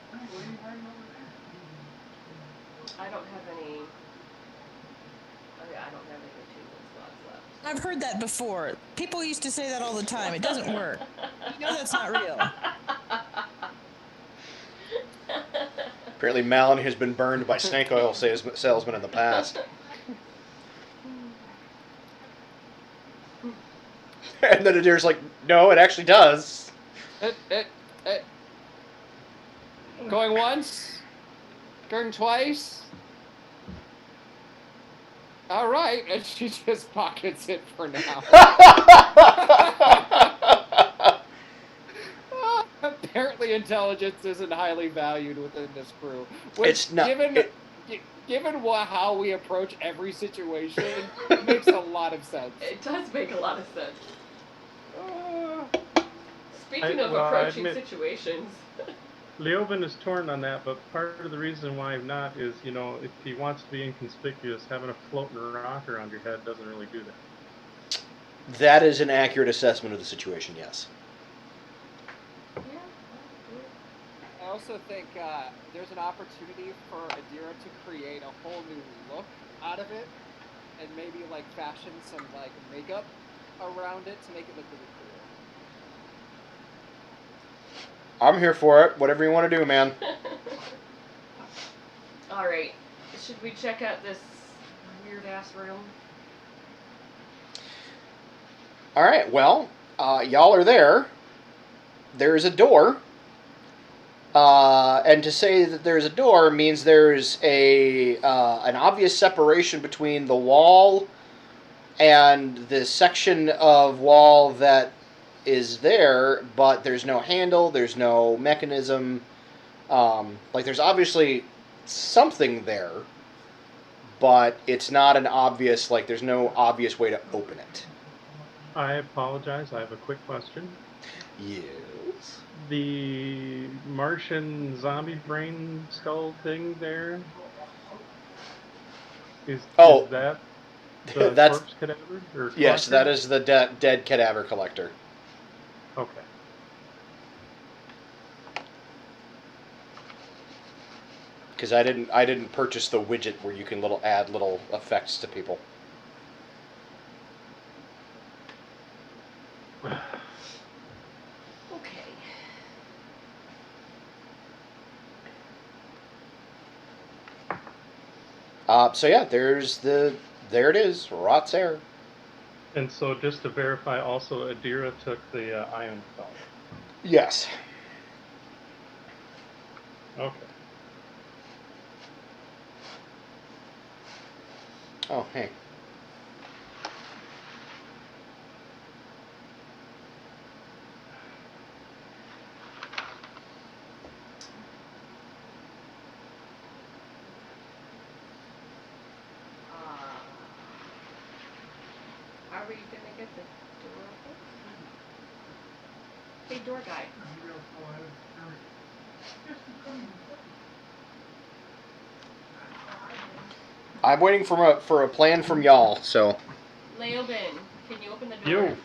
I don't have any. Oh yeah, I don't have any attunement slots left. I've heard that before. People used to say that all the time. It doesn't work. You know that's not real. Apparently, Malin has been burned by snake oil salesmen in the past. And then Adir's like, no, it actually does. Going once, going twice. All right, and she just pockets it for now. Apparently, intelligence isn't highly valued within this crew. Which, It's not. given how we approach every situation, makes a lot of sense. It does make a lot of sense. Speaking of I approaching admit- situations. Leoben is torn on that, but part of the reason why I'm not is, if he wants to be inconspicuous, having a floating rock around your head doesn't really do that. That is an accurate assessment of the situation, yes. Yeah. I also think there's an opportunity for Adira to create a whole new look out of it, and maybe fashion some makeup around it to make it look really cool. I'm here for it. Whatever you want to do, man. Alright. Should we check out this weird ass room? All right, well, y'all are there. There's a door. And to say that there's a door means there's an obvious separation between the wall and the section of wall that is there, but there's no handle, there's no mechanism. There's obviously something there, but it's not an obvious, there's no obvious way to open it. I apologize. I have a quick question. Yes. The Martian zombie brain skull thing there, is that the That's corpse cadaver? Or yes, collector? that is the dead cadaver collector. Okay. Because I didn't purchase the widget where you can add little effects to people. Okay. So yeah, there it is, Rot's Air. And so just to verify, also Adira took the ion stone. Yes. Okay. Oh, hey. How are you gonna get the door open? Hey, door guy. I'm waiting for a plan from y'all. So. Leoben, can you open the door? Yo.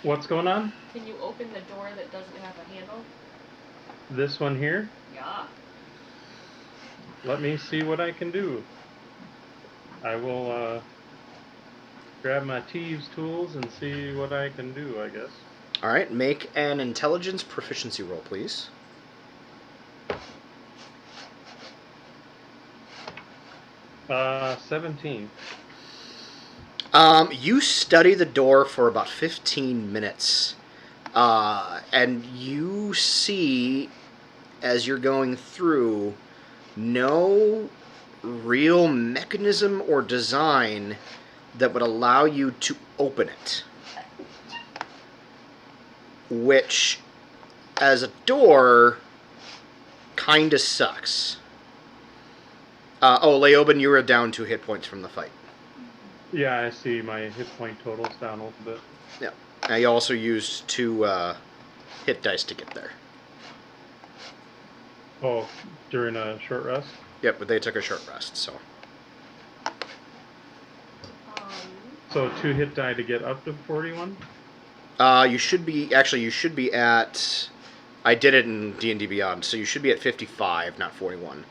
What's going on? Can you open the door that doesn't have a handle? This one here? Yeah. Let me see what I can do. I will grab my thieves' tools and see what I can do, I guess. All right, make an intelligence proficiency roll, please. 17. You study the door for about 15 minutes, and you see, as you're going through, no real mechanism or design that would allow you to open it. Which, as a door, kinda sucks. Leoben, you were down 2 hit points from the fight. Yeah, I see my hit point totals down a little bit. Yeah. Now you also used 2 hit dice to get there. Oh, during a short rest? Yep, but they took a short rest, so. So 2 hit die to get up to 41? You should be at. I did it in D&D Beyond, so you should be at 55, not 41.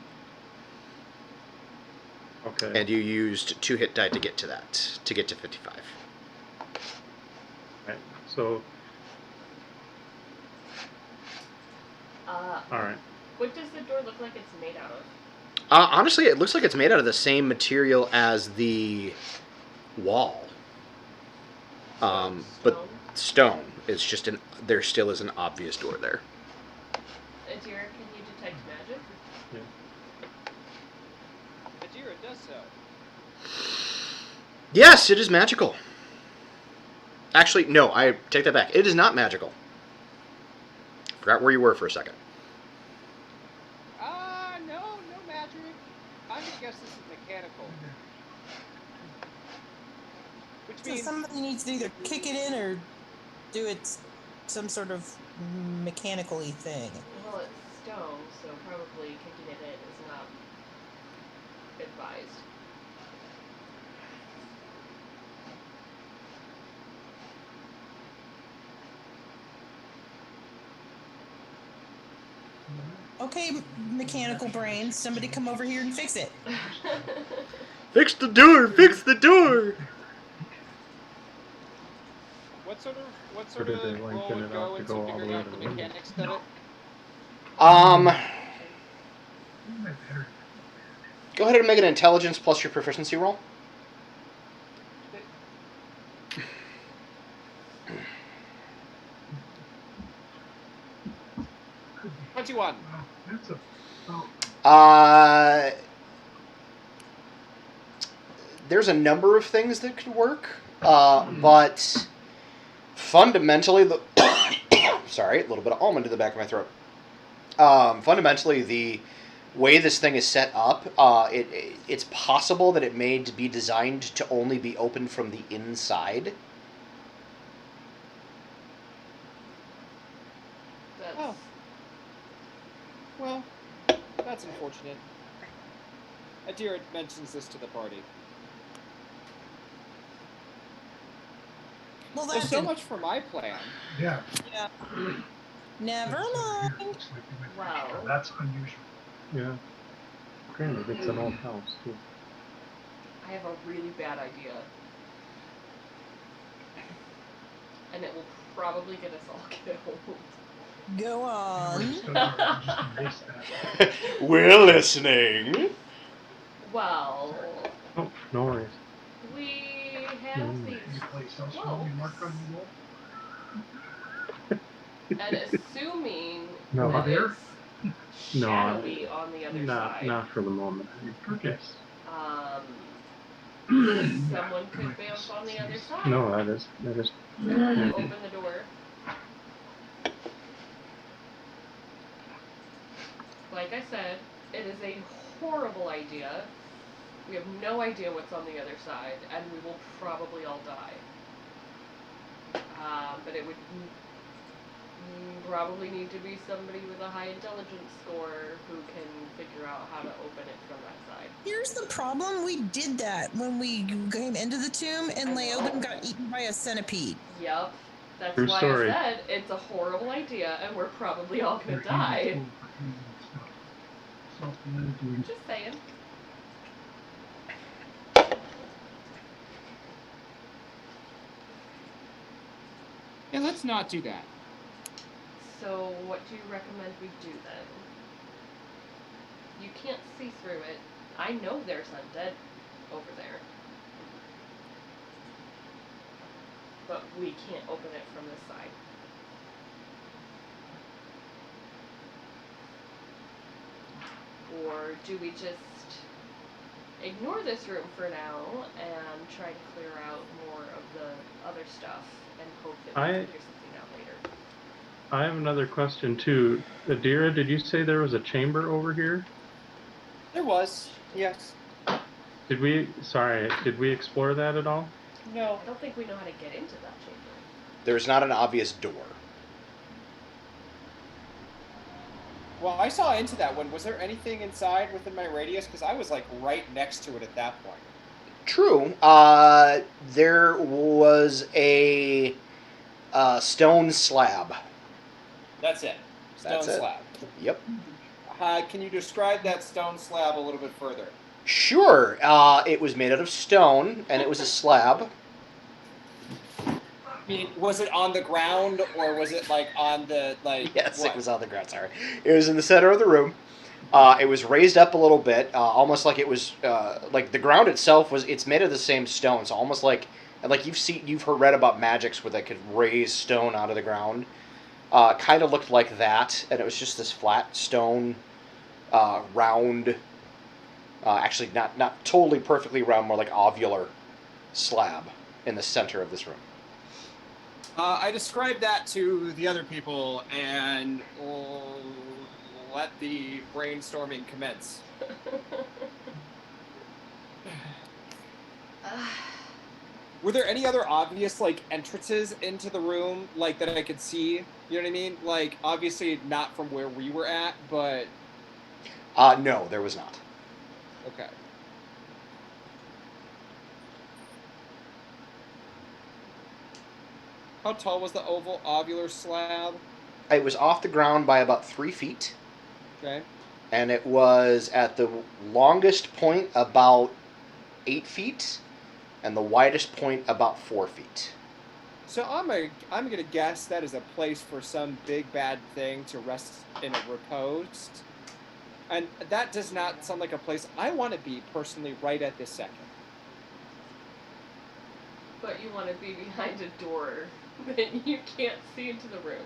Okay. And you used 2 hit die to get to that, to get to 55. Right. So. Alright. What does the door look like it's made out of? Honestly, it looks like it's made out of the same material as the wall. But stone. It's just there still is an obvious door there. Adira, can you detect magic? Yeah. Adira does so. Yes, it is magical. Actually, no, I take that back. It is not magical. Forgot where you were for a second. No magic. I'm gonna guess this is mechanical. Which So means somebody needs to either kick it in or do it some sort of mechanical-y thing. Well, it's stone, so probably kicking it in is not advised. Okay, mechanical brains, somebody come over here and fix it. Fix the door! Fix the door! what sort Or did of they role lengthen would it go out to into go all the figuring way out to the the window? mechanics of it? Go ahead and make an intelligence plus your proficiency roll. $21. There's a number of things that could work, but fundamentally, sorry, a little bit of almond in the back of my throat. Fundamentally, the way this thing is set up, it's possible that it may be designed to only be opened from the inside. Oh. Well, that's unfortunate. Adira mentions this to the party. Well, Well, that's so much for my plan. Yeah. Yeah. Never mind. Wow. That's unusual. Yeah. Granted, it's an old house, too. I have a really bad idea. And it will probably get us all killed. Go on. We're listening. Well, Oh, no worries. we have these and assuming No. that There? it's No, shadowy on the other side, not for the moment. Okay. someone could bounce on the other side. No, that is. Open the door. Like I said, it is a horrible idea. We have no idea what's on the other side, and we will probably all die. But it would probably need to be somebody with a high intelligence score who can figure out how to open it from that side. Here's the problem. We did that when we came into the tomb and Leoben got eaten by a centipede. Yep. That's True why story. I said it's a horrible idea, and we're probably all gonna die. Just saying. Yeah, let's not do that. So, what do you recommend we do then? You can't see through it. I know there's undead over there. but we can't open it from this side. Or do we just ignore this room for now and try to clear out more of the other stuff and hope that we figure something out later? I have another question too. Adira, did you say there was a chamber over here? There was, yes. Did we explore that at all? No. I don't think we know how to get into that chamber. There's not an obvious door. Well, I saw into that one. Was there anything inside within my radius? Because I was like right next to it at that point. True. There was a stone slab. That's it. Stone That's it. slab. Yep. Can you describe that stone slab a little bit further? Sure. It was made out of stone, and it was a slab. I mean, was it on the ground or was it like on the like? Yes, what? it was on the ground. Sorry, it was in the center of the room. It was raised up a little bit, almost like it was like the ground itself was. It's made of the same stone, so almost like you've read about magics where they could raise stone out of the ground. Kind of looked like that, and it was just this flat stone, round. Actually, not totally perfectly round, more like ovular slab in the center of this room. I described that to the other people and let the brainstorming commence. Were there any other obvious like entrances into the room like that I could see? You know what I mean? Like obviously not from where we were at, but No, there was not. okay. How tall was the ovular slab? It was off the ground by about 3 feet. Okay. And it was at the longest point about 8 feet, and the widest point about 4 feet. So I'm gonna guess that is a place for some big bad thing to rest in a repose, and that does not sound like a place I want to be personally right at this second. But you want to be behind a door that you can't see into the room.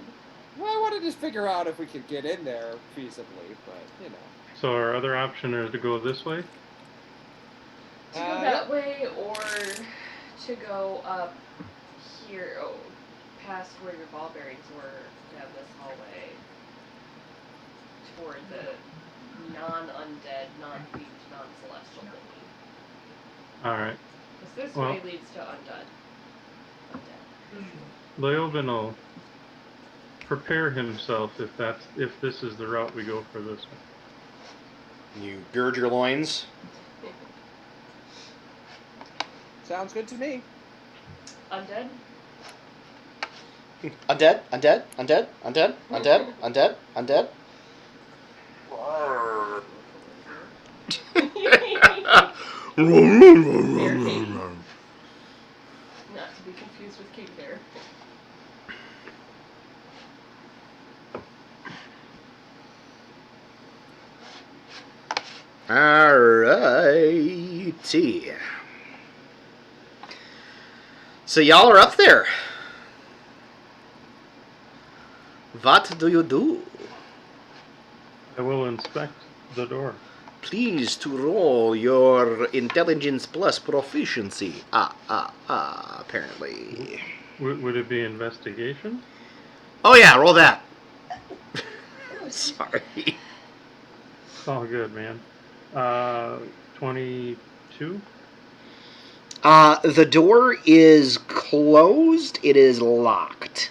Well, I wanted to figure out if we could get in there feasibly, but you know. So our other option is to go this way? To go that way, or to go up here, past where your ball bearings were, down this hallway, toward the non-undead, non-beast, non-celestial thingy. Alright. Because this Well, way leads to undead. Leoben will prepare himself if this is the route we go for this one. You gird your loins. Sounds good to me. Undead? Undead, undead, undead, undead, undead, undead, undead. Bear King. Not to be confused with King Bear. Alrighty. So y'all are up there. What do you do? I will inspect the door. Please to roll your intelligence plus proficiency. Apparently. Would it be investigation? Oh yeah, roll that. Sorry. It's all good, man. 22? The door is closed. It is locked.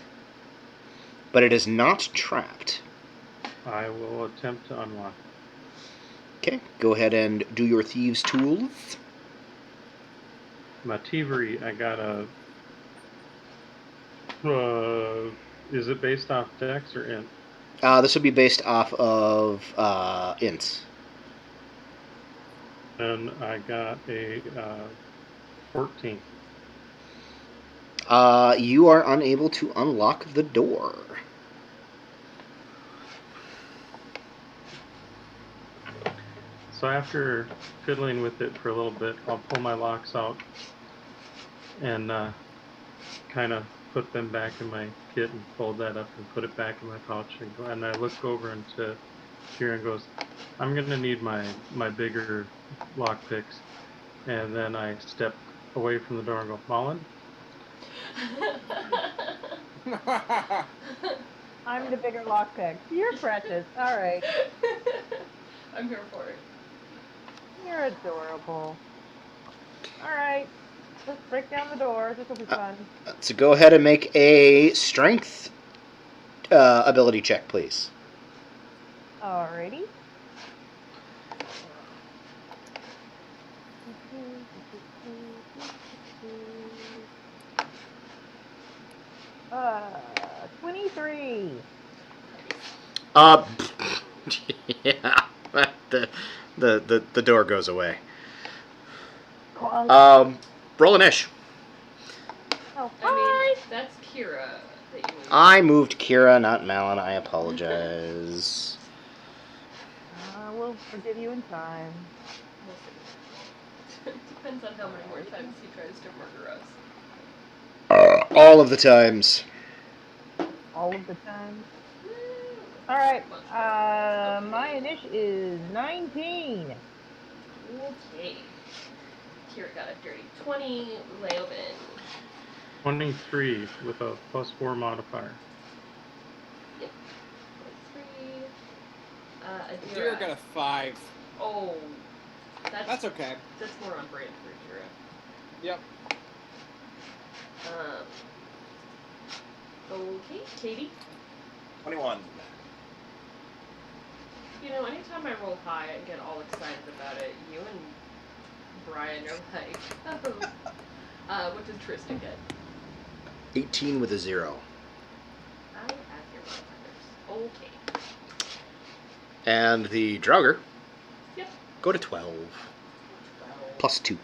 But it is not trapped. I will attempt to unlock. Okay, go ahead and do your thieves' tools. My thievery, I got a... is it based off dex or int? This would be based off of ints. And I got a 14. You are unable to unlock the door. So after fiddling with it for a little bit, I'll pull my locks out and kind of put them back in my kit and fold that up and put it back in my pouch and I look over into Kira and goes, I'm gonna need my bigger lock picks, and then I step away from the door and go, Mullen. I'm the bigger lockpick. You're precious. All right. I'm here for it. You're adorable. All right. Let's break down the door. This will be fun. So go ahead and make a strength ability check, please. Alrighty. Uh, 23. Yeah. The door goes away. Clunk. Roll an ish. Oh, I mean, that's Kira that you moved. I moved Kira, not Malin. I apologize. We'll forgive you in time. We'll see. Depends on how many more times he tries to murder us. All of the times. All of the time. All right. My initial is 19. Okay. Kira got a dirty 20. Leoben. 23 with a +4 modifier. Yep. 23. Adira got a 5. Oh. That's okay. That's more on brand for Kira. Yep. Okay, Katie. 21. You know, anytime I roll high and get all excited about it, you and Brian are like, oh. What did Tristan get? 18 with a 0. I have your modifiers. Okay. And the Draugr. Yep. Go to 12. 12. Plus 2.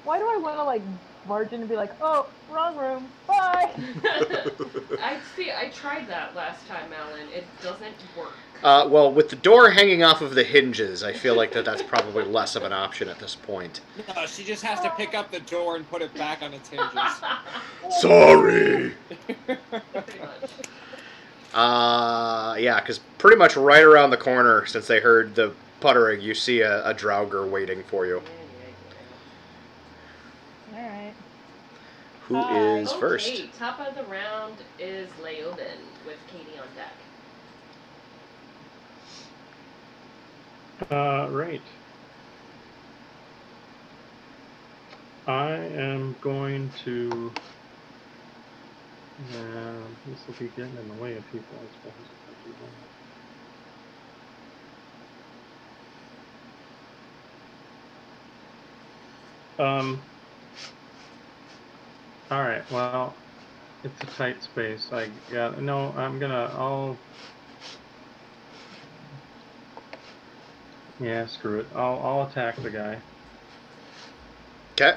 Why do I want to, like, barge in and be like, oh, wrong room. Bye. I tried that last time, Alan. It doesn't work. Well, with the door hanging off of the hinges, I feel like that's probably less of an option at this point. No, she just has to pick up the door and put it back on its hinges. Sorry! Pretty much. Yeah, because pretty much right around the corner, since they heard the puttering, you see a Draugr waiting for you. All right. Who is Okay, first? top of the round is Leoben with Katie on deck. Right. I am going to. This will be getting in the way of people, I suppose. If I do that. All right. Well, it's a tight space. Yeah, screw it. I'll attack the guy. Okay.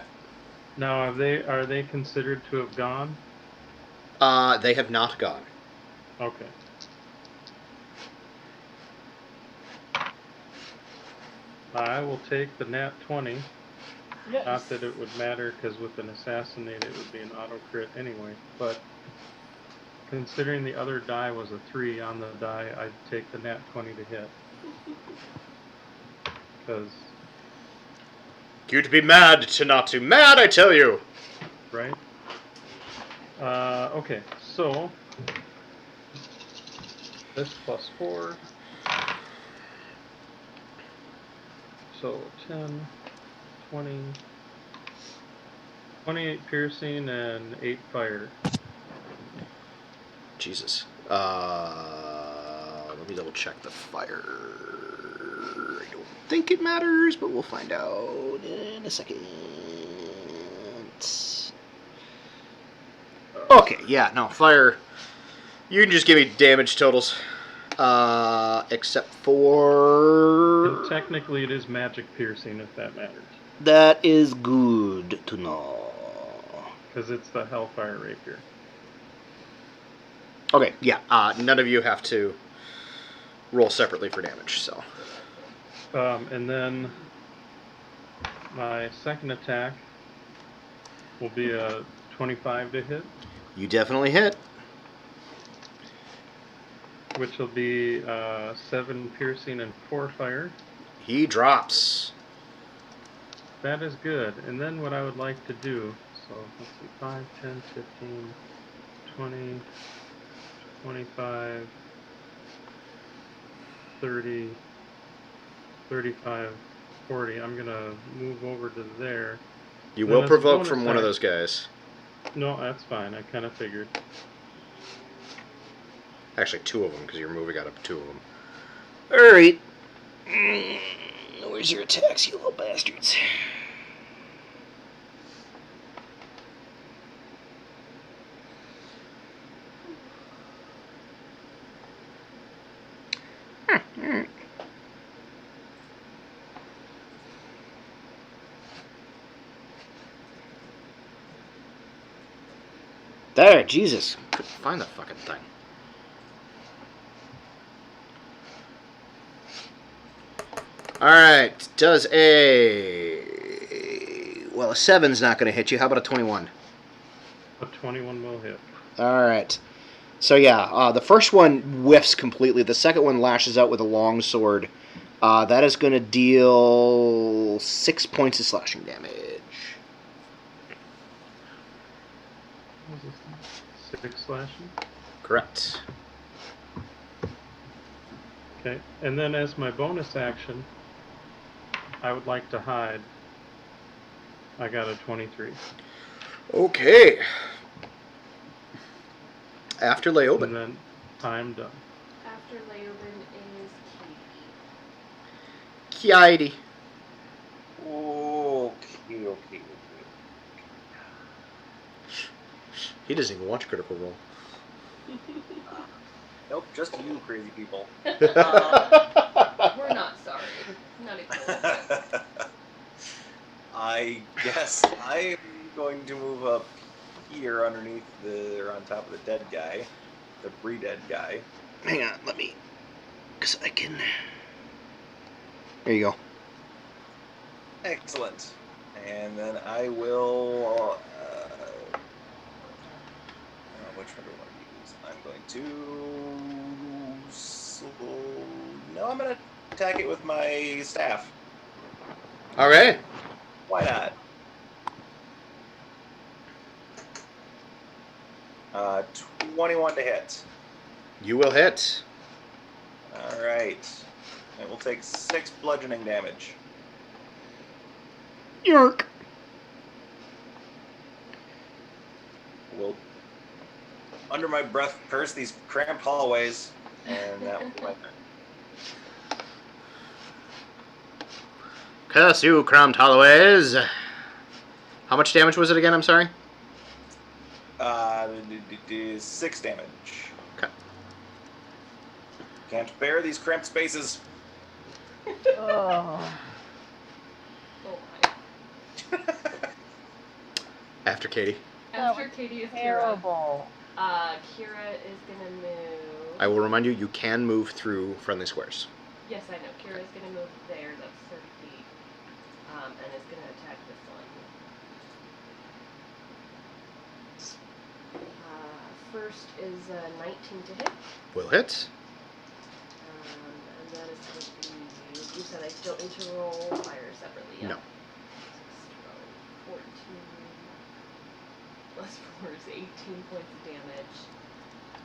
Now, are they considered to have gone? They have not gone. Okay. I will take the nat 20. Yes. Not that it would matter, because with an assassinate it would be an auto crit anyway. But considering the other die was a 3 on the die, I'd take the nat 20 to hit. Because, You'd be mad to not to. Mad, I tell you! right? Okay, so this +4. So 10, 20, 28 piercing and 8 fire. Jesus. Let me double check the fire. I don't think it matters, but we'll find out in a second. Okay, yeah, no, fire. You can just give me damage totals. Except for... And technically it is magic piercing, if that matters. That is good to know. Because it's the Hellfire Rapier. Okay, yeah, none of you have to roll separately for damage, so... And then my second attack will be a 25 to hit, You definitely hit. which will be 7 piercing and 4 fire. He drops. That is good. And then what I would like to do, so let's see, 5, 10, 15, 20, 25, 30, 35, 40. I'm going to move over to there. You Then will as a provoke bonus from one of action- those guys. No, that's fine. I kind of figured. Actually, 2 of them, because you're moving out of 2 of them. Alright. Where's your attacks, you little bastards? There, Jesus. Couldn't find the fucking thing. Alright, does a... Well, a 7's not going to hit you. How about a 21? A 21 will hit. Alright. So yeah, the first one whiffs completely. The second one lashes out with a long sword. That is going to deal 6 points of slashing damage. What was this? 6 slashing? Correct. Okay. And then as my bonus action, I would like to hide. I got a 23. Okay. After And Leoben. then I'm done. After Leoben is Katie. Kiadi. Okay. He doesn't even watch Critical Role. Nope, just you crazy people. We're not sorry. Not even. I guess I'm going to move up here underneath or on top of the dead guy, the pre-dead guy. Hang on, let me... Because I can... There you go. Excellent. And then I will... which one do I want to use? I'm going to... No, I'm going to attack it with my staff. Okay. Why not? 21 to hit. You will hit. Alright. It will take 6 bludgeoning damage. Yerk. Will, under my breath, curse these cramped hallways, and that will be my turn. Curse you, cramped Holloways. How much damage was it again? I'm sorry. 6 damage. Okay. Can't bear these cramped spaces. Oh. Oh my. After Katie. After Katie is Kira. Terrible. Kira is gonna move. I will remind you, you can move through friendly squares. Yes, I know. Kira is gonna move there. That's 30 feet. And is gonna attack this one. First is 19 to hit. Will hit. And that is going to be. You said I don't need to roll fire separately. Yeah? No. 14 plus 4 is 18 points of damage.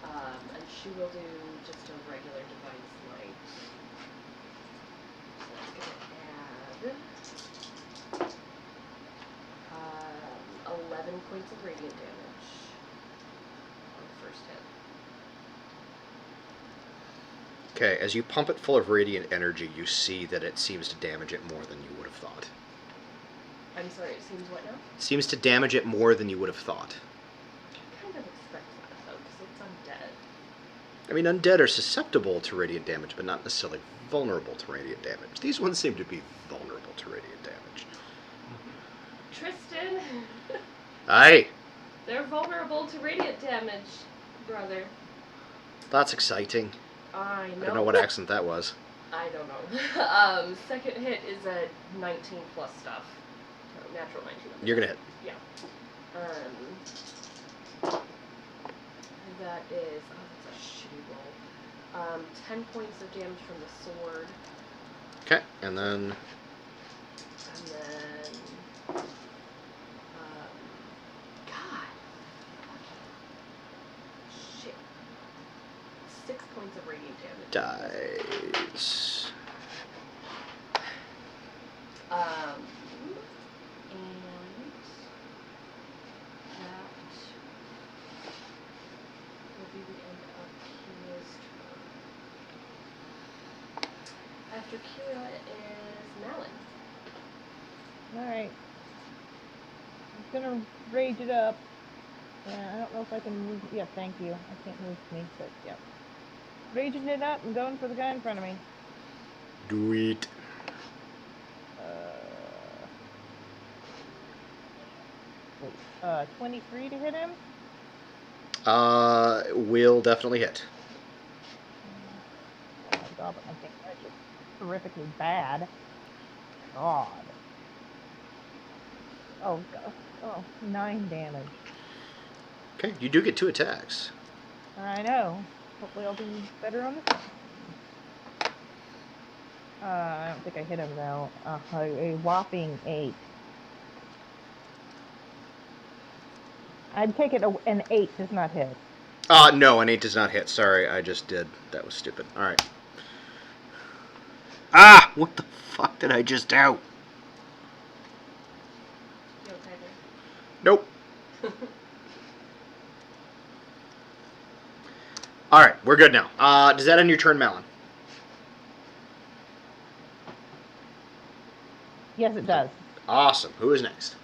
And she will do just a regular divine smite. So that's going to add 11 points of radiant damage on the first hit. Okay, as you pump it full of radiant energy, you see that it seems to damage it more than you would have thought. I'm sorry, it seems what now? It seems to damage it more than you would have thought. I kind of expect that though, because it's undead. I mean, undead are susceptible to radiant damage, but not necessarily vulnerable to radiant damage. These ones seem to be vulnerable to radiant damage. Tristan, Aye, they're vulnerable to radiant damage, brother. that's exciting. I know. I don't know what accent that was. I don't know. Second hit is a 19 plus stuff. Natural 19. You're gonna hit. Yeah. That is, that's a shitty roll. 10 points of damage from the sword. Okay, and then And then, God. Shit. 6 points of radiant damage. dies. And that will be the end of Kira's turn. After Kira is Malin. Alright. I'm gonna rage it up. Yeah, I don't know if I can move. Yeah, thank you. I can't move me, but yeah. Raging it up and going for the guy in front of me. Do it. 23 to hit him. Will definitely hit. Oh my god, but I think that's just horrifically bad. God. Oh god. Oh, 9 damage. Okay, you do get 2 attacks. I know. Hopefully I'll do better on this one. I don't think I hit him though. A whopping 8. I'd take it an 8 does not hit. No, an 8 does not hit. Sorry, I just did. That was stupid. Alright. Ah! What the fuck did I just do? You okay Nope. Alright, we're good now. Does that end your turn, Malin? Yes, it does. Awesome. Who is next?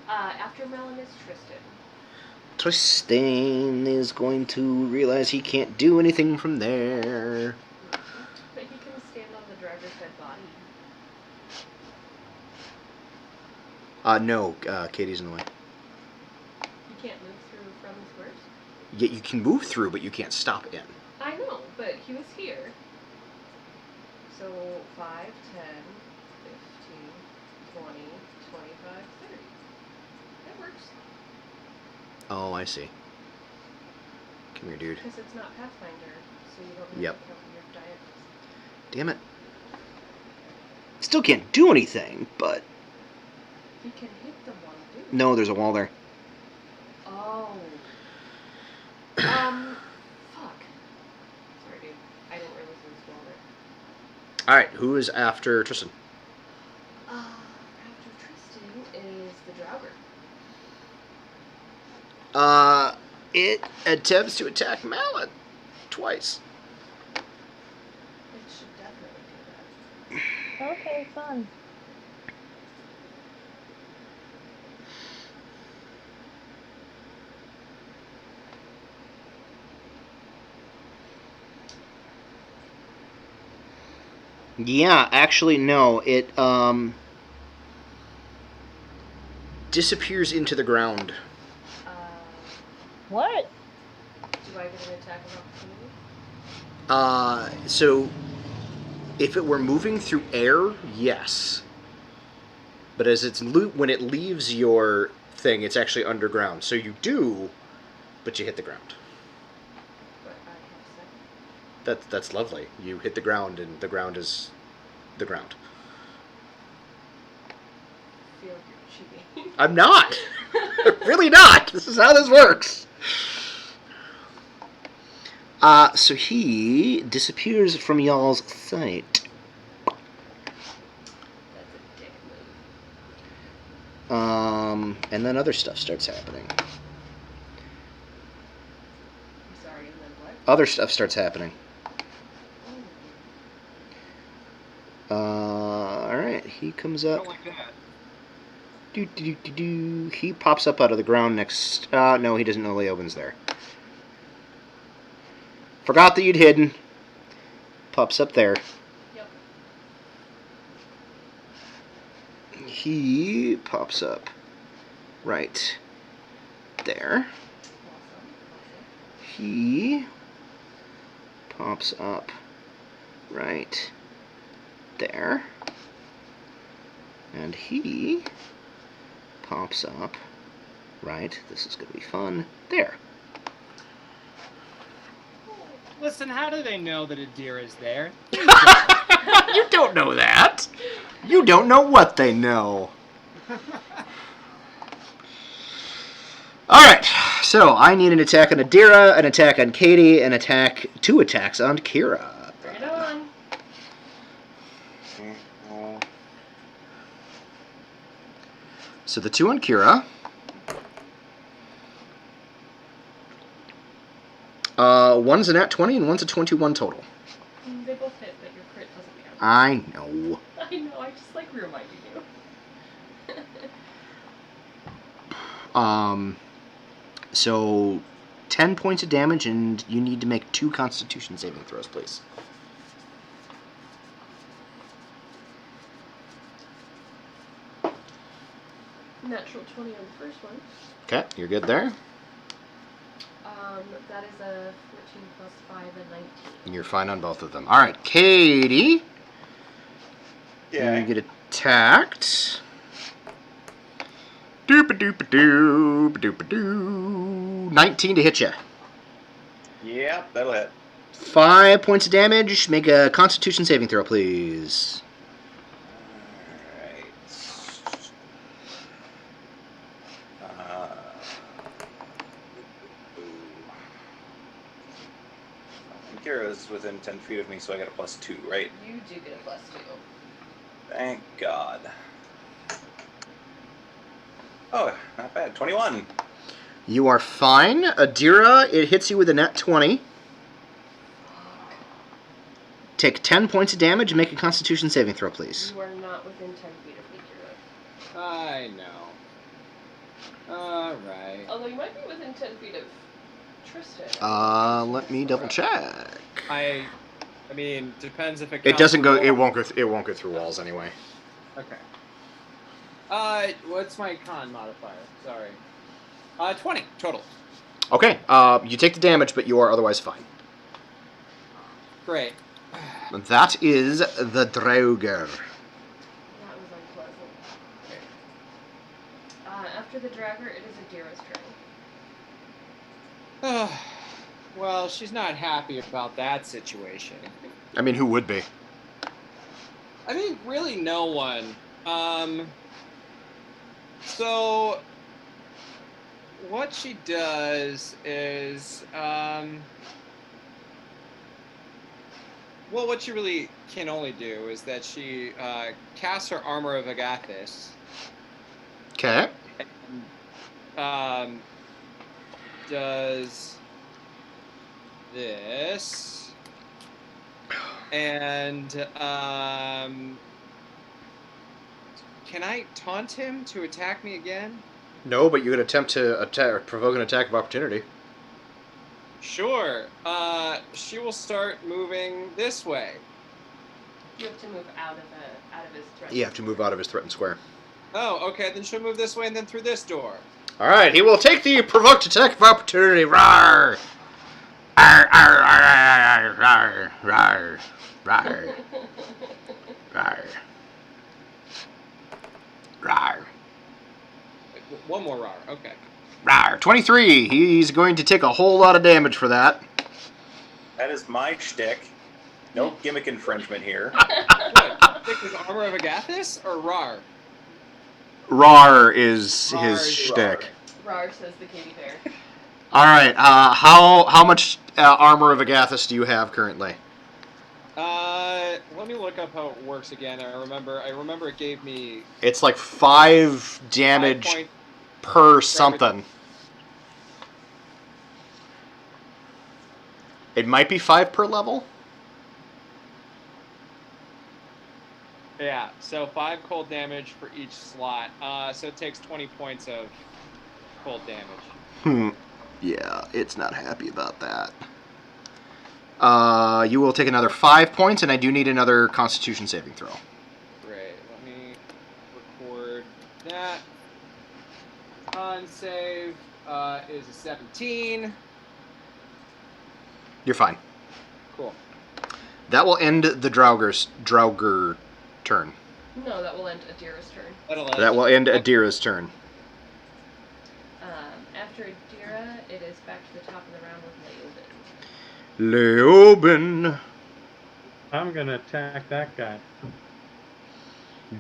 After Malin is Tristan. Tristan is going to realize he can't do anything from there. But he can stand on the driver's dead body. No, Katie's in the way. You can't move through from the squares? Yet you can move through, but you can't stop in. I know, but he was here. So 5, 10, 15, 20, 25, 30. That works. Oh, I see. Come here, dude. Because it's not Pathfinder, so you don't have Yep. to count your diagonals. Damn it. Still can't do anything, but... You can hit the one, dude. No, there's a wall there. Oh. Fuck. Sorry, dude. I didn't realize there was wall there. Alright, who is after Tristan? After Tristan is the Draugr. It attempts to attack Malin. Twice. It should definitely do that. Okay, fun. Yeah, actually, no. It, disappears into the ground. What? Do I get an attack of opportunity? So, if it were moving through air, yes. But as it's when it leaves your thing, it's actually underground. So you do, but you hit the ground. But I have 7. That's lovely. You hit the ground, and the ground is the ground. I feel like you're cheating. I'm not. Really not. This is how this works. So he disappears from y'all's sight. That's a dick move. And then other stuff starts happening. I'm sorry, and then what? Other stuff starts happening. Alright, he comes I up. don't like that. He pops up out of the ground next. No, he doesn't know Leoben's there. Forgot that you'd hidden. Pops up there. Yep. He pops up right there. Awesome. He pops up right there. And he pops up. Right, this is going to be fun. There. Listen, how do they know that Adira's there? You don't know that. You don't know what they know. Alright, so I need an attack on Adira, an attack on Katie, and two attacks on Kira. Bring it on. So the 2 on Kira. One's a nat 20 and one's a 21 total. They both hit, but your crit doesn't count. I know. I know, I just like reminding you. So 10 points of damage, and you need to make 2 Constitution saving throws, please. Natural 20 on the first one. Okay, you're good there. That is a 14 plus 5 and 19. You're fine on both of them. Alright, Katie. Yeah. You get attacked. Doop-a-doop-a-doop-a-doop-a-doo. 19 to hit you. Yeah, that'll hit. 5 points of damage. Make a Constitution saving throw, please. Alright. Kira's within 10 feet of me, so I got a +2, right? You do get a +2. Thank God. Oh, not bad. 21. You are fine. Adira, it hits you with a nat 20. Take 10 points of damage and make a Constitution saving throw, please. You are not within 10 feet of me, Kira. I know. Alright. Although you might be within 10 feet of Tristan. Let me double check. I mean, depends if it It counts doesn't go. for It wall- won't go through walls anyway. Okay. What's my con modifier? Sorry. 20 total. Okay. You take the damage, but you are otherwise fine. Great. That is the Draugr. That was unpleasant. After the Dragger, it is Adira's turn. Well, she's not happy about that situation. I mean, who would be? I mean, really no one. So what she does is, well, what she really can only do is that she casts her Armor of Agathis. Okay. Does this, and can I taunt him to attack me again? No, but you can attempt to provoke an attack of opportunity. Sure. She will start moving this way. You have to move out of his threat. You have to move out of his threatened square. Oh, okay. Then she'll move this way and then through this door. All right. He will take the provoked attack of opportunity. Rawr! Arr, arr, arr, arr, arr, arr, arr, arr, arr. One more rar. Okay. Rawr. 23. He's going to take a whole lot of damage for that. That is my shtick. No gimmick infringement here. What? Thick is Armor of Agathis or rar? Rawr is Rawr his is shtick. Rar, says the Katie Bear. All right. How much armor of Agathis do you have currently? Let me look up how it works again. I remember it gave me It's like 5 damage 5 point. per something. It might be 5 per level. Yeah, so 5 cold damage for each slot. So it takes 20 points of cold damage. Yeah, it's not happy about that. You will take another 5 points, and I do need another Constitution saving throw. Great. Let me record that. Con save is a 17. You're fine. Cool. That will end the Draugr turn. No, that will end Adira's turn. That will end Adira's turn. After Adira, it is back to the top of the round with Leoben. Leoben. I'm gonna attack that guy.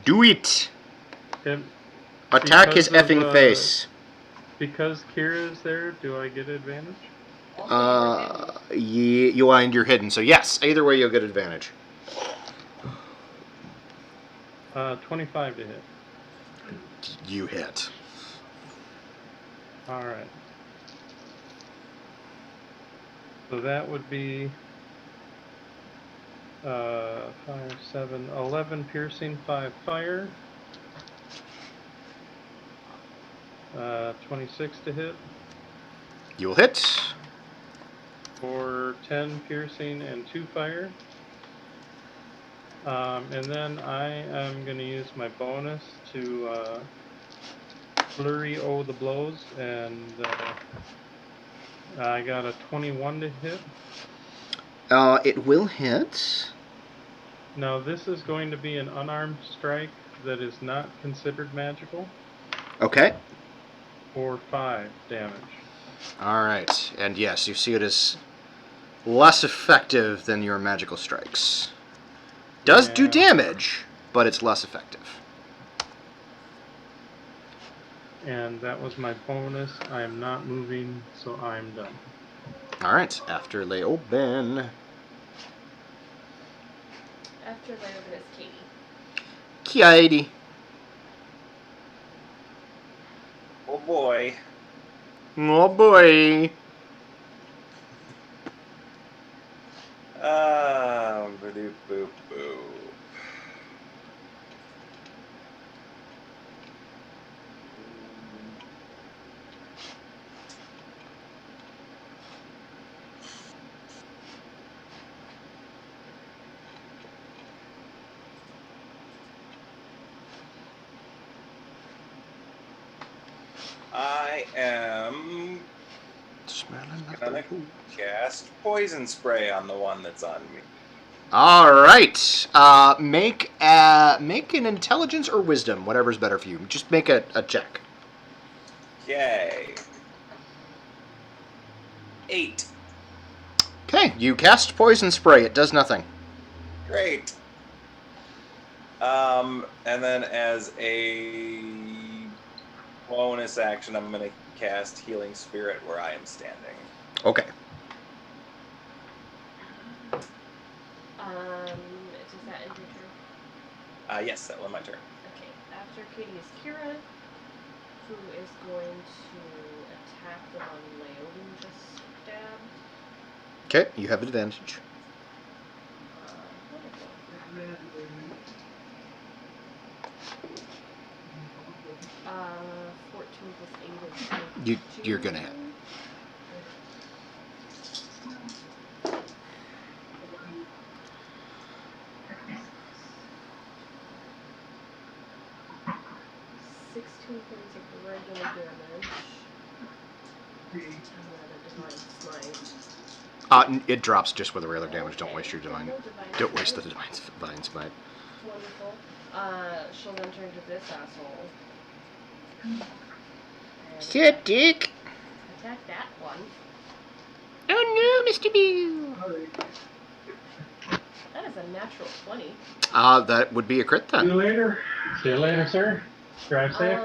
Do it. Him, Attack his because effing of, face. Because Kira's there, do I get advantage? Also, You're hidden, so yes, either way you'll get advantage. 25 to hit. You hit. Alright. So that would be 5, 7, 11 piercing, 5 fire. 26 to hit. You'll hit. For 10 piercing and 2 fire. And then I am going to use my bonus to flurry the blows, and I got a 21 to hit. It will hit. Now this is going to be an unarmed strike that is not considered magical. Okay. For 5 damage. Alright, and yes, you see it as less effective than your magical strikes. Does do damage, but it's less effective. And that was my bonus. I am not moving, so I'm done. Alright, after Leoben. After Leoben is Katie. Katie. Oh boy. Oh boy. Boop, boop, boop. I am Smelling like gonna cast poison spray on the one that's on me. Alright. Make an intelligence or wisdom, whatever's better for you. Just make a check. Yay. 8. Okay, you cast poison spray. It does nothing. Great. And then as a bonus action, I'm going to cast Healing Spirit where I am standing. Okay. Does that end your turn? Yes, that was my turn. Okay, after Katie is Kira, who is going to attack the one Leoben just stabbed. Okay, you have advantage. Wonderful. 14 plus 8 is You're gonna hit. Points of regular damage. And then a divine smite. It drops just with the regular damage. Don't waste your divine. No divine Don't waste the damage. divine smite. Wonderful. She'll then turn to this asshole. Shit, dick. Attack that one. Oh no, Mr. Boo. That is a natural 20. That would be a crit then. See you later. See you later, sir. Drive safe.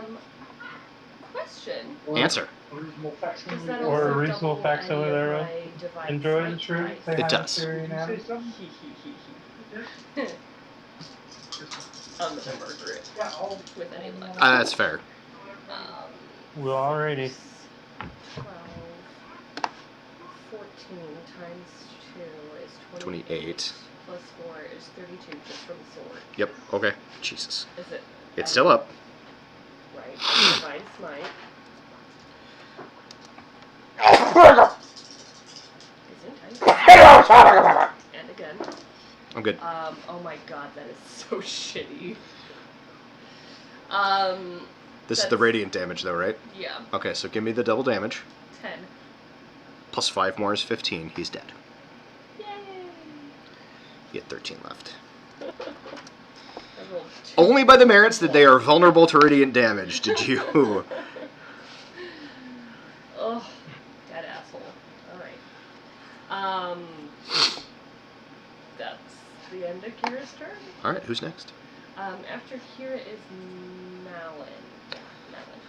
Question. Answer. Does that Or a also reasonable double facsimile any of thereof. my divine Enjoy the smite truth. dice? Say It hi to does. Siri and Adam. I'm gonna murder it with any luck. That's fair. Well, alrighty. 12, 14 times 2 is 28. Plus 4 is 32 just from the sword. Yep. Okay. Jesus. Is it? It's still up. Right. Divine smite. And again. I'm good. Oh my god, that is so shitty. This is the radiant damage, though, right? Yeah. Okay, so give me the double damage. 10. Plus 5 more is 15. He's dead. Yay! He had 13 left. I rolled 2. Only by the merits that they are vulnerable to radiant damage did you. Oh, dead asshole. Alright. That's the end of Kira's turn. All right, who's next? After Kira is Malin. Yeah, Malin.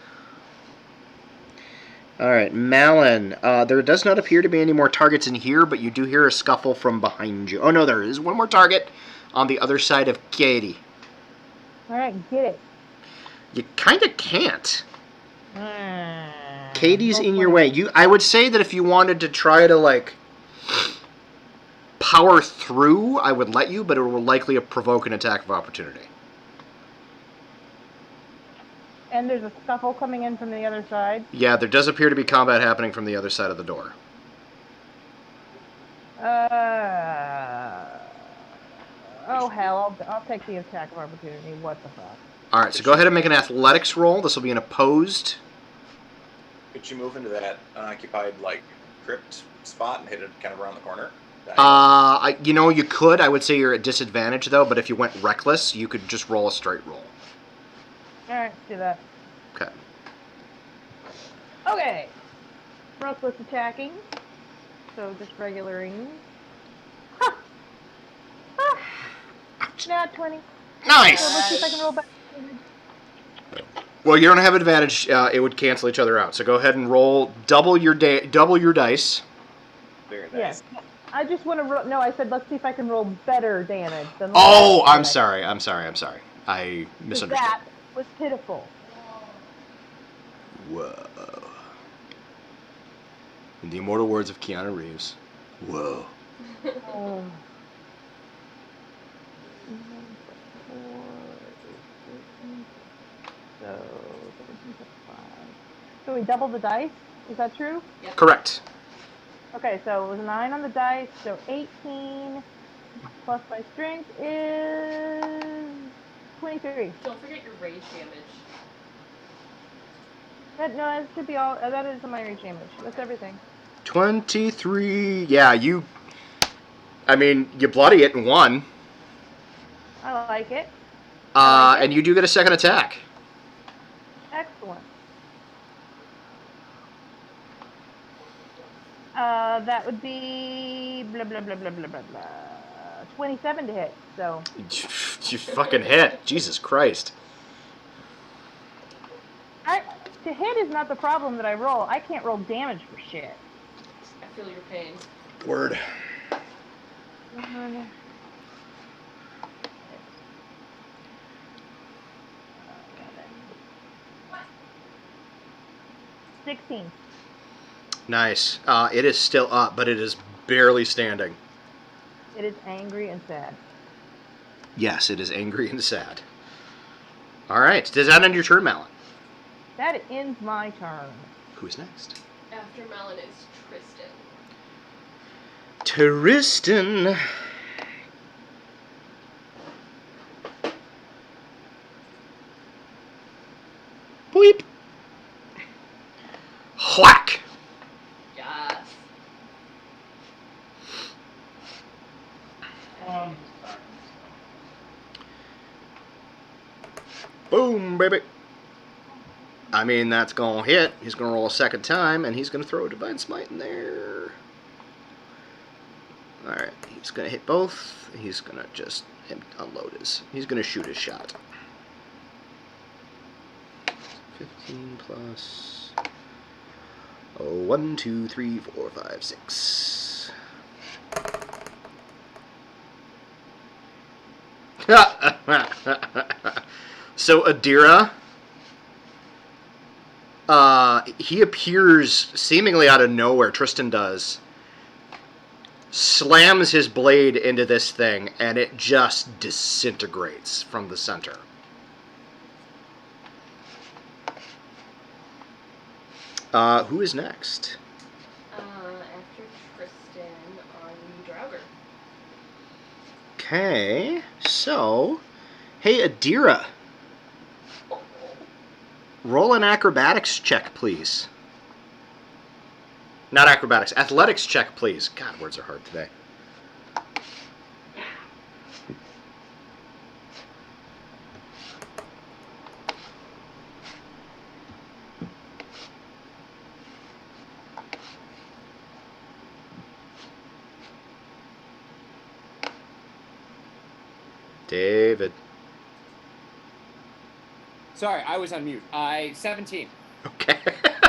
All right, Malin. There does not appear to be any more targets in here, but you do hear a scuffle from behind you. Oh, no, there is one more target on the other side of Katie. All right, get it. You kind of can't. Ah, Katie's roll in your 20. way. I would say that if you wanted to try to, like, power through, I would let you, but it will likely provoke an attack of opportunity. And there's a scuffle coming in from the other side. Yeah, there does appear to be combat happening from the other side of the door. Oh hell! I'll take the attack of opportunity. What the fuck? All right, so go ahead and make an athletics roll. This will be an opposed. Could you move into that unoccupied, like, crypt spot and hit it kind of around the corner? You could. I would say you're at disadvantage, though, but if you went reckless, you could just roll a straight roll. All right, do that. Okay. Okay. Reckless attacking. So just regular aim. Ha! Ah! Nat 20. Nice! So let's see if I can roll back. Well, you don't have advantage. It would cancel each other out. So go ahead and roll double your dice. Very nice. Yes. I just want to roll. No, I said let's see if I can roll better damage than the Oh, last I'm die. sorry. I 'Cause misunderstood. that was pitiful. Whoa. In the immortal words of Keanu Reeves. Whoa. Oh. So we doubled the dice? Is that true? Yep. Correct. Okay, so it was 9 on the dice, so 18 plus my strength is 23. Don't forget your rage damage. That should be all. That is my rage damage. That's everything. 23. Yeah, you bloody it in one. I like it. I like it. And you do get a second attack. Excellent. That would be blah blah blah blah blah blah blah. 27 to hit. So. You fucking hit. Jesus Christ. To hit is not the problem that I roll. I can't roll damage for shit. I feel your pain. Word. 16. Nice. It is still up, but it is barely standing. It is angry and sad. Yes, it is angry and sad. All right. Does that end your turn, Malin? That ends my turn. Who's next? After Malin is Tristan. Tristan. Bleep. Whack. Yes. Boom, baby. I mean, that's going to hit. He's going to roll a second time, and he's going to throw a Divine Smite in there. Alright, he's going to hit both. He's going to just unload his... He's going to shoot his shot. 15 plus... 1, 2, 3, 4, 5, 6. So, Adira... he appears seemingly out of nowhere, Tristan does, slams his blade into this thing, and it just disintegrates from the center. Who is next? After Tristan are the Draugr. Okay, so, hey Adira, roll an acrobatics check, please. Not acrobatics, athletics check, please. God, words are hard today. David. Sorry, I was on mute. 17. Okay.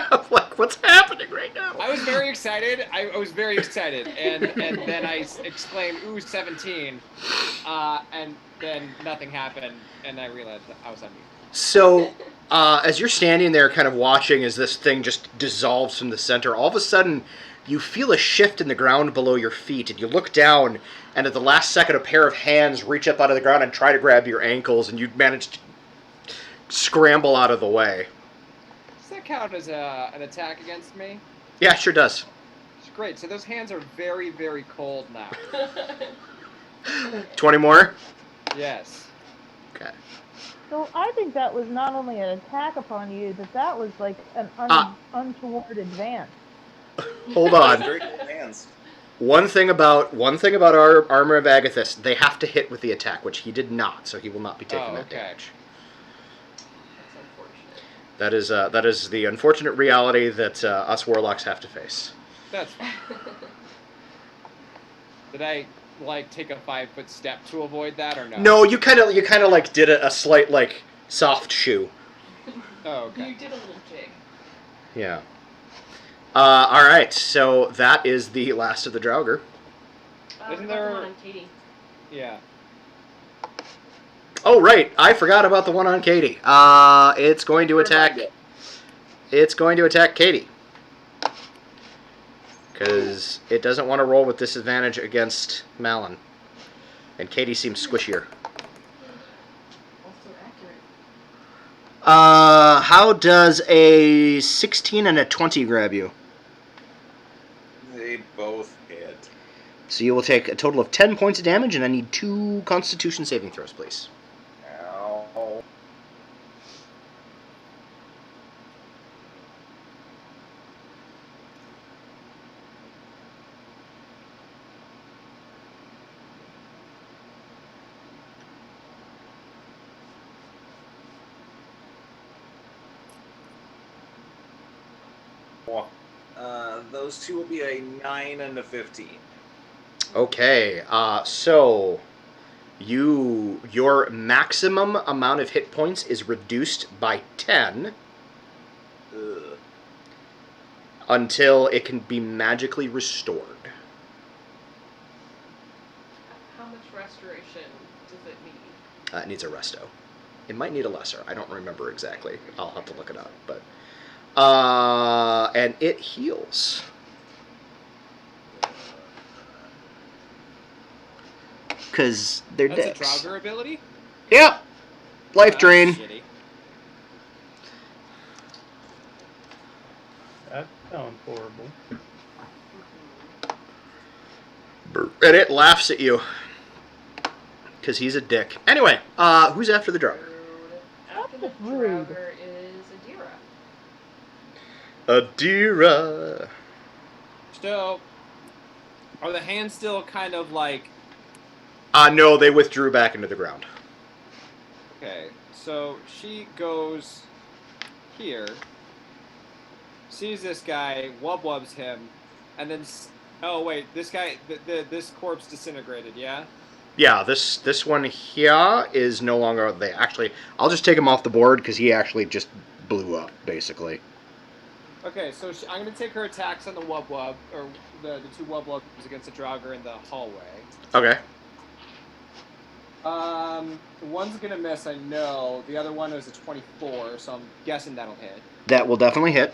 I'm like, what's happening right now? I was very excited. I was very excited, and then I exclaimed, "Ooh, 17!" And then nothing happened, and I realized that I was on mute. So, as you're standing there kind of watching as this thing just dissolves from the center, all of a sudden you feel a shift in the ground below your feet, and you look down, and at the last second a pair of hands reach up out of the ground and try to grab your ankles, and you manage to scramble out of the way. Does that count as an attack against me? Yeah, it sure does. It's great. So those hands are very, very cold now. 20 more? Yes. Okay. So I think that was not only an attack upon you, but that was like an untoward advance. Hold on. Very cold hands. One thing about our Armor of Agathis, they have to hit with the attack, which he did not, so he will not be taking that damage. That's unfortunate. That is the unfortunate reality that us warlocks have to face. That's fine. Did I take a 5-foot step to avoid that or no? No, you kind of like did a slight like soft shoe. Oh, okay. You did a little jig. Yeah. All right, so that is the last of the Draugr. Isn't What about the there- one on Katie? Yeah. Oh right, I forgot about the one on Katie. It's going to attack. It's going to attack Katie because it doesn't want to roll with disadvantage against Malin, and Katie seems squishier. Also accurate. How does a 16 and a 20 grab you? They both hit. So you will take a total of 10 points of damage, and I need 2 Constitution saving throws, please. Ow. Those two will be a 9 and a 15. Okay, so your maximum amount of hit points is reduced by 10 Ugh. until it can be magically restored. How much restoration does it need? It needs a resto. It might need a lesser. I don't remember exactly. I'll have to look it up. But and it heals. Because they're That's dicks. a Draugr ability? Yep. Life That's drain. shitty. That sounds horrible. And it laughs at you. Because he's a dick. Anyway, who's after the Draugr? After the Rude. Draugr is Adira. Adira. So, are the hands still kind of like... No, they withdrew back into the ground. Okay, so she goes here, sees this guy, wubs him, and then... Oh, wait, this guy... this corpse disintegrated, yeah? Yeah, this one here is no longer... I'll just take him off the board because he actually just blew up, basically. Okay, so I'm going to take her attacks on the wub, or the two wubs against the Draugr in the hallway. Okay. One's going to miss, I know. The other one is a 24, so I'm guessing that'll hit. That will definitely hit.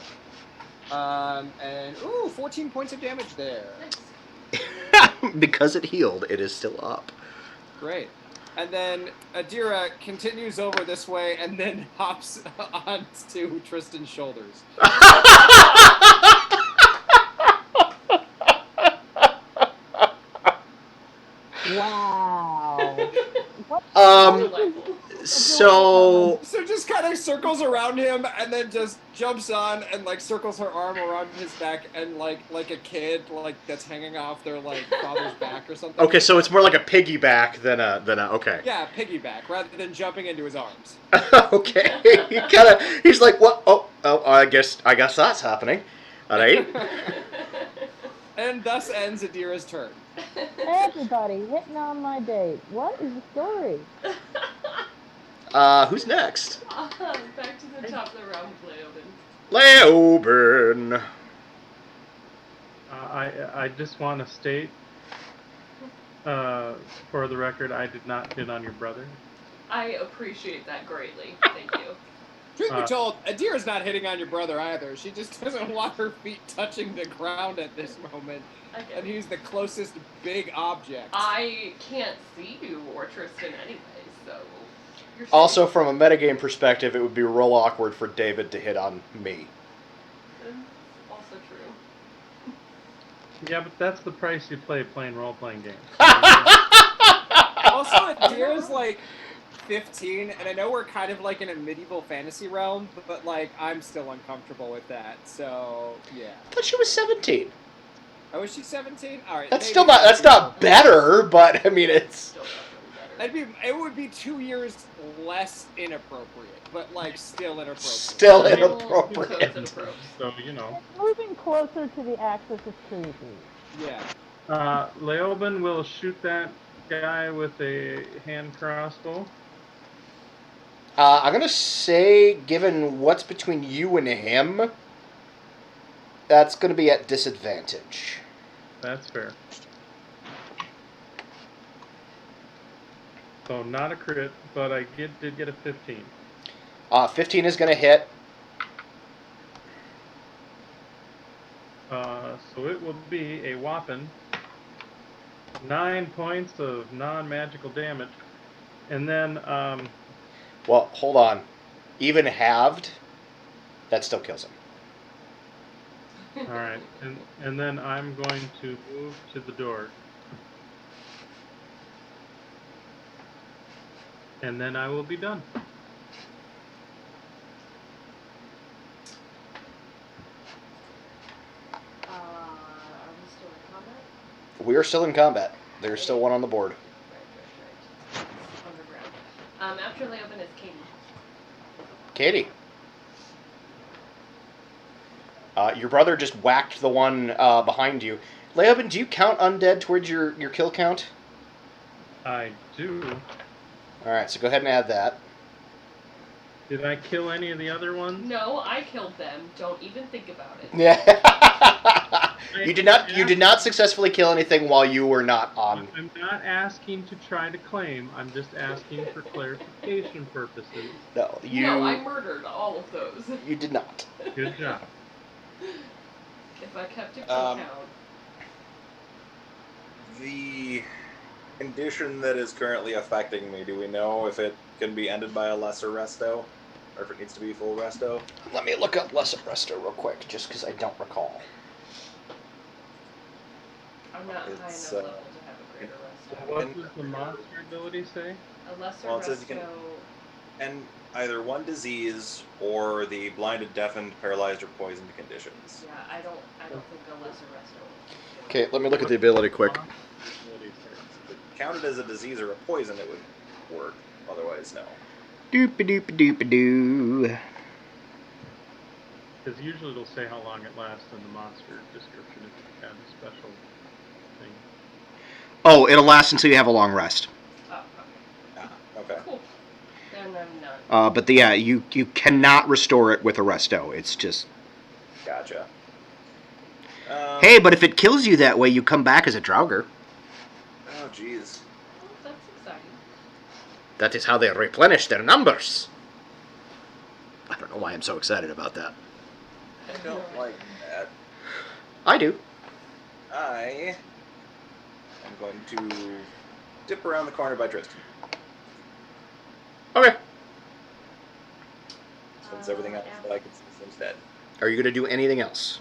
And, ooh, 14 points of damage there. Because it healed, it is still up. Great. And then Adira continues over this way and then hops onto Tristan's shoulders. Wow. So So just kind of circles around him and then just jumps on and like circles her arm around his neck and like a kid like that's hanging off their like father's back or something. okay, so it's more like a piggyback than a okay. Yeah, piggyback rather than jumping into his arms. Okay. He's like, what? Oh, I guess that's happening. All right. And thus ends Adira's turn. Everybody hitting on my date. What is the story? Who's next? Back to the top of the round, Leoben. Leoben. I just want to state, for the record, I did not hit on your brother. I appreciate that greatly. Thank you. Truth be told, Adira's not hitting on your brother either. She just doesn't want her feet touching the ground at this moment. And he's the closest big object. I can't see you or Tristan anyway, so... You're Also, from a metagame perspective, it would be real awkward for David to hit on me. Also true. Yeah, but that's the price you pay playing role-playing games. Also, Adira's like 15, and I know we're kind of like in a medieval fantasy realm, but like I'm still uncomfortable with that. So yeah. I thought she was 17. Oh, is she 17? All right. That's still not. That's not better, but I mean it's. It would be 2 years less inappropriate, but like still inappropriate. Still inappropriate. So you know. It's moving closer to the axis of creepy. Yeah. Leoben will shoot that guy with a hand crossbow. I'm gonna say, given what's between you and him, that's gonna be at disadvantage. That's fair. So not a crit, but I did get a 15. 15 is gonna hit. So it will be a whopping 9 points of non-magical damage, and then Well, hold on. Even halved, that still kills him. all right, and then I'm going to move to the door, and then I will be done. Are we still in combat? We are still in combat. There's still one on the board. Right. Underground. After Leoben is Katie. Katie. Your brother just whacked the one behind you. Leoben, do you count undead towards your kill count? I do. Alright, so go ahead and add that. Did I kill any of the other ones? No, I killed them. Don't even think about it. Yeah. You did not successfully kill anything while you were not on. I'm not asking to try to claim. I'm just asking for clarification purposes. No, No, I murdered all of those. You did not. Good job. If I kept a kill count. The condition that is currently affecting me, do we know if it can be ended by a lesser resto? Or if it needs to be full resto? Let me look up lesser resto real quick, just because I don't recall. I'm not high enough level to have a greater resto. What does the monster ability say? A lesser Well, it says you resto. can end either one disease or the blinded, deafened, paralyzed, or poisoned conditions. Yeah, I don't think a lesser resto. Okay, let me look at the ability quick. If it counted as a disease or a poison, it would work. Otherwise, no. Doop-a-doop-a-doop-a-doo. Because usually it'll say how long it lasts in the monster description if you have a special thing. Oh, it'll last until you have a long rest. Oh, okay. Okay. Cool. Then I'm none. But you cannot restore it with a resto. It's just... Gotcha. Hey, but if it kills you that way, you come back as a Draugr. Oh, jeez. Oh, that's exciting. That is how they replenish their numbers. I don't know why I'm so excited about that. I don't like that. I do. I am going to dip around the corner by Tristan. Okay. Since everything else that I can see seems dead. Are you going to do anything else?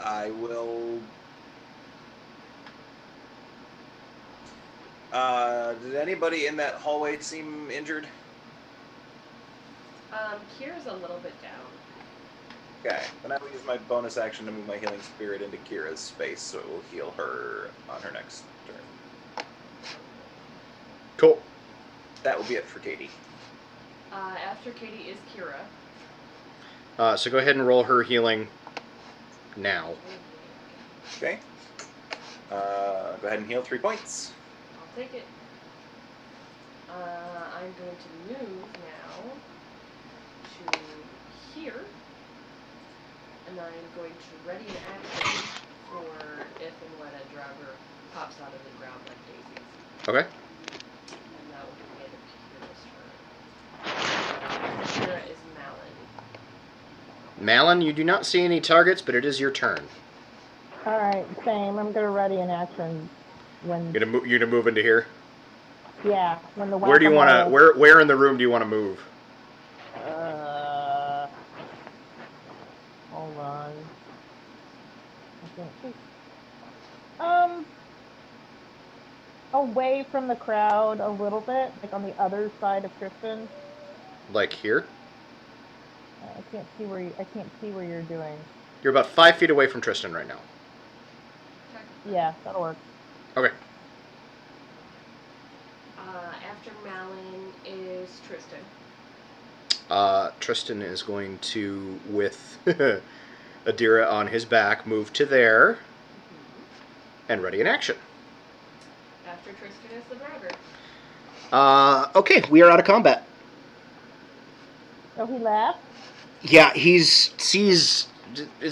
I will. Did anybody in that hallway seem injured? Kira's a little bit down. Okay, then I will use my bonus action to move my healing spirit into Kira's space, so it will heal her on her next turn. Cool. That will be it for Katie. After Katie is Kira. So go ahead and roll her healing now. Okay. Go ahead and heal 3 points. I'll take it. I'm going to move now to here, and I'm going to ready an action for if and when a Draugr pops out of the ground like daisies. Okay. And that will be the end of Kira's turn. Kira is Malin. Malin, you do not see any targets, but it is your turn. Alright, same. I'm gonna ready an action when You're gonna move into here. when the Where do you want to? whack-a-mole- Where in the room do you want to move? Hold on. I can't see. Away from the crowd a little bit, like on the other side of Tristan. Like here? I can't see where you're doing. You're about 5 feet away from Tristan right now. Yeah, that'll work. Okay. After Malin is Tristan. Tristan is going to, with Adira on his back, move to there and ready in action. After Tristan is the Draugr. Okay, we are out of combat. Oh, he left? Yeah, is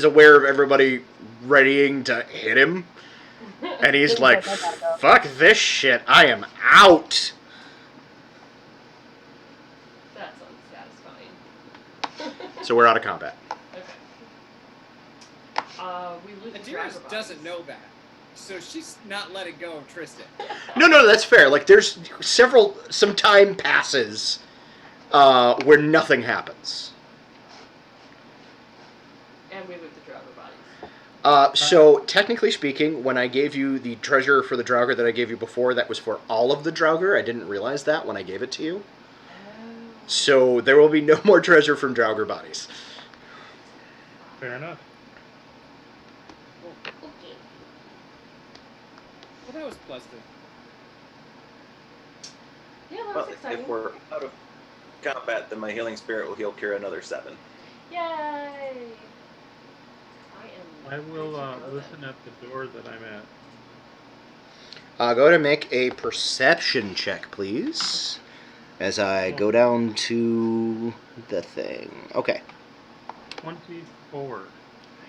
aware of everybody readying to hit him. And he's like, fuck this shit, I am out. That's unsatisfying. So we're out of combat. Okay. We lose Adira doesn't know that, so she's not letting go of Tristan. No, that's fair. Like, there's some time passes where nothing happens. And we loot the Draugr bodies. So, technically speaking, when I gave you the treasure for the Draugr that I gave you before, that was for all of the Draugr. I didn't realize that when I gave it to you. So, there will be no more treasure from Draugr bodies. Fair enough. Okay. Well, that was pleasant. Yeah, that was Well, exciting. if we're out of combat, then my healing spirit will heal Kira another 7. Yay! I will listen at the door that I'm at. Go ahead and make a perception check, please. As I go down to the thing. Okay. 24.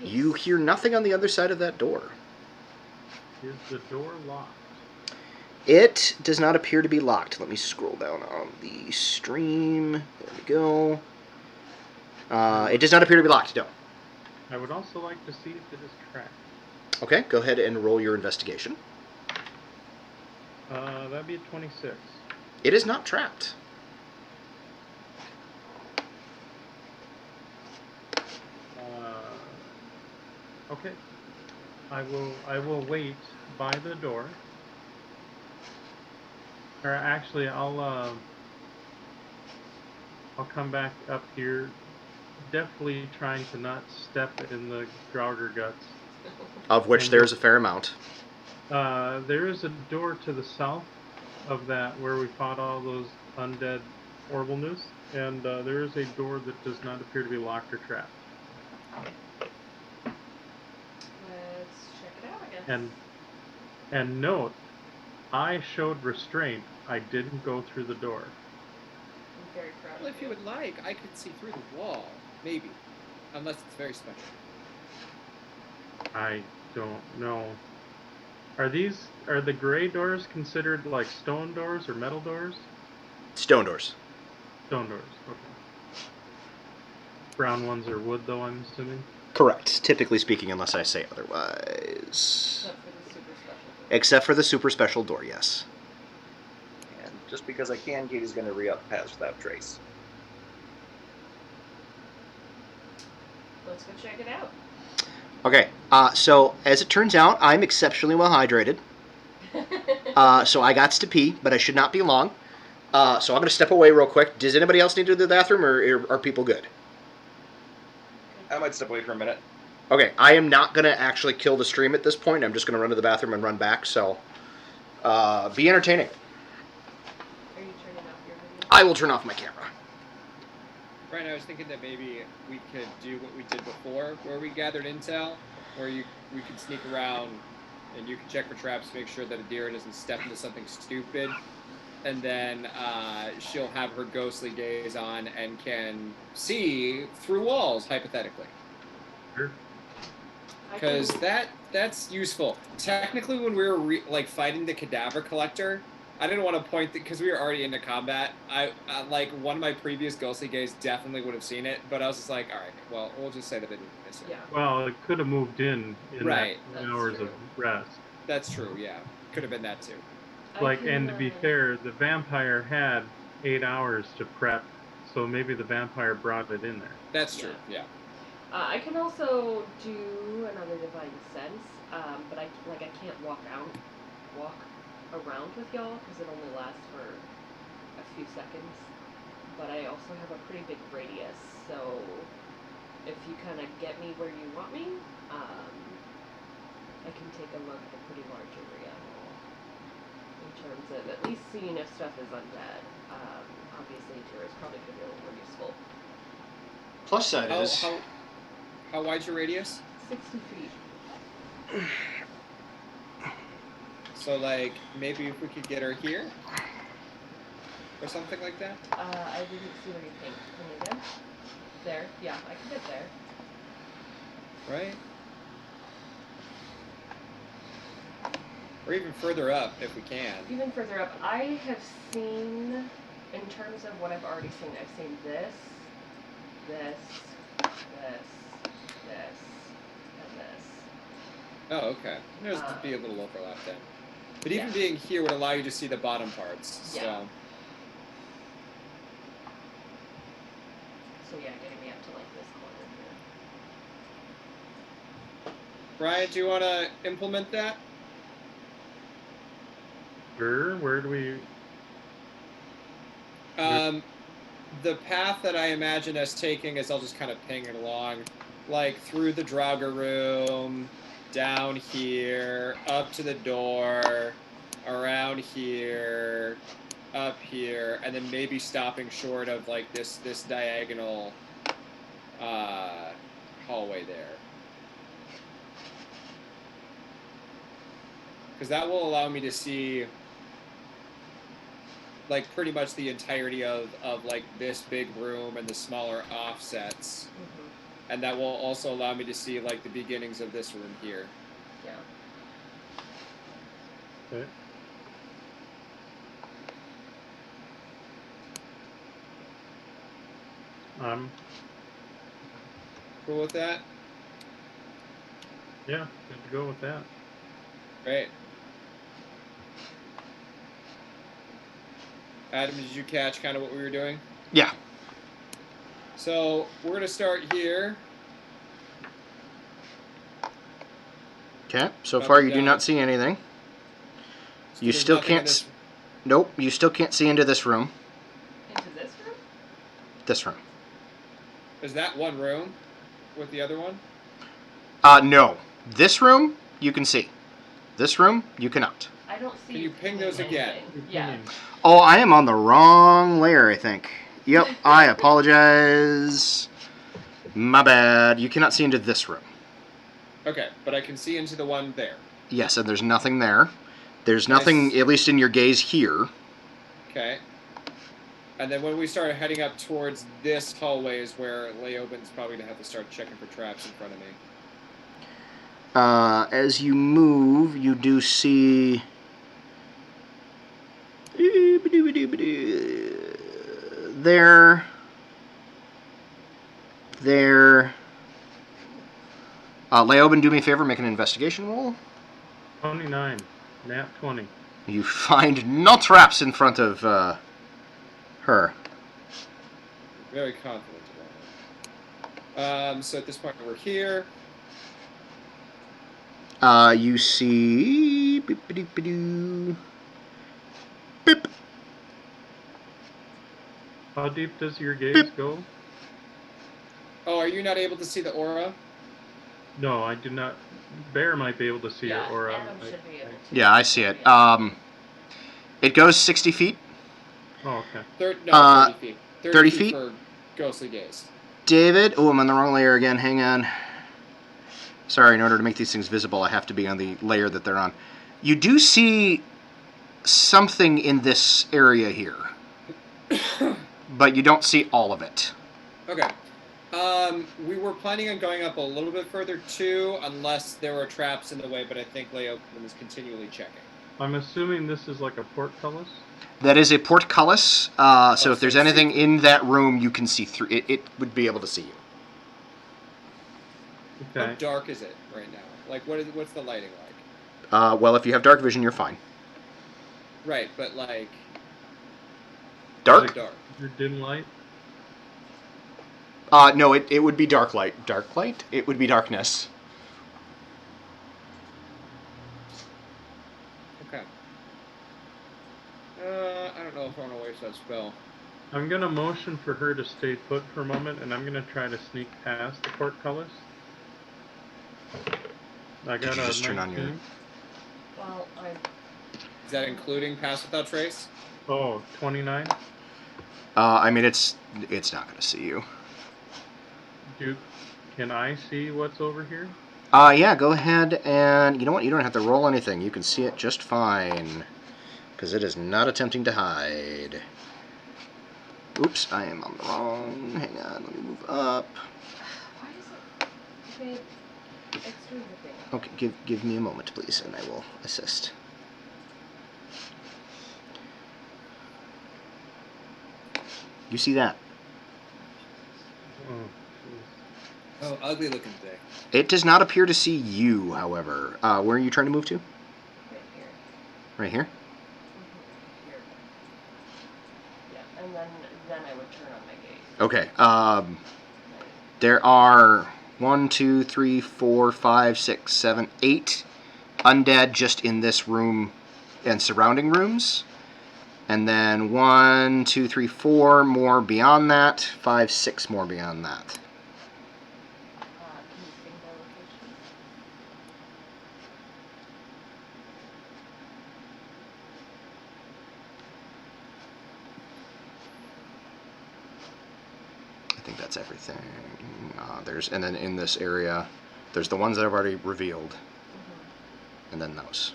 You hear nothing on the other side of that door. Is the door locked? It does not appear to be locked. Let me scroll down on the stream. There we go. It does not appear to be locked, no. I would also like to see if it is trapped. Okay, go ahead and roll your investigation. That'd be a 26. It is not trapped. Okay. I will wait by the door. Or actually, I'll come back up here, definitely trying to not step in the Draugr guts. Of which there's a fair amount. There is a door to the south of that where we fought all those undead horrible news, and there is a door that does not appear to be locked or trapped. Let's check it out, I guess. And note, I showed restraint. I didn't go through the door. I'm very proud Well, of if you would like, I could see through the wall. Maybe. Unless it's very special. I don't know. Are the gray doors considered like stone doors or metal doors? Stone doors. Stone doors, okay. Brown ones are wood though, I'm assuming? Correct. Typically speaking, unless I say otherwise. Except for the super special door. Except for the super special door, yes. And just because I can, Katie's going to re-up paths without trace. Let's go check it out. Okay, so as it turns out, I'm exceptionally well hydrated. So I got to pee, but I should not be long. So I'm going to step away real quick. Does anybody else need to go to the bathroom, or are people good? I might step away for a minute. Okay, I am not going to actually kill the stream at this point. I'm just going to run to the bathroom and run back, so be entertaining. Are you turning off your video? I will turn off my camera. Brian, I was thinking that maybe we could do what we did before, where we gathered intel, where we can sneak around, and you can check for traps to make sure that Adira doesn't step into something stupid. And then she'll have her ghostly gaze on and can see through walls, hypothetically. Sure. Because that's useful. Technically, when we were fighting the cadaver collector, I didn't want to point because we were already into combat. I like one of my previous ghostly gaze definitely would have seen it, but I was just like, all right, well, we'll just say that I didn't miss it. Yeah. Well, it could have moved in Right. that 2 hours That's of rest. That's true. Yeah, could have been that too. And to be fair, the vampire had 8 hours to prep, so maybe the vampire brought it in there. That's true. Yeah. I can also do another divine sense, but I can't walk around with y'all because it only lasts for a few seconds. But I also have a pretty big radius, so if you kind of get me where you want me, I can take a look at a pretty large area in terms of at least seeing if stuff is undead. Obviously, Tira's probably could be a little more useful. Plus side is... How wide's your radius? 60 feet. So, like, maybe if we could get her here? Or something like that? I didn't see anything. Can you again? There. Yeah, I can get there. Right? Or even further up, if we can. Even further up, I have seen, in terms of what I've already seen, I've seen this, and this. Oh, okay. There's to be a little overlap then. But even Yeah. being here would allow you to see the bottom parts. So. Yeah. So yeah, getting me up to like this corner here. Brian, do you want to implement that? Sure. Where do we... The path that I imagine us taking is I'll just kind of ping it along, like through the Draugr room, down here, up to the door, around here, up here, and then maybe stopping short of like this diagonal hallway there. Because that will allow me to see like pretty much the entirety of like this big room and the smaller offsets. Mm-hmm. And that will also allow me to see like the beginnings of this room here. Yeah. Okay. Cool with that? Yeah, good to go with that. Great. Adam, did you catch kind of what we were doing? Yeah. So we're going to start here. Okay, so Up far and you do down. not see anything. So You there's still nothing in can't... this- Nope, you still can't see into this room. Into this room? This room. Is that one room with the other one? No. This room, you can see. This room, you cannot. I don't see. Can you ping those again? anything. Yeah. Oh, I am on the wrong layer, I think. Yep, I apologize. My bad. You cannot see into this room. Okay, but I can see into the one there. Yes, and there's nothing there. There's nothing, at least in your gaze here. Okay. And then when we start heading up towards this hallway is where Leoben's probably going to have to start checking for traps in front of me. As you move, you do see... There. Leoben, do me a favor, make an investigation roll. 29. Nat 20. You find no traps in front of her. Very confident about it. So at this point we're here. You see... Beep. How deep does your gaze Beep. go? Oh, are you not able to see the aura? No, I do not. Bear might be able to see Yeah, your aura. Adam should be able to. Yeah, I see it. It goes 60 feet. Oh, okay. 30 feet. 30 feet? For ghostly gaze. David... Oh, I'm on the wrong layer again. Hang on. Sorry, in order to make these things visible, I have to be on the layer that they're on. You do see something in this area here, but you don't see all of it. Okay. We were planning on going up a little bit further too, unless there were traps in the way, but I think Leoben is continually checking. I'm assuming this is like a portcullis. That is a portcullis, so if there's so anything see-through. in that room, you can see through it. It would be able to see you. How Okay. dark is it right now? Like, what's the lighting like? Well, if you have dark vision, you're fine. Right, but like... Dark? Dark. Your dim light. No, it would be dark light. Dark light? It would be darkness. Okay. I don't know if I want to waste that spell. I'm gonna motion for her to stay put for a moment, and I'm gonna try to sneak past the portcullis. I got you a just turn on 19. your- Well, I'm. Is that including Pass Without Trace? Oh, 29. I mean, it's not going to see you. Can I see what's over here? Yeah, go ahead and... You know what? You don't have to roll anything. You can see it just fine. Because it is not attempting to hide. Oops, I am on the wrong... Hang on, let me move up. Why is it extra zipping? Okay, give me a moment, please, and I will assist. You see that? Oh, Oh, ugly looking thing. It does not appear to see you, however. Where are you trying to move to? Right here. Right here? Here. Yeah, and then I would turn on my gaze. Okay. There are 1, 2, 3, 4, 5, 6, 7, 8 undead just in this room and surrounding rooms. And then 1, 2, 3, 4 more beyond that. 5, 6 more beyond that. Can you ping the location? I think that's everything. And then in this area, there's the ones that I've already revealed. And then those.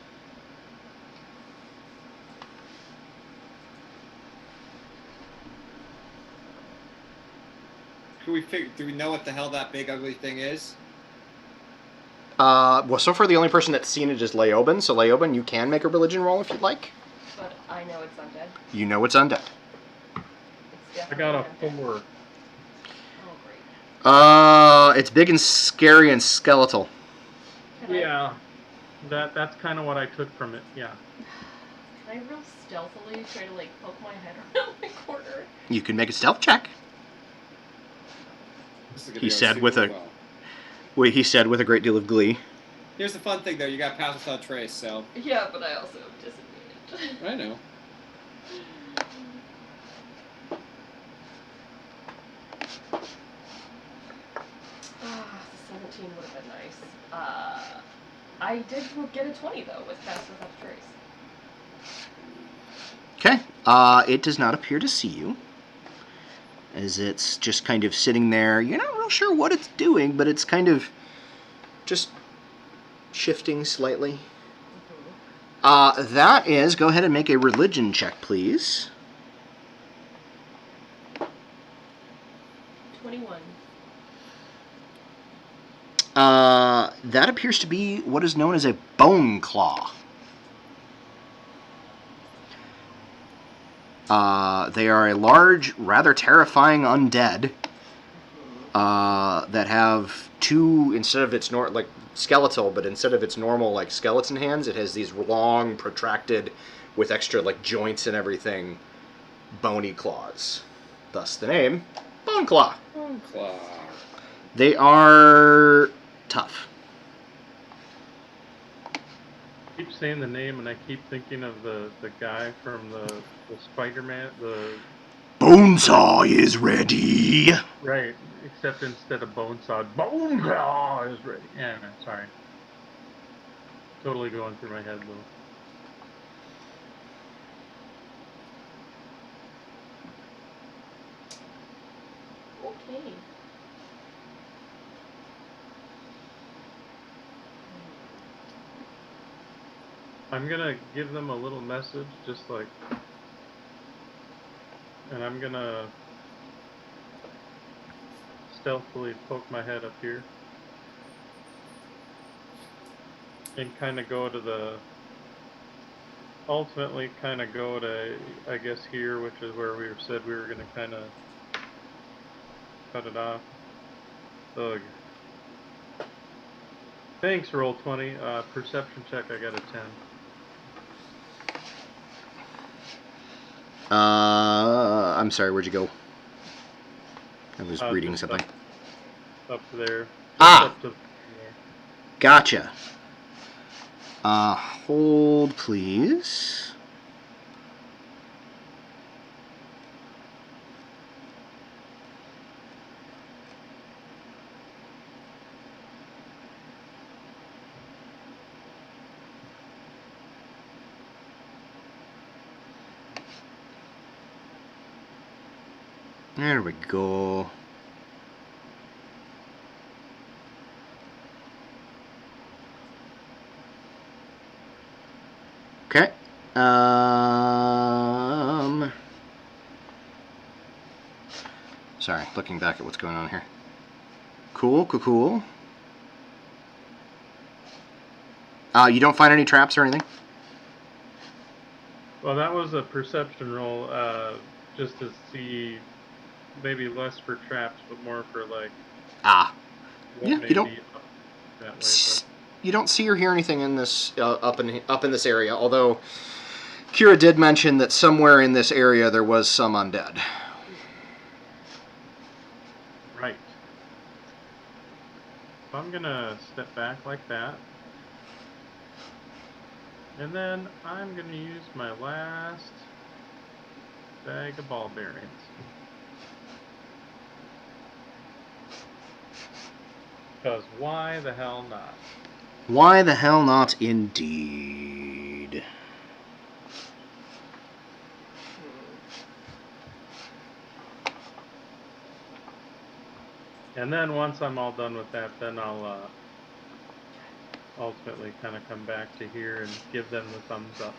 Do we know what the hell that big ugly thing is? Well, so far the only person that's seen it is Leoben, so Leoben, you can make a religion roll if you'd like. But I know it's undead. You know it's undead. It's I got a definitely undead. 4. Oh, great. It's big and scary and skeletal. Can Yeah. That's kind of what I took from it, yeah. Can I real stealthily try to, like, poke my head around the corner? You can make a stealth check. This is gonna He go said super with a- well. Wait, he said with a great deal of glee. Here's the fun thing, though. You got Pass Without Trace, so... Yeah, but I also have disadvantage. I know. Ah, 17 would have been nice. I did get a 20, though, with Pass Without Trace. Okay. It does not appear to see you. As it's just kind of sitting there. You're not real sure what it's doing, but it's kind of just shifting slightly. That is, go ahead and make a religion check, please. 21. That appears to be what is known as a bone claw. They are a large, rather terrifying undead that have two, instead of its like skeletal, but instead of its normal like skeleton hands, it has these long, protracted, with extra like joints and everything, bony claws. Thus the name, Bone Claw. Bone Claw. They are tough. I keep saying the name, and I keep thinking of the guy from the Spider-Man, the... Bonesaw is ready. Right, except instead of Bonesaw, Boneclaw is ready. Yeah, no, sorry. Totally going through my head, though. Okay. I'm gonna give them a little message, just like, and I'm gonna stealthily poke my head up here and kind of go to the, ultimately kind of go to, I guess here, which is where we said we were gonna kind of cut it off. Ugh. Thanks, Roll20. Perception check, I got a 10. I'm sorry, where'd you go? I was reading Just something. Up there. Ah! Up to there. Gotcha. Hold, please. There we go. Okay. Sorry, looking back at what's going on here. Cool. You don't find any traps or anything? Well, that was a perception roll, just to see, maybe less for traps, but more for like. Yeah, May you don't. be up that way, but. You don't see or hear anything in this up in this area. Although Kira did mention that somewhere in this area there was some undead. Right. So I'm gonna step back like that. And then I'm gonna use my last bag of ball bearings. Because why the hell not? Why the hell not, indeed. And then once I'm all done with that, then I'll ultimately kind of come back to here and give them the thumbs up.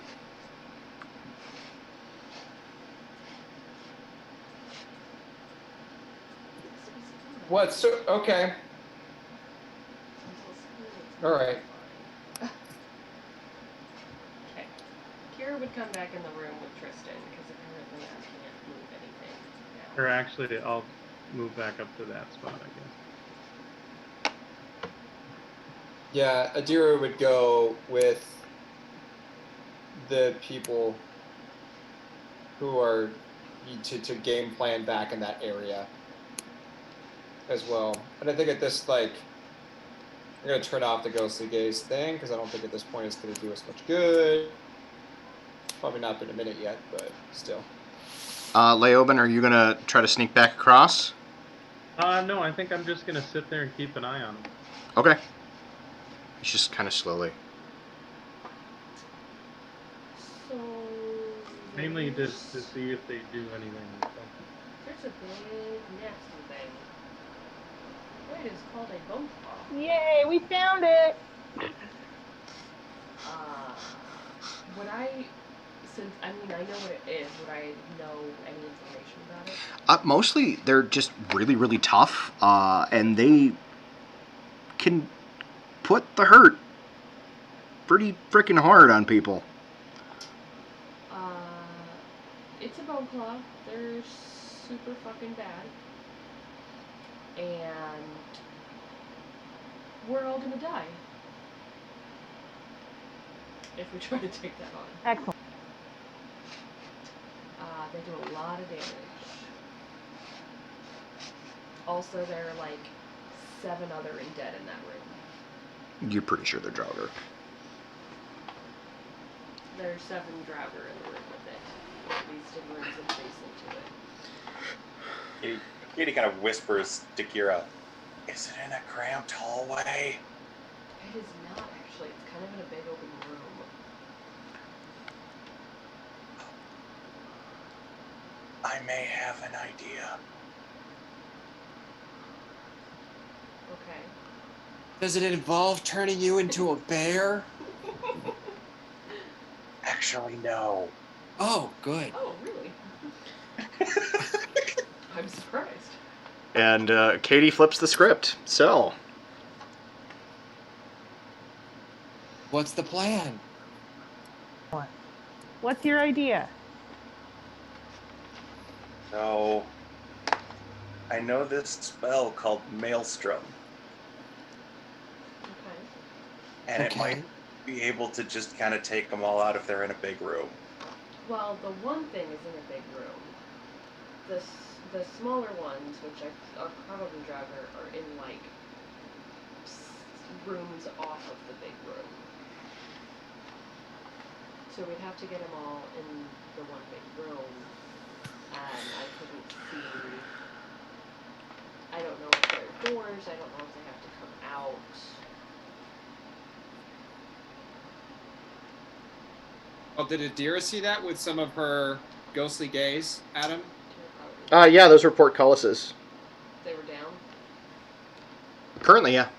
What? So okay. All right. Okay. Kira would come back in the room with Tristan because apparently I can't move anything now. Or actually, I'll move back up to that spot, I guess. Yeah, Adira would go with the people who are to game plan back in that area as well. And I think at this, like, I'm going to turn off the ghostly gaze thing because I don't think at this point it's going to do us much good. Probably not been a minute yet, but still. Leoben, are you going to try to sneak back across? No, I think I'm just going to sit there and keep an eye on them. Okay. It's just kind of slowly. So... Mainly just to see if they do anything or something. There's a big nasty thing. It is called a bone claw. Yay, we found it! Would I, since, I mean, I know what it is, would I know any information about it? Mostly, they're just really, really tough, and they can put the hurt pretty freaking hard on people. It's a bone claw. They're super fucking bad. And we're all gonna die if we try to take that on. Excellent. They do a lot of damage. Also, there are like 7 other undead in that room. You're pretty sure they're Draugr. There's 7 Draugr in the room with it. At least in rooms adjacent to it. Katie kind of whispers to Kira, "Is it in a cramped hallway?" It is not actually. It's kind of in a big open room. I may have an idea. Okay. Does it involve turning you into a bear? actually know. Oh, good. Oh, really? I'm surprised. And Katie flips the script. So, What's the plan? What's your idea? So, I know this spell called Maelstrom, Okay. and it Okay. might be able to just kind of take them all out if they're in a big room. Well, the one thing is in a big room. The smaller ones, which are probably Draugr, are in like rooms off of the big room. So we'd have to get them all in the one big room, and I couldn't see. I don't know if there are doors. I don't know if they have to come out. Oh, did Adira see that with some of her ghostly gaze, Adam? yeah, those were portcullises. They were down. Currently, yeah.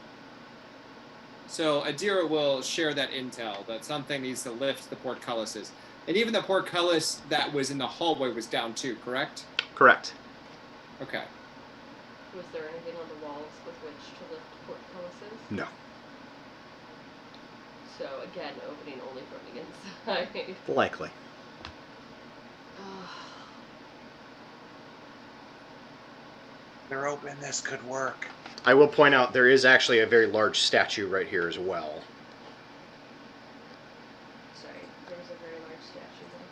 So Adira will share that intel that something needs to lift the portcullises. And even the portcullis that was in the hallway was down too, correct? Correct. Okay. Was there anything on the walls with which to lift portcullises? No. So again, opening only from the inside. Likely. They're open, this could work. I will point out there is actually a very large statue right here as well. Sorry, there was a very large statue there.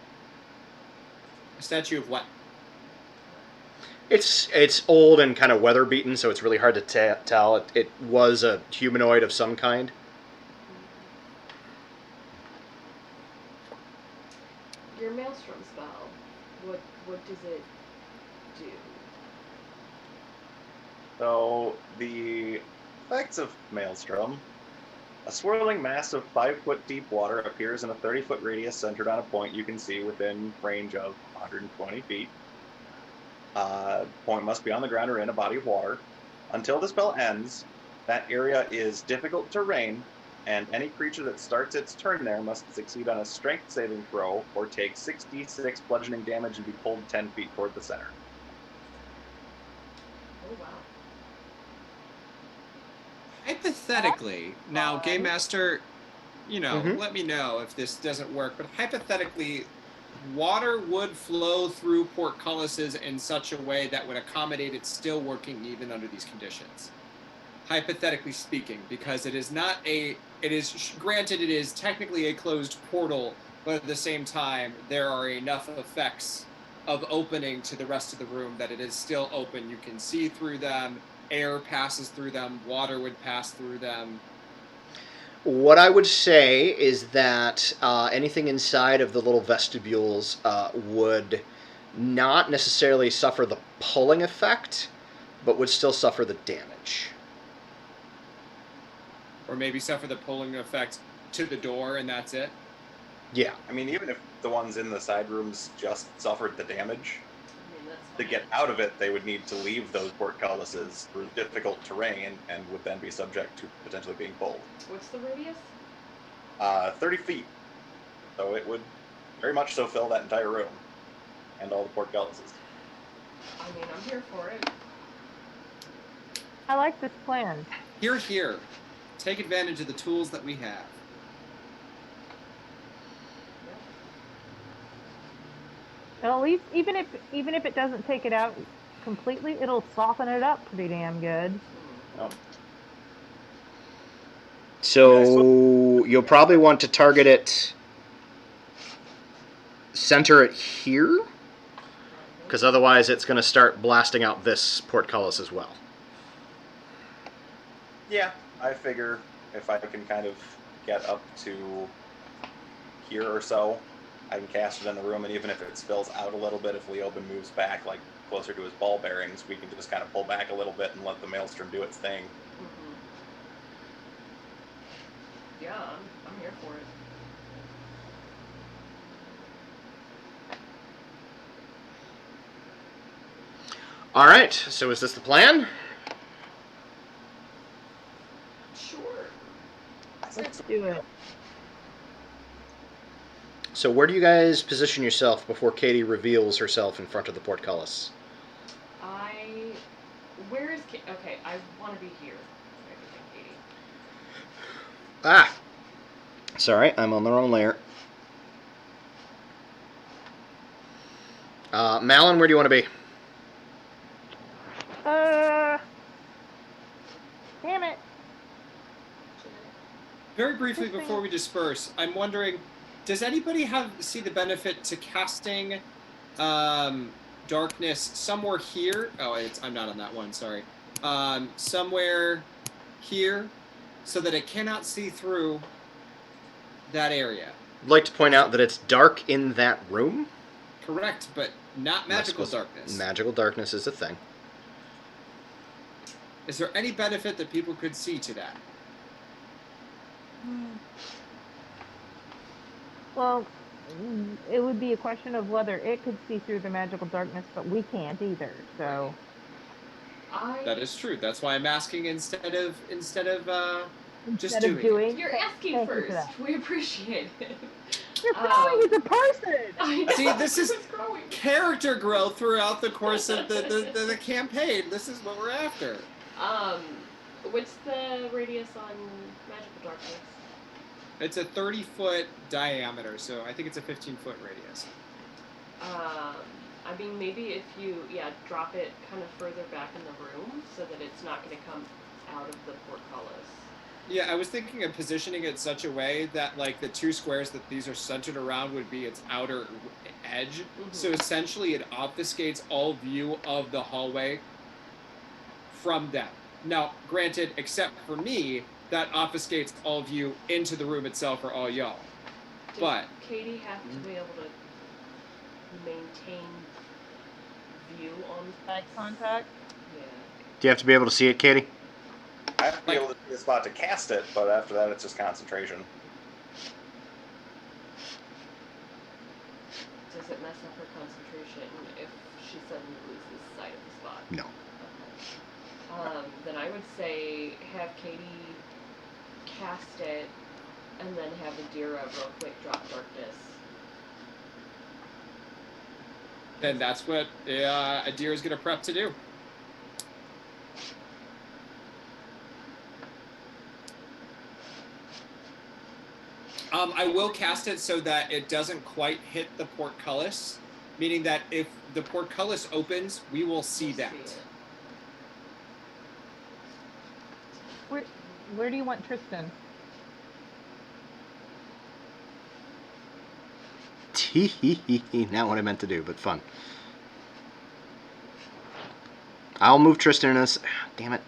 A statue of what? It's old and kind of weather beaten, so it's really hard to tell. It was a humanoid of some kind. Your maelstrom spell, what does it do? So, the effects of Maelstrom. A swirling mass of 5-foot deep water appears in a 30-foot radius centered on a point you can see within range of 120 feet. Point must be on the ground or in a body of water. Until the spell ends, that area is difficult terrain, and any creature that starts its turn there must succeed on a strength saving throw or take 6d6 bludgeoning damage and be pulled 10 feet toward the center. Oh wow. Hypothetically, now Game Master, Mhm. let me know if this doesn't work, but hypothetically, water would flow through portcullises in such a way that would accommodate it still working even under these conditions. Hypothetically speaking, because it is granted it is technically a closed portal, but at the same time, there are enough effects of opening to the rest of the room that it is still open. You can see through them, air passes through them, water would pass through them. What I would say is that anything inside of the little vestibules would not necessarily suffer the pulling effect, but would still suffer the damage. Or maybe suffer the pulling effect to the door and that's it. Yeah. I mean, even if the ones in the side rooms just suffered the damage, I mean, that's to fine. get out of it, they would need to leave those portcullises through difficult terrain and would then be subject to potentially being pulled. What's the radius? 30 feet. So it would very much so fill that entire room and all the portcullises. I mean, I'm here for it. I like this plan. Here. Take advantage of the tools that we have. But at least, even if it doesn't take it out completely, it'll soften it up pretty damn good. So you'll probably want to target it, center it here, because otherwise it's going to start blasting out this portcullis as well. Yeah, I figure if I can kind of get up to here or so, I can cast it in the room, and even if it spills out a little bit, if Leoben moves back, like closer to his ball bearings, we can just kind of pull back a little bit and let the maelstrom do its thing. Mm-hmm. Yeah, I'm here for it. All right, so is this the plan? Sure. Let's do it. So where do you guys position yourself before Katie reveals herself in front of the portcullis? Where is okay, I want to be here. Everything, Katie. Ah! Sorry, I'm on the wrong layer. Malin, where do you want to be? Damn it. Very briefly This thing- before we disperse, I'm wondering, does anybody see the benefit to casting darkness somewhere here? Oh, I'm not on that one. Sorry. Somewhere here, so that it cannot see through that area. I'd like to point out that it's dark in that room. Correct, but not magical darkness. Magical darkness is a thing. Is there any benefit that people could see to that? Well, it would be a question of whether it could see through the magical darkness, but we can't either. So That is true. That's why I'm asking instead of just instead of doing, You're asking thank you for first. that. We appreciate it. You're growing as a person. I know. See, this is It's growing. character growth throughout the course of the campaign. This is what we're after. What's the radius on magical darkness? It's a 30-foot diameter, so I think it's a 15-foot radius. I mean, maybe if you, drop it kind of further back in the room so that it's not going to come out of the portcullis. Yeah, I was thinking of positioning it such a way that, like, the two squares that these are centered around would be its outer edge. Mm-hmm. So essentially it obfuscates all view of the hallway from them. Now, granted, except for me, that obfuscates all view into the room itself for all y'all. Does Katie have to be able to maintain view on Eye contact. Yeah. Do you have to be able to see it, Katie? I have to be able to see the spot to cast it, but after that, it's just concentration. Does it mess up her concentration if she suddenly loses sight of the spot? No. Okay. Then I would say have Katie cast it, and then have Adira real quick drop darkness. Then that's what Adira's going to prep to do. I will cast it so that it doesn't quite hit the portcullis, meaning that if the portcullis opens, we will see that. Where do you want Tristan? Not what I meant to do, but fun. I'll move Tristan in this. Damn it.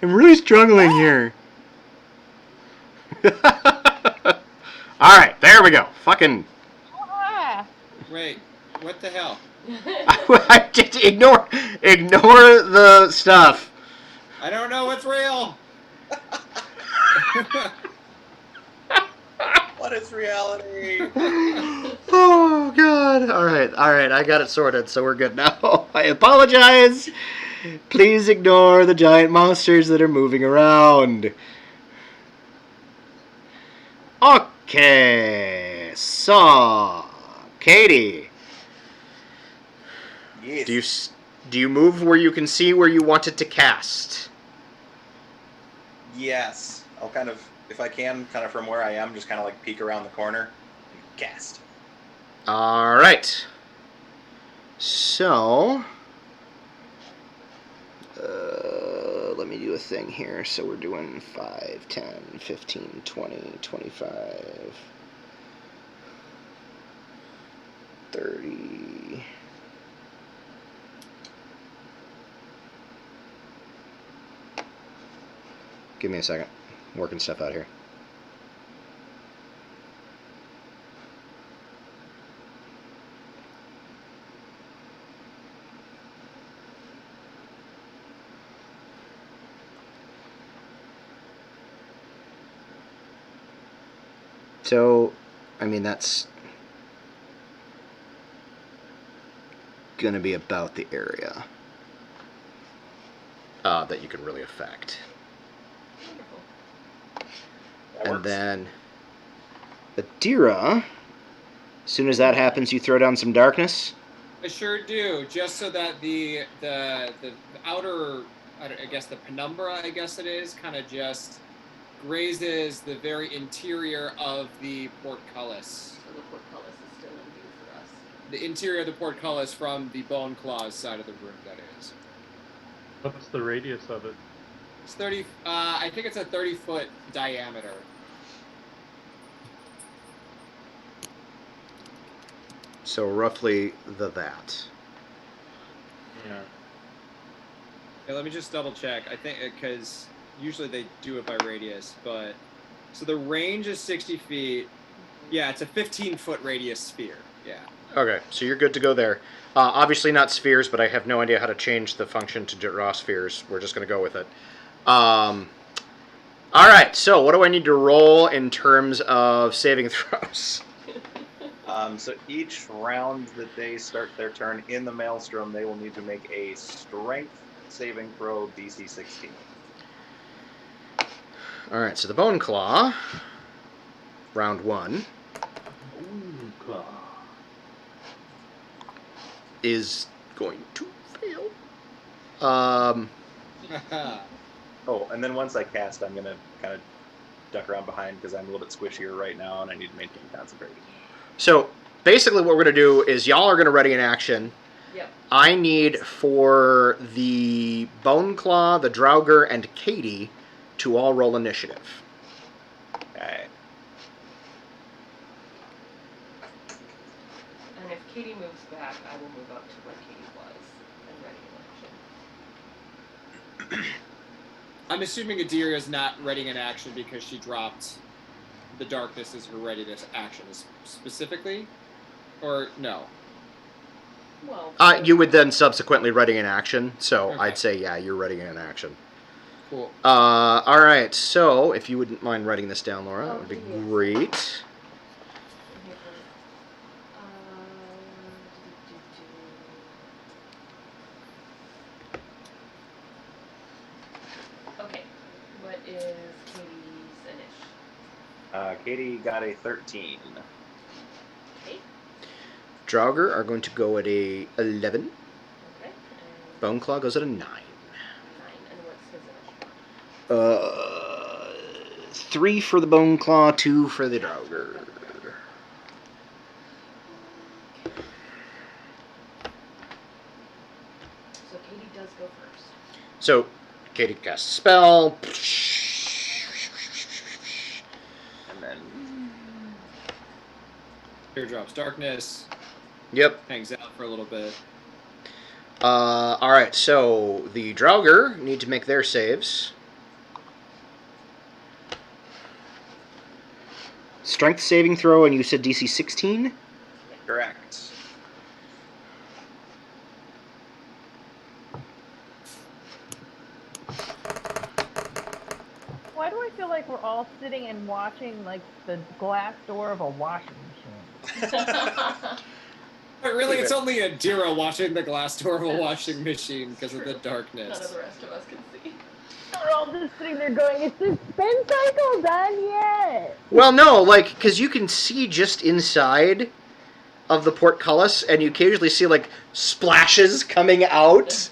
I'm really struggling here. Alright, there we go. Fucking. Wait, what the hell? I just ignore the stuff. I don't know what's real. What is reality? Oh god. Alright, I got it sorted, so we're good now. I apologize. Please ignore the giant monsters that are moving around. Okay. So, Katie. Yes. Do you move where you can see where you want it to cast? Yes. I'll kind of, if I can, kind of from where I am, just kind of like peek around the corner and cast. Alright. So, let me do a thing here. So we're doing 5, 10, 15, 20, 25, 30. Give me a second. I'm working stuff out here. So, I mean, that's gonna be about the area that you can really affect. Wonderful. That And works. then Adira, as soon as that happens, you throw down some darkness. I sure do, just so that the outer, I guess the penumbra, I guess it is, kind of just grazes the very interior of the portcullis. So the portcullis is still in view for us. The interior of the portcullis from the bone claws side of the room, that is. What's the radius of it? It's 30, I think it's a 30-foot diameter. So roughly that. Yeah. Yeah, let me just double check. I think, because usually they do it by radius, but... So the range is 60 feet. Yeah, it's a 15-foot radius sphere. Yeah. Okay, so you're good to go there. Obviously not spheres, but I have no idea how to change the function to draw spheres. We're just going to go with it. All right, so what do I need to roll in terms of saving throws? So each round that they start their turn in the maelstrom, they will need to make a strength saving throw DC 16. All right, so the Bone Claw, round 1, is going to fail. Oh, and then once I cast, I'm going to kind of duck around behind because I'm a little bit squishier right now and I need to maintain concentration. So basically what we're going to do is y'all are going to ready an action. Yep. I need for the Bone Claw, the Draugr, and Katie to all roll initiative. Okay. And if Katie moves back, I will move up to where Katie was and ready an action. I'm assuming Adira is not readying an action because she dropped the darkness as her readiness action specifically? Or no? Well, You would then subsequently ready an action, so Okay. I'd say, yeah, you're readying an action. Cool. All right, so if you wouldn't mind writing this down, Laura, that would be yes. great. Okay, what is Katie's initiative? Katie got a 13. Okay, Draugr are going to go at a 11. okay, and Bone Claw goes at a 9. 9, and what's his initiative? 3 for the Bone Claw, 2 for the Draugr. So Katie does go first. So, Katie casts a spell. And then Here drops darkness, Yep. hangs out for a little bit. All right, so the Draugr need to make their saves. Strength saving throw, and you said DC 16? correct. Why do I feel like we're all sitting and watching like the glass door of a washing machine? But really, it's only Adira watching the glass door of a washing machine because of the None of darkness. the rest of us can see. We're all just sitting there going, "Is this spin cycle done yet?" Well, no, like, because you can see just inside of the portcullis, and you occasionally see, like, splashes coming out.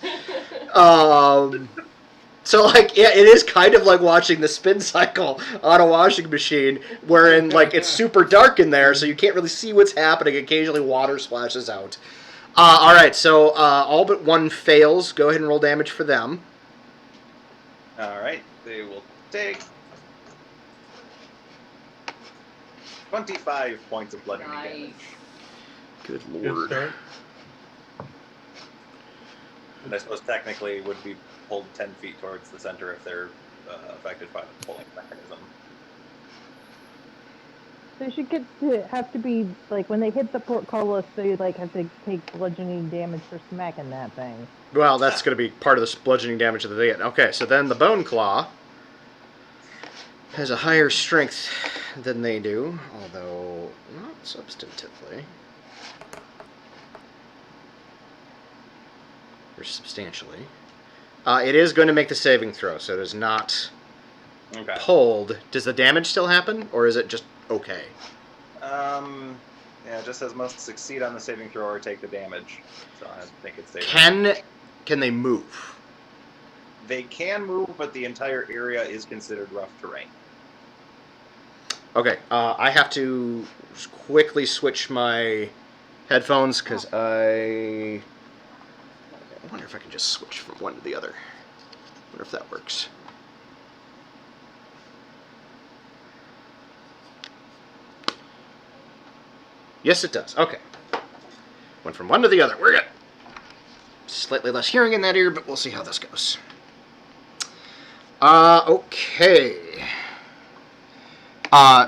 So, like, yeah, it is kind of like watching the spin cycle on a washing machine, wherein, like, it's super dark in there, so you can't really see what's happening. Occasionally water splashes out. All right, so all but one fails. Go ahead and roll damage for them. All right, they will take 25 points of bludgeoning Nice. damage. Good Good lord. start. And I suppose technically would be pulled 10 feet towards the center if they're affected by the pulling mechanism. They should have to be like when they hit the portcullis, they like have to take bludgeoning damage for smacking that thing. Well, that's going to be part of the bludgeoning damage that they get. Okay, so then the Bone Claw has a higher strength than they do, although not substantively. Or substantially. It is going to make the saving throw, so it is not Okay. pulled. Does the damage still happen, or is it just okay? Yeah, it just says must succeed on the saving throw or take the damage. So I think it's safe. Can they move? They can move, but the entire area is considered rough terrain. Okay, I have to quickly switch my headphones because I wonder if I can just switch from one to the other. Wonder if that works. Yes, it does. Okay. Went from one to the other. We're good. Slightly less hearing in that ear, but we'll see how this goes. Okay.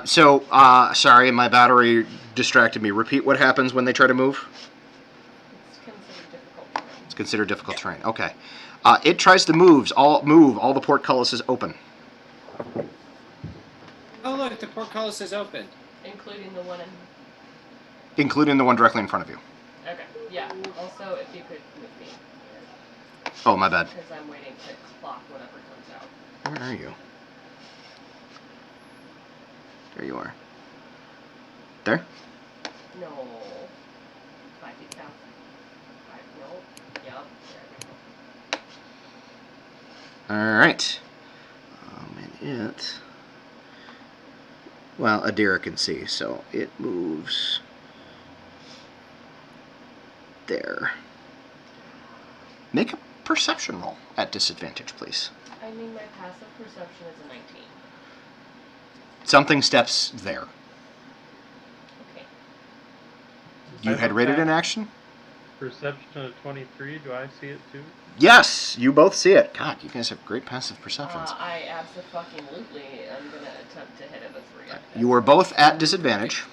Sorry, my battery distracted me. Repeat what happens when they try to move? It's considered difficult terrain. It's considered difficult terrain. Okay. It tries to move all the portcullises open. Oh, look, the portcullis is open. Including the one in... Including the one directly in front of you. Okay, yeah. Also, if you could move me. Oh, my bad. Because I'm waiting to clock whatever comes out. Where are you? There you are. There? No. 5 feet down. 5, no. Yup, there we go. Alright. And it... Well, Adira can see, so it moves... there. Make a perception roll at disadvantage, please. I mean, my passive perception is a 19. Something steps there. Okay. You had rated an action? Perception of 23. Do I see it too? Yes, you both see it. God, you guys have great passive perceptions. I abso-fucking-lutely am going to attempt to hit it with 3. You are both at disadvantage.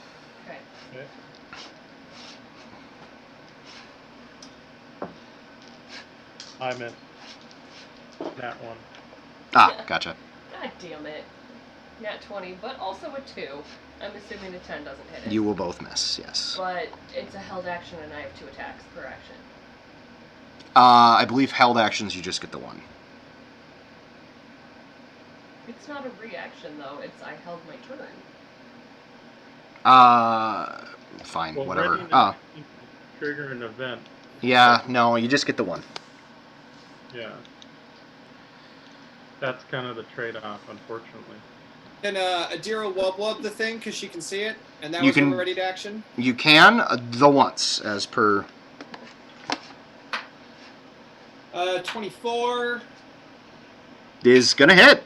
Okay. Okay. I missed. That one. Ah, gotcha. God damn it. Nat 20, but also a 2. I'm assuming a 10 doesn't hit it. You will both miss, yes. But it's a held action and I have 2 attacks per action. I believe held actions, you just get the one. It's not a reaction though, it's I held my turn. Fine, Well, whatever. ready to trigger an event. Yeah, no, you just get the one. Yeah. That's kind of the trade-off, unfortunately. Can Adira wub the thing because she can see it? And that You was can- her ready to action? You can, the once, as per... 24, is gonna hit.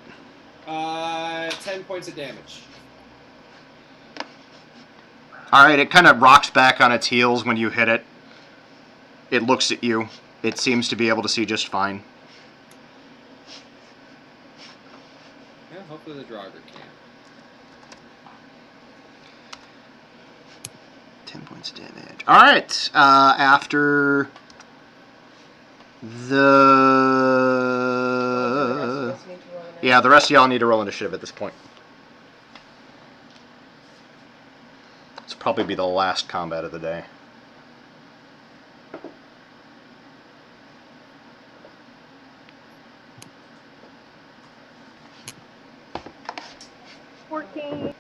10 points of damage. Alright, it kind of rocks back on its heels when you hit it. It looks at you. It seems to be able to see just fine. Yeah, hopefully the Draugr can. 10 points of damage. Alright, after... The rest of the... us need to roll an Yeah, the rest of y'all need to roll initiative at this point. This will probably be the last combat of the day. $14. 14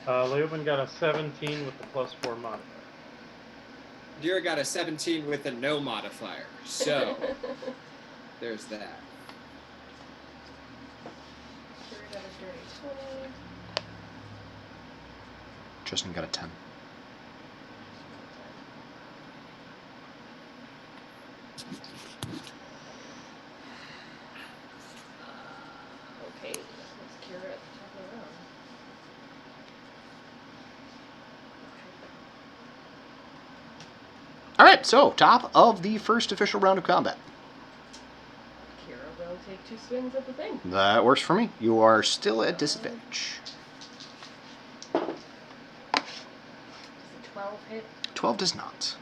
for Leoben got a 17 with the +4 modifier. Adira got a 17 with a no modifier. So, Kira there's that. got a dirty 20. Tristan got a 10. Okay, that's Kira at the top of the round. Alright, so, top of the first official round of combat. Kira will take 2 swings at the thing. That works for me. You are still at disadvantage. Does a 12 hit? 12 does not.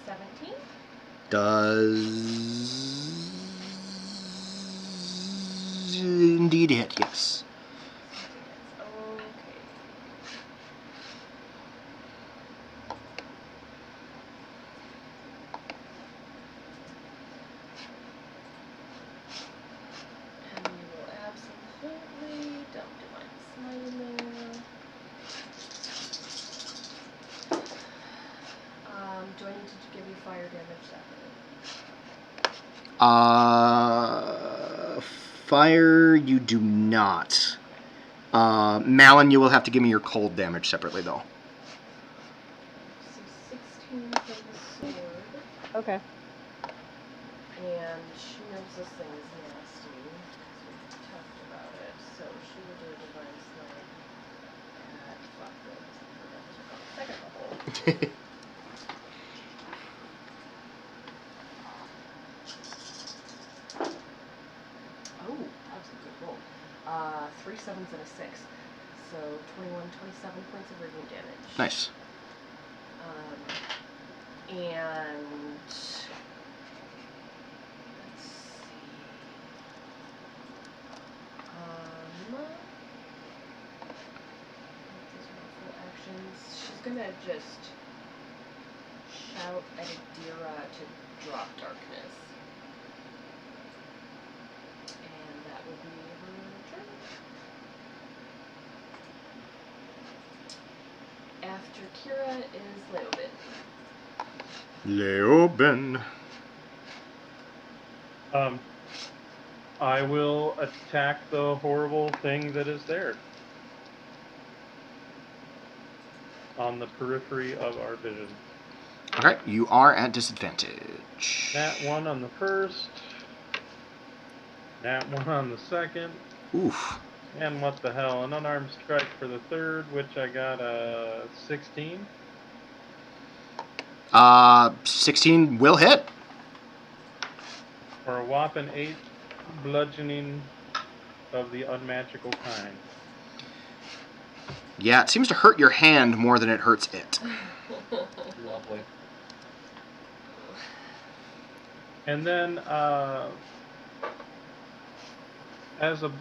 17? Does indeed hit, yes. Okay. damage separate? Fire, you do not. Malin, you will have to give me your cold damage separately, though. So 16 for the sword. Okay. And she knows this thing is nasty because we talked about it. So she will do a divine smite at second level. Oh, that was a good roll. 3 7s and a 6. So 21, 27 points of radiant damage. Nice. And let's see. These are full actions. She's gonna just shout at Adira to drop darkness. And that will be her turn. After Kira is Leobin. Leoben. I will attack the horrible thing that is there. On the periphery of our vision. Okay, you are at disadvantage. Nat 1 on the first. Nat 1 on the second. Oof. And what the hell, an unarmed strike for the third, which I got a 16. 16 will hit. For a whopping 8 bludgeoning of the unmagical kind. Yeah, it seems to hurt your hand more than it hurts it. Lovely. And then, as a...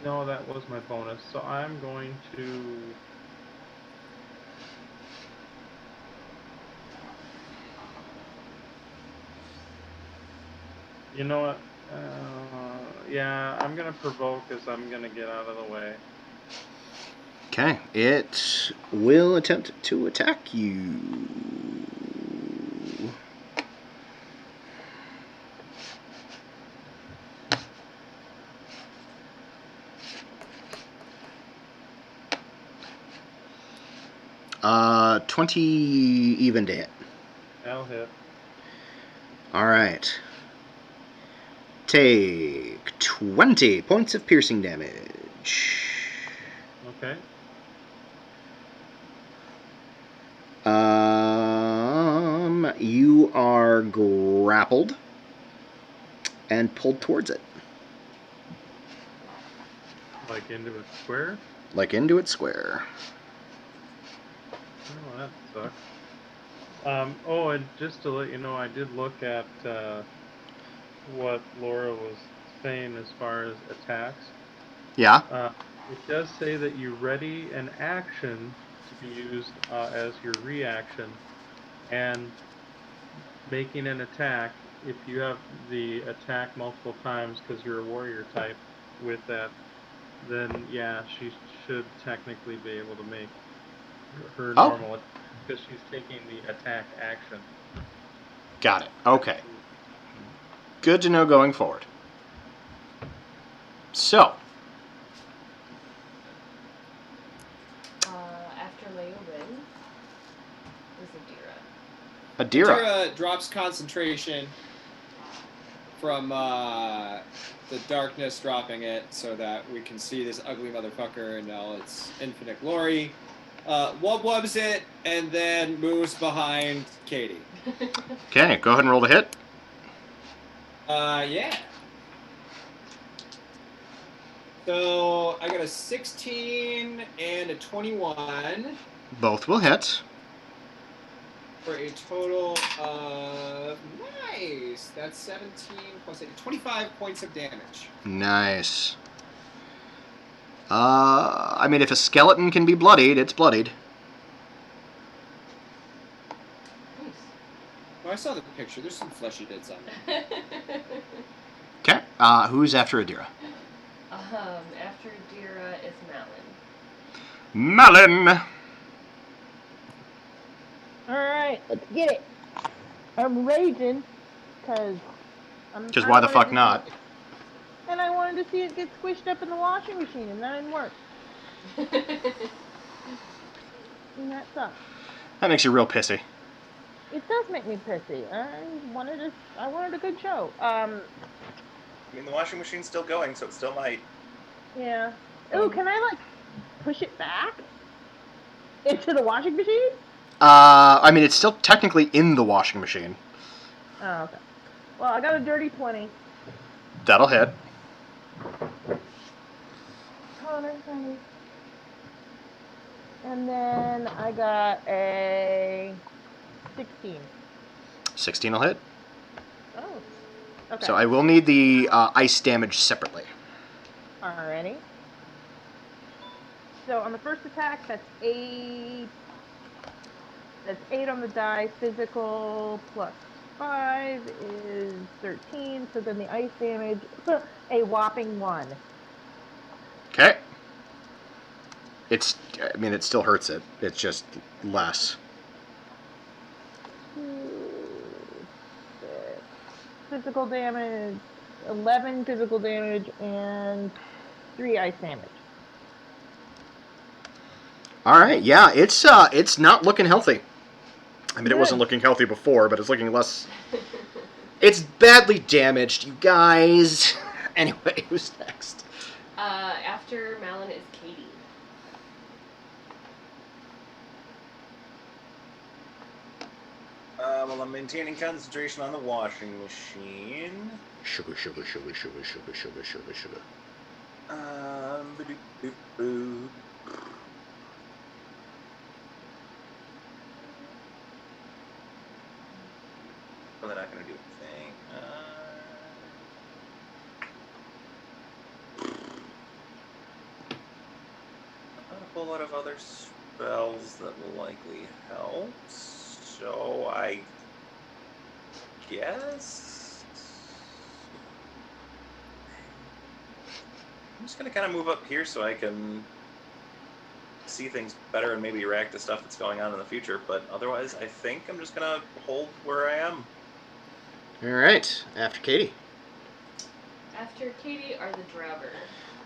No, that was my bonus. So I'm going to... You know what? Yeah, I'm going to provoke as I'm going to get out of the way. Okay, it will attempt to attack you. Uh, 20 even to hit. That'll hit. All right. Take 20 points of piercing damage. Okay. You are grappled and pulled towards it. Like into its square? Like into its square. Oh, that sucks. Oh, and just to let you know, I did look at what Laura was saying as far as attacks. Yeah. It does say that you ready an action to be used as your reaction, and making an attack, if you have the attack multiple times because you're a warrior type with that, then yeah, she should technically be able to make her normal attack because she's taking the attack action. Got it. Okay. Good to know going forward. So. After Leobin is Adira. Adira drops concentration from the darkness, dropping it so that we can see this ugly motherfucker in all its infinite glory. Wubs it, and then moves behind Katie. Okay, go ahead and roll the hit. Yeah. So I got a 16 and a 21. Both will hit. For a total of, nice, that's 17 plus 8, 25 points of damage. Nice. I mean, if a skeleton can be bloodied, it's bloodied. Nice. Oh, I saw the picture. There's some fleshy bits on it. Okay, who's after Adira? After Adira is Malin. Malin! All right. right, let's get it. I'm raging because Because why the fuck not? And I wanted to see it get squished up in the washing machine, and that didn't work. And that sucks. That makes you real pissy. It does make me pissy. I wanted a good show. I mean, the washing machine's still going, so it still might. Yeah. Oh, can I like push it back into the washing machine? I mean, it's still technically in the washing machine. Oh, okay. Well, I got a dirty 20. That'll hit. And then I got a 16. 16 will hit. Oh. Okay. So I will need the ice damage separately. Alrighty. So on the first attack, that's 8. That's 8 on the die. Physical plus 5 is 13. So then the ice damage, a whopping 1. Okay. I mean, it still hurts it. It's just less. 2, 6. Physical damage, 11 physical damage, and 3 ice damage. All right, yeah, it's not looking healthy. I mean, Good. it wasn't looking healthy before, but it's looking less. It's badly damaged, you guys. Anyway, who's next? After Malin is Katie. Well, I'm maintaining concentration on the washing machine. Sugar, sugar, sugar, sugar, sugar, sugar, sugar, sugar. Ba-doop-doop-boo. Well, they're not going to do anything. Not a whole lot of other spells that will likely help. So I guess I'm just going to kind of move up here so I can see things better and maybe react to stuff that's going on in the future. But otherwise, I think I'm just going to hold where I am. All right, after Katie. After Katie are the Draugr.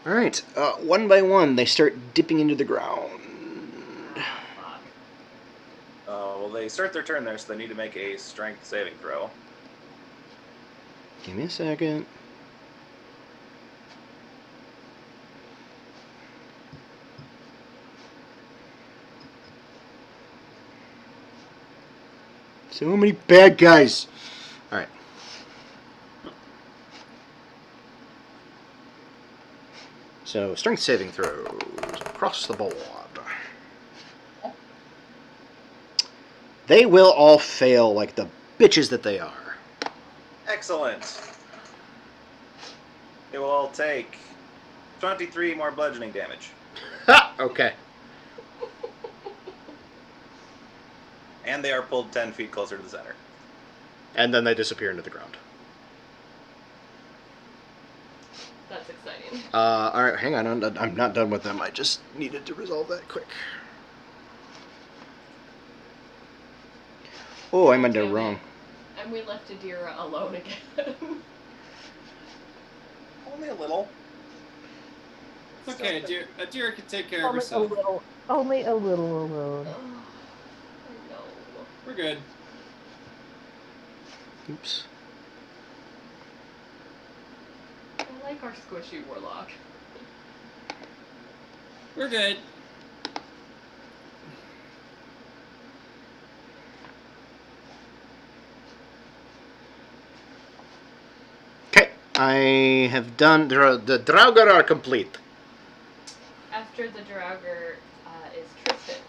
All right, one by one, they start dipping into the ground. Fuck. Well, they start their turn there, so they need to make a strength saving throw. Give me a second. So many bad guys. All right. So, strength saving throws across the board. They will all fail like the bitches that they are. Excellent. They will all take 23 more bludgeoning damage. Ha! Okay. And they are pulled 10 feet closer to the center. And then they disappear into the ground. That's exciting. Alright, hang on. I'm not done with them. I just needed to resolve that quick. Oh, I meant it wrong. And we left Adira alone again. Only a little. It's okay, Adira can take care of Only herself. Only a little alone. Oh, no. We're good. Oops. I like our squishy warlock. We're good. Okay, I have done. The Draugr are complete. After the Draugr is Tristan.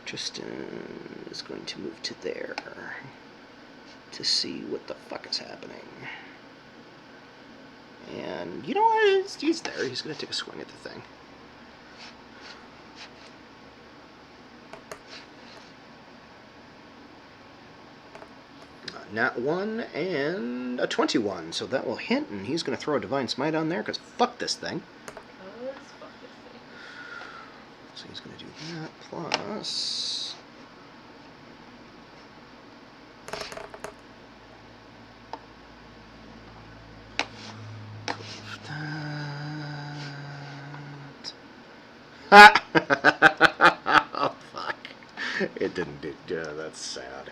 Tristan is going to move to there to see what the fuck is happening. And you know what? He's there. He's going to take a swing at the thing. Nat 1 and a 21, so that will hit, and he's going to throw a Divine Smite on there, because fuck this thing. Oh, let's fuck this thing. So he's going to do that plus... that. Oh, fuck. It didn't do... that's sad.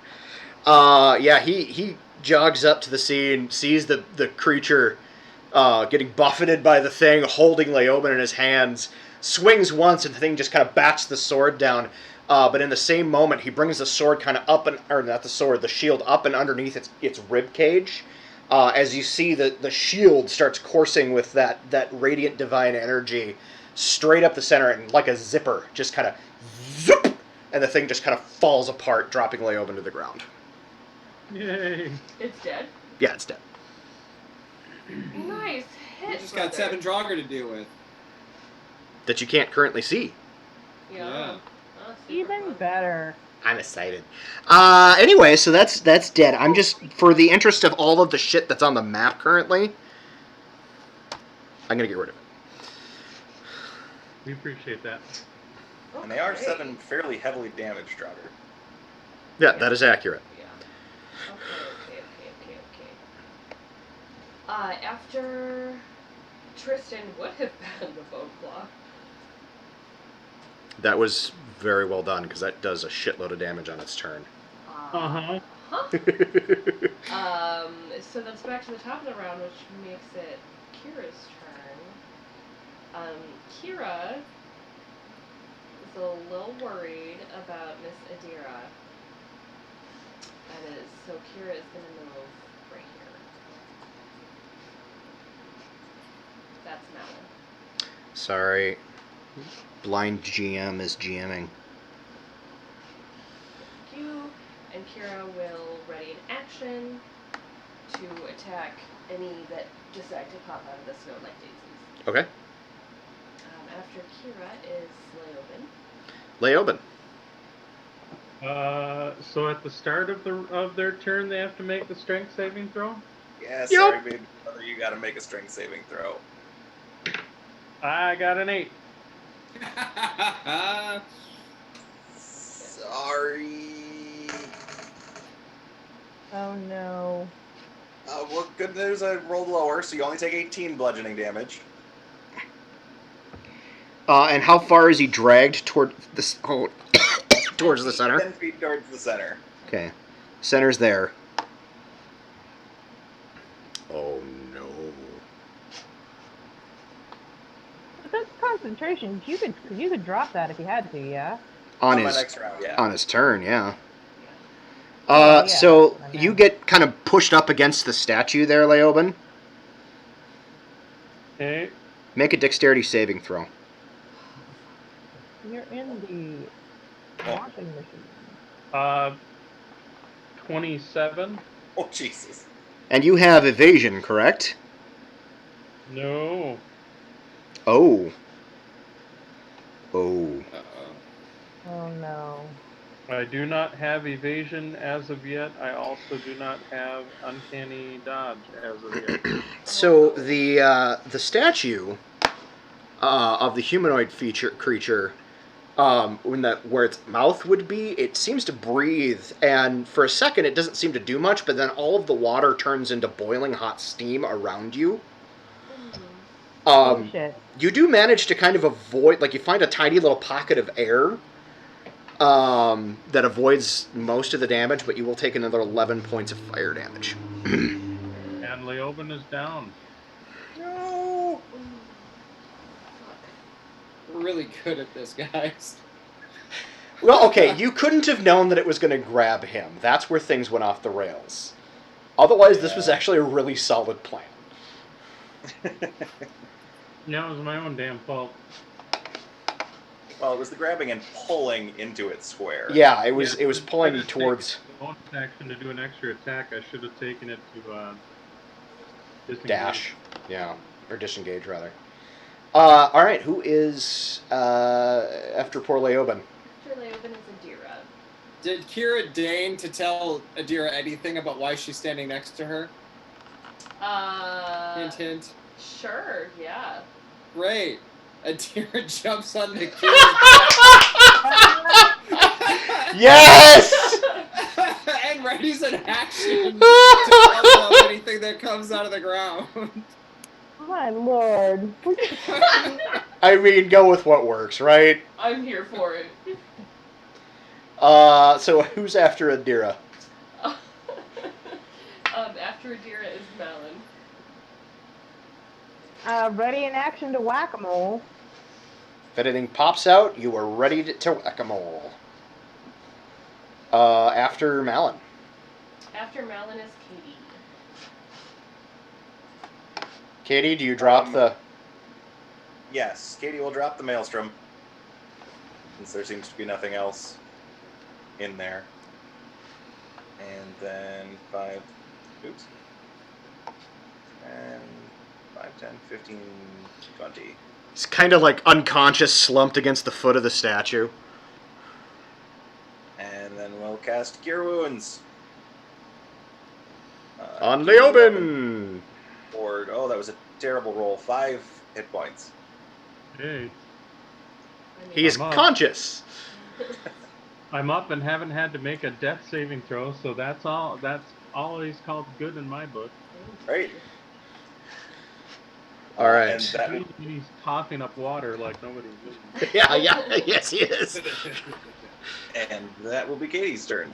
Yeah, he jogs up to the scene, sees the creature getting buffeted by the thing, holding Leoben in his hands, swings once, and the thing just kind of bats the sword down. But in the same moment, he brings the sword kind of up, or not the sword, the shield up and underneath its rib cage. As you see, the shield starts coursing with that radiant divine energy straight up the center, and like a zipper, just kind of zoop, and the thing just kind of falls apart, dropping Leoben to the ground. Yay! It's dead. Yeah, it's dead. Nice hit. You just got brother. 7 Draugr to deal with. That you can't currently see. Yeah. Oh, super Even fun. better. I'm excited. Anyway, so that's dead. I'm just, for the interest of all of the shit that's on the map currently, I'm going to get rid of it. We appreciate that. And they are Okay. 7 fairly heavily damaged Draugr. Yeah, that is accurate. Yeah. Okay. After Tristan would have been the bone claw. That was very well done, because that does a shitload of damage on its turn. Uh-huh. Huh? So that's back to the top of the round, which makes it Kira's turn. Kira is a little worried about Miss Adira. And so Kira is going to move right here. That's Malin. Sorry. Blind GM is GMing. You and Kira will ready an action to attack any that decide to pop out of the snow like daisies. Okay. After Kira is Leoben. Leoben. So at the start of their turn, they have to make the strength saving throw. Yeah, Yep. sorry, baby brother, you gotta make a strength saving throw. I got an 8. Sorry. Oh no. Well, good news, I rolled lower, so you only take 18 bludgeoning damage. And how far is he dragged toward the towards the center? 10 feet towards the center. Okay. Center's there. Oh no. But that's concentration. You could drop that if you had to, yeah? On my his next round, yeah. on his turn, yeah. Yeah, So I know. you get kind of pushed up against the statue there, Leoben. Okay. Make a dexterity saving throw. You're in the washing machine. 27. Oh, Jesus. And you have evasion, correct? No. Oh. Oh. Uh-oh. Oh no. I do not have evasion as of yet. I also do not have uncanny dodge as of yet. So the statue of the humanoid creature, where its mouth would be, it seems to breathe, and for a second it doesn't seem to do much, but then all of the water turns into boiling hot steam around you. Oh shit. You do manage to kind of avoid, like you find a tiny little pocket of air that avoids most of the damage, but you will take another 11 points of fire damage. And Leoben is down. No. We're really good at this, guys. Well, okay, you couldn't have known that it was going to grab him. That's where things went off the rails. Otherwise, this was actually a really solid plan. Yeah, it was my own damn fault. Well, it was the grabbing and pulling into its square. Yeah, it was Yeah, pulling I just towards take a bonus action to do an extra attack. I should have taken it to disengage. dash. Yeah, or disengage, rather. All right, who is after poor Leoben? After Leoben is Adira. Did Kira deign to tell Adira anything about why she's standing next to her? Hint, hint. Sure, yeah. Great. Adira jumps on the kid. Yes! And readies an action to follow up anything that comes out of the ground. My lord. I mean, go with what works, right? I'm here for it. So who's after Adira? After Adira is Malin. Ready in action to whack-a-mole. If anything pops out, you are ready to whack-a-mole. After Malin. After Malin is Katie. Katie, do you drop the... Yes, Katie will drop the maelstrom, since there seems to be nothing else in there. And then 5, oops, and 5, 10, 15, 20. It's kind of like unconscious, slumped against the foot of the statue. And then we'll cast Cure Wounds. On Leoben! Or, oh, that was a terrible roll. 5 hit points. Hey, He is I'm up. conscious. I'm up and haven't had to make a death saving throw, so that's all. That's always called good in my book. Right? All right. And that, He's coughing up water like nobody's doing. Yeah, yes, he is. and that will be Katie's turn.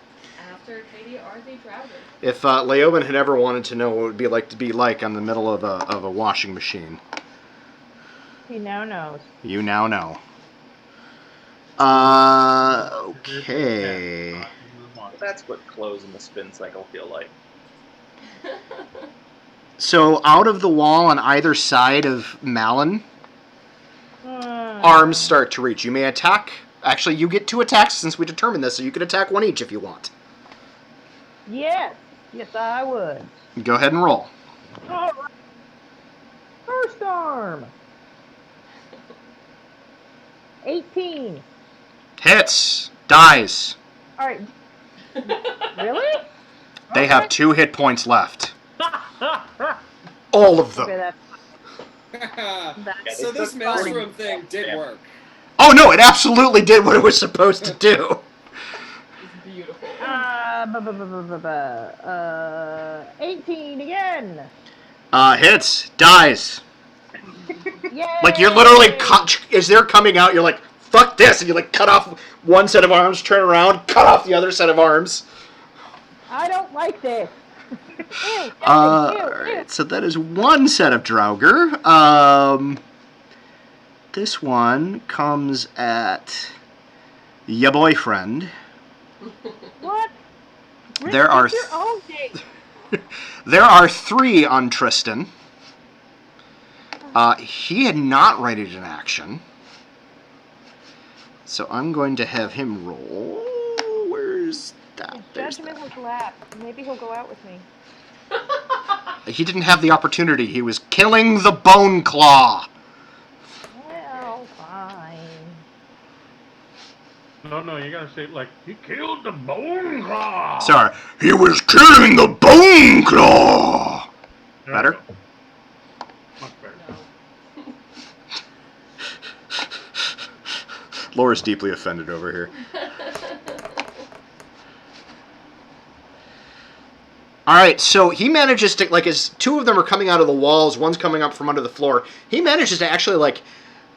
After Katie are the Draugr. If Leoben had ever wanted to know what it would be like on the middle of a washing machine, He now knows. you now know. Okay. That's what clothes in the spin cycle feel like. So out of the wall on either side of Malin, arms start to reach. You may attack. Actually, you get 2 attacks since we determined this, so you can attack 1 each if you want. Yes. Yes, I would. Go ahead and roll. All right. First arm. 18. Hits. Dies. All right. Really? They have 2 hit points left. All of them. Okay, So this maelstrom thing did work. Oh no, it absolutely did what it was supposed to do. It's beautiful. 18 again. Hits. Dies. Yay! Like you're literally as they're coming out, you're like, fuck this, and you like cut off one set of arms, turn around, cut off the other set of arms. I don't like this. Ew, Alright, so that is 1 set of Draugr. This one comes at your boyfriend. What? There are Your own date. There are 3 on Tristan. He had not readied an action. So I'm going to have him roll. Where's that? There's Judgment that. has lapsed. Maybe he'll go out with me. He didn't have the opportunity. He was killing the Bone Claw. Well, fine. No, you gotta say it like, he killed the Bone Claw! Sorry. He was killing the Bone Claw. There Better? we go. Much better. No. Laura's deeply offended over here. Alright, so he manages to, like, as 2 of them are coming out of the walls, one's coming up from under the floor, he manages to actually, like,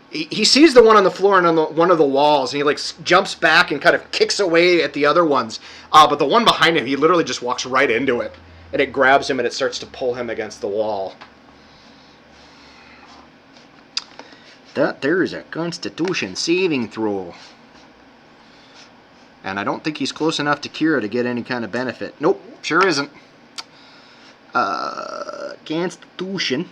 he sees the one on the floor and on one of the walls, and he, like, jumps back and kind of kicks away at the other ones. But the one behind him, he literally just walks right into it, and it grabs him and it starts to pull him against the wall. That there is a Constitution saving throw. And I don't think he's close enough to Kira to get any kind of benefit. Nope, sure isn't. Constitution.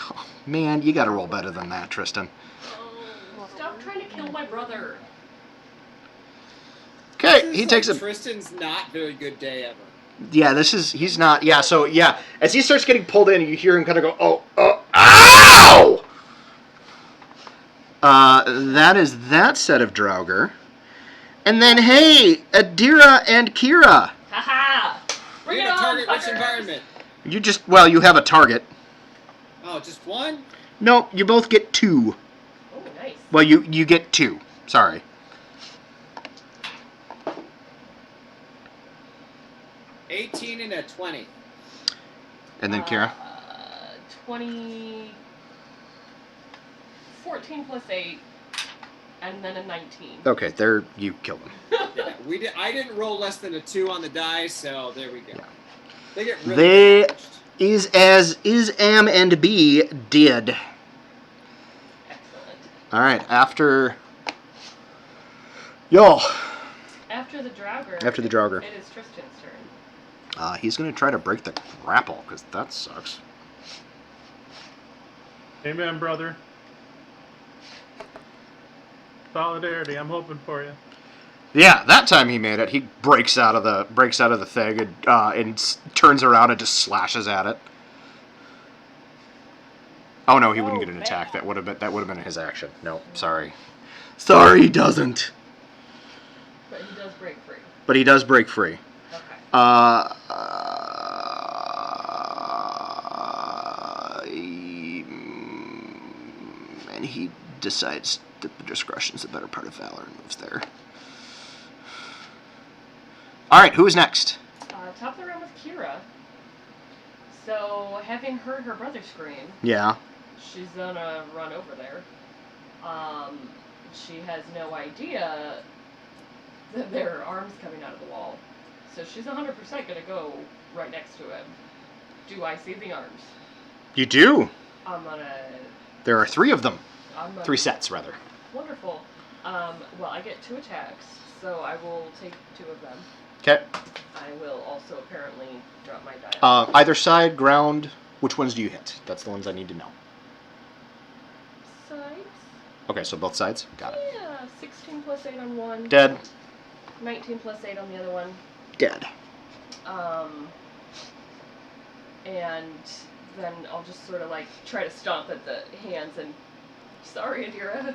Oh, man, you gotta roll better than that, Tristan. Oh, stop trying to kill my brother. Okay, he takes a... Tristan's not very good day ever. Yeah, he's not... Yeah, so, yeah. As he starts getting pulled in, you hear him kind of go, oh, ow! That is that set of Draugr. And then, hey, Adira and Kira. Haha! Bring You're it in a on, target-rich fuckers! environment. You just... Well, you have a target. Oh, just one? No, you both get 2. Oh, nice. Well, you get 2. Sorry. 18 and a 20. And then Kira? 20... 14 plus 8, and then a 19. Okay, there you killed him. Yeah, I didn't roll less than a 2 on the dice, so there we go. Yeah. They get really They damaged. is Am and B did. Excellent. All right, after y'all. After the Draugr. After the Draugr. It is Tristan's turn. He's gonna try to break the grapple because that sucks. Amen, brother. Solidarity. I'm hoping for you. Yeah, that time he made it. He breaks out of the thing and turns around and just slashes at it. Oh no, he wouldn't get an attack. That would have been his action. No, sorry. Sorry, he doesn't. But he does break free. But he does break free. Okay. And he decides that the discretion's the better part of valor and moves there. All right, who is next? Top of the round with Kira. So, having heard her brother scream, Yeah. she's gonna run over there. She has no idea that there are arms coming out of the wall. So she's 100% gonna go right next to him. Do I see the arms? You do. I'm gonna... There are 3 of them. I'm gonna 3 sets, rather. Wonderful. Well, I get 2 attacks, so I will take 2 of them. Okay. I will also apparently drop my die. Either side, ground. Which ones do you hit? That's the ones I need to know. Sides? Okay, so both sides. Got it. Yeah, 16 plus 8 on one. Dead. 19 plus 8 on the other one. Dead. And then I'll just sort of like try to stomp at the hands and... Sorry, Adira.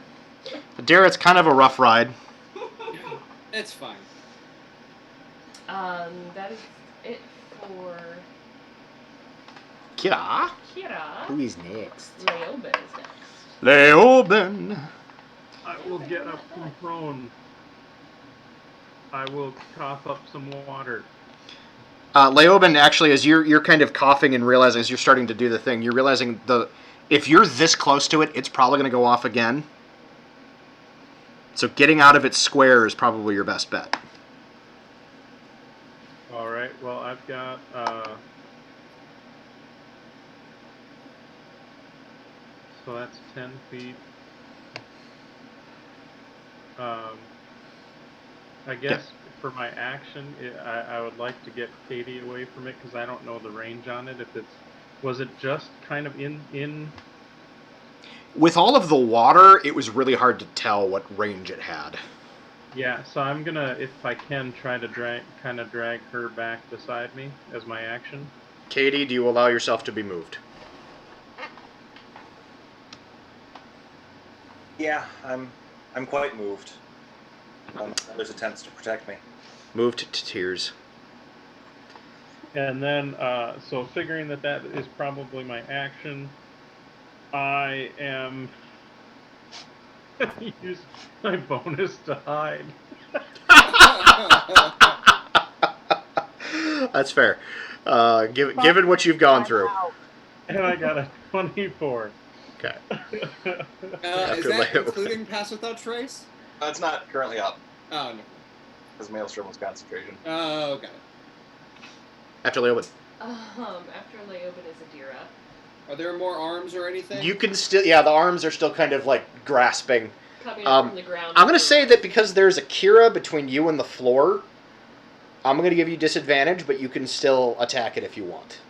Adira, it's kind of a rough ride. It's fine. That is it for Kira. Kira. Who is next? Leoben is next. Leoben. I will get up from prone. I will cough up some water. Leoben, actually, as you're kind of coughing and realizing as you're starting to do the thing, you're realizing if you're this close to it, it's probably going to go off again. So getting out of its square is probably your best bet. All right. Well, I've got so that's 10 feet. I guess for my action, I would like to get Katie away from it because I don't know the range on it. Was it just kind of in? With all of the water, it was really hard to tell what range it had. Yeah, so I'm gonna, if I can, try to drag her back beside me as my action. Katie, do you allow yourself to be moved? Yeah, I'm quite moved. There's attempts to protect me. Moved to tears. And then, so figuring that is probably my action, I am use my bonus to hide. That's fair. Given what you've gone through. And I got a 24. Okay. Is that including Pass Without Trace? It's not currently up, Oh, no. because Maelstrom was concentration. Oh, got it. After Leoben. After Leoben is Adira. Are there more arms or anything? You can still, the arms are still kind of like grasping. Coming up from the ground. I'm going to say that because there's a Kira between you and the floor, I'm going to give you disadvantage, but you can still attack it if you want.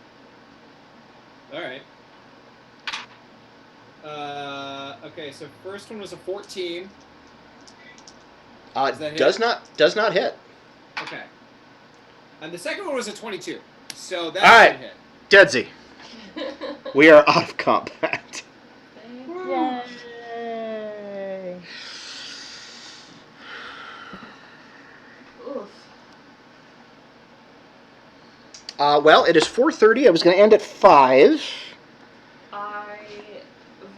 Alright. Okay, so first one was a 14. Does that hit? Does not hit. Okay. And the second one was a 22. So that's Alright. a hit. Deadsy. We are out of combat. Yay! Oof. Well, it is 4:30. I was going to end at 5. I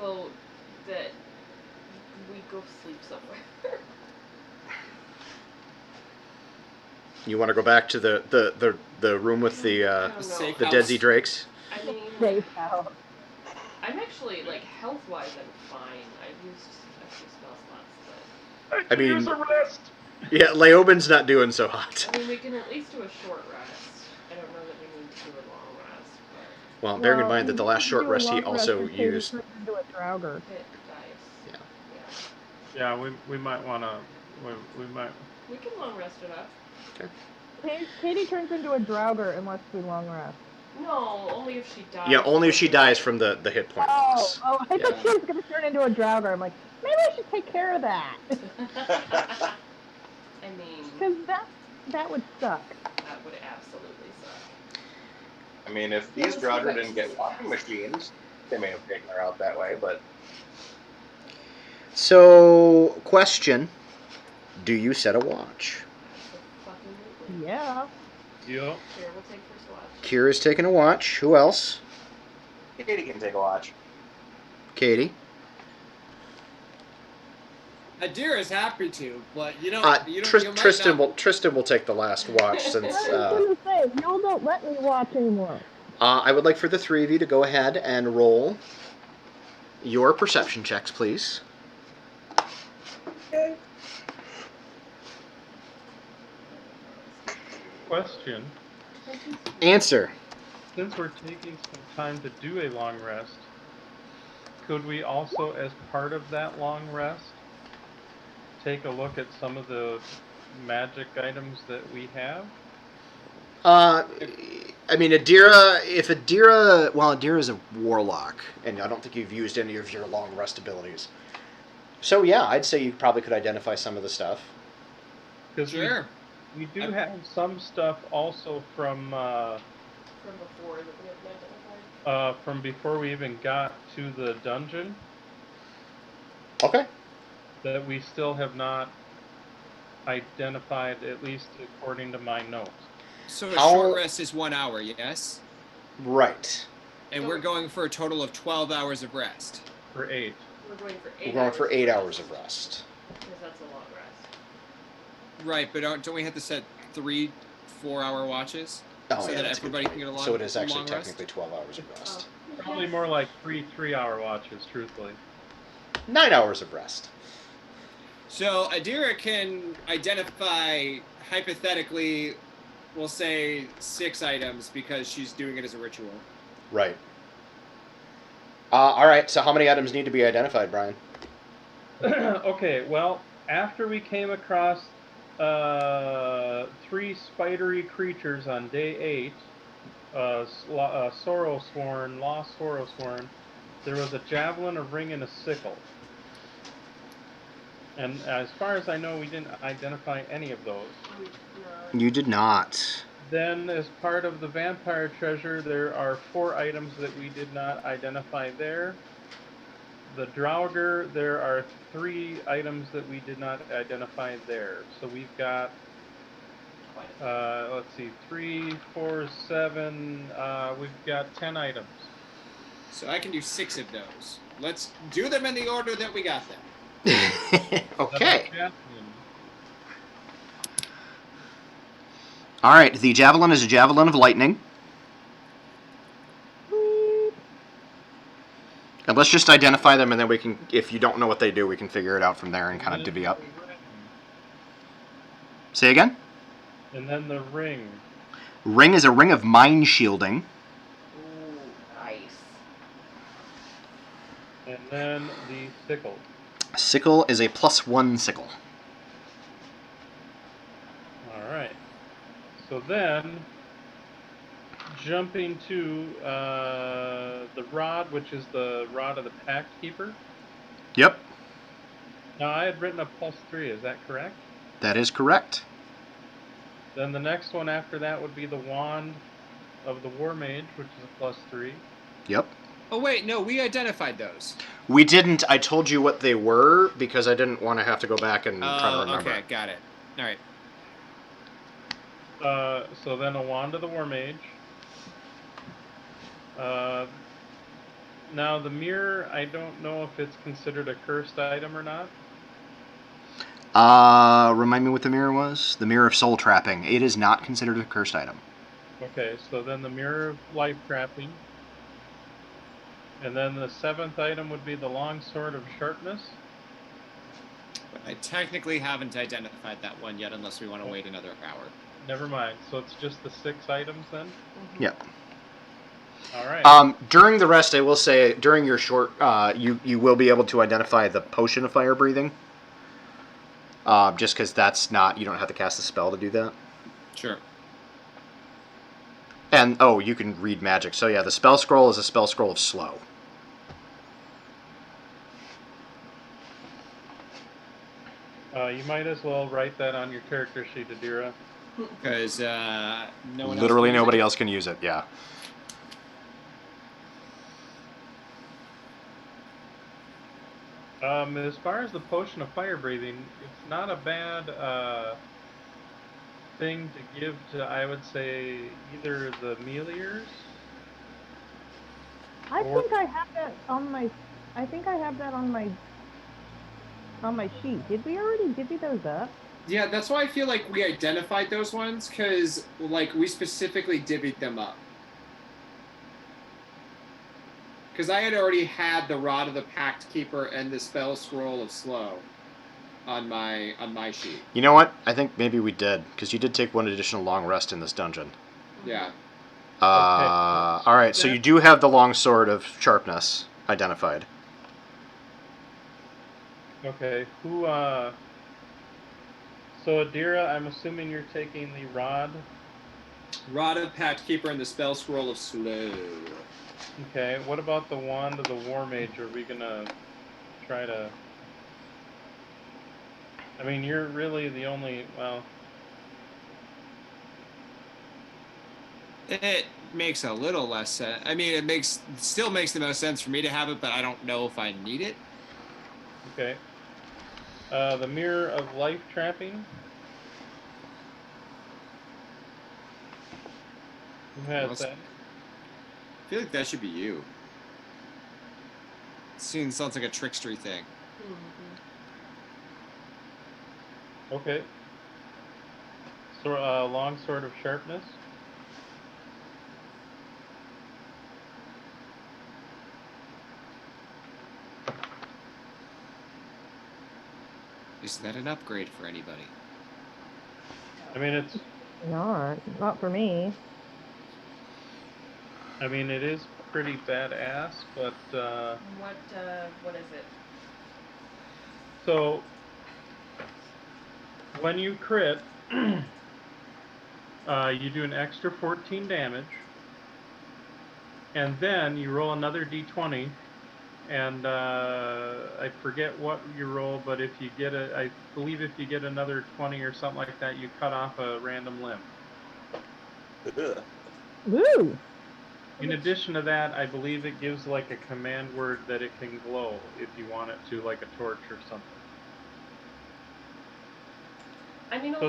about that we go sleep somewhere? You want to go back to the room with I the don't know. Safe the house. Deadsy Drakes? I mean, Safe house. I'm actually, like, health-wise, I'm fine. I've used a few spell slots, I mean- use a rest. Yeah, Leoben's not doing so hot. but I mean, we can at least do a short rest. I don't know that we need to do a long rest, but Well, bearing in Well, mind that the you last can short do a rest he long rest also and Katie used. turns into a Draugr. hit dice. Yeah. Yeah, we might want to. We might. We can long rest it up. Katie turns into a Draugr unless we long rest. No, only if she dies. Yeah, only if she dies from the hit point loss. Oh, I Yeah. thought she was going to turn into a Draugr. I'm like, maybe I should take care of that. I mean, Because that would suck. that would absolutely suck. I mean, if these Draugr didn't get walking machines, they may have taken her out that way, but So, question: do you set a watch? Absolutely. Yeah. Yep. Here, we'll take first watch. Kira's taking a watch. Who else? Katie can take a watch. Katie. Adira's happy to, but you don't. you don't. Tris- you might Tristan not. will take the last watch since. I was going to say, y'all don't let me watch anymore. I would like for the three of you to go ahead and roll your perception checks, please. Question: Answer. since we're taking some time to do a long rest, could we also, as part of that long rest, take a look at some of the magic items that we have? I mean, Adira's a warlock, and I don't think you've used any of your long rest abilities. So yeah, I'd say you probably could identify some of the stuff. Because Sure. we do have some stuff also from From before that we have identified. from before we even got to the dungeon Okay. that we still have not identified, at least according to my notes. So a How- short rest is 1 hour, yes? Right. And we're going for a total of 12 hours of rest. For 8. We're going for 8 We're going hours. for 8 hours of rest. Because that's a long rest. Right, but don't we have to set 3 4-hour watches? Oh, So yeah, that that's a good everybody point. can get a So long- it is actually long rest? technically 12 hours of rest. Probably more like 3-hour watches, truthfully. 9 hours of rest. So Adira can identify, hypothetically, we'll say 6 items because she's doing it as a ritual. Right. All right. So how many items need to be identified, Brian? Okay, well, after we came across 3 spidery creatures on day 8, Sorrowsworn, Lost Sorrowsworn, there was a javelin, a ring, and a sickle. And as far as I know, we didn't identify any of those. You did not. Then, as part of the vampire treasure, there are 4 items that we did not identify there. The Draugr, there are 3 items that we did not identify there. So we've got, let's see, 3, 4, 7, we've got 10 items. So I can do 6 of those. Let's do them in the order that we got them. Okay. Javelin. All right. The javelin is a javelin of lightning. And let's just identify them, and then we can, if you don't know what they do, we can figure it out from there and kind of divvy up. Say again? And then the ring. Ring is a ring of mind shielding. Ooh, nice. And then the sickle. Sickle is a +1 sickle. Alright. So then, jumping to the rod, which is the rod of the Pact Keeper. Yep, Now, I had written a +3, is that correct? that is correct. Then the next one after that would be the Wand of the War Mage, which is a +3. Yep. Oh wait, no, we identified those. We didn't. I told you what they were because I didn't want to have to go back and try to remember. Okay, got it. All right. So then a Wand of the War Mage. Now the mirror, I don't know if it's considered a cursed item or not. Remind me what the mirror was? The mirror of soul trapping. It is not considered a cursed item. Okay, so then the mirror of life trapping. And then the 7th item would be the long sword of sharpness. But I technically haven't identified that one yet, unless we want to wait another hour. Never mind. So it's just the 6 items then? Yep. All right. During the rest, I will say, during your short, you will be able to identify the potion of fire breathing. Just because that's not, you don't have to cast a spell to do that. Sure. And, you can read magic. So yeah, the spell scroll is a spell scroll of slow. You might as well write that on your character sheet, Adira. Because no one Literally else nobody else can use it, yeah. As far as the potion of fire breathing, it's not a bad thing to give to, I would say, either the Meliors. I think I have that on my. I think I have that on my sheet. Did we already divvy those up? Yeah, that's why I feel like we identified those ones, because like we specifically divvied them up. Because I had already had the Rod of the Pact Keeper and the Spell Scroll of Slow on my sheet. You know what? I think maybe we did, because you did take one additional long rest in this dungeon. Yeah. Alright, so you do have the long sword of sharpness identified. Okay, so Adira, I'm assuming you're taking the rod. Rod of Pact Keeper and the Spell Scroll of Slow. Okay, what about the wand of the War Mage? Are we gonna try to... I mean, you're really the only, well... It makes a little less sense. I mean, it still makes the most sense for me to have it, but I don't know if I need it. Okay. The Mirror of Life Trapping. Who has that? I feel like that should be you. Sounds like a trickstery thing. Okay. So, long sword of sharpness. Is that an upgrade for anybody? I mean, it's... Not for me. I mean, it is pretty badass, but, What is it? So, when you crit, you do an extra 14 damage, and then you roll another d20, and I forget what you roll, but if you get I believe if you get another 20 or something like that, you cut off a random limb. Ugh. Woo! In addition to that, I believe it gives like a command word that it can glow if you want it to, like a torch or something. I mean, So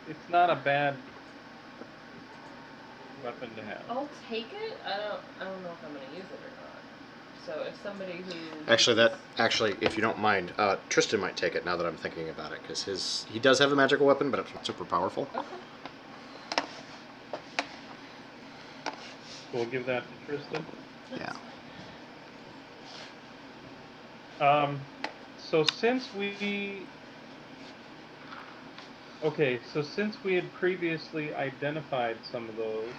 it's not a bad weapon to have. I'll take it. I don't know if I'm gonna use it or not. So if somebody who Actually, if you don't mind, Tristan might take it now that I'm thinking about it, because he does have a magical weapon, but it's not super powerful. Okay. We'll give that to Tristan. Yeah. So since we had previously identified some of those,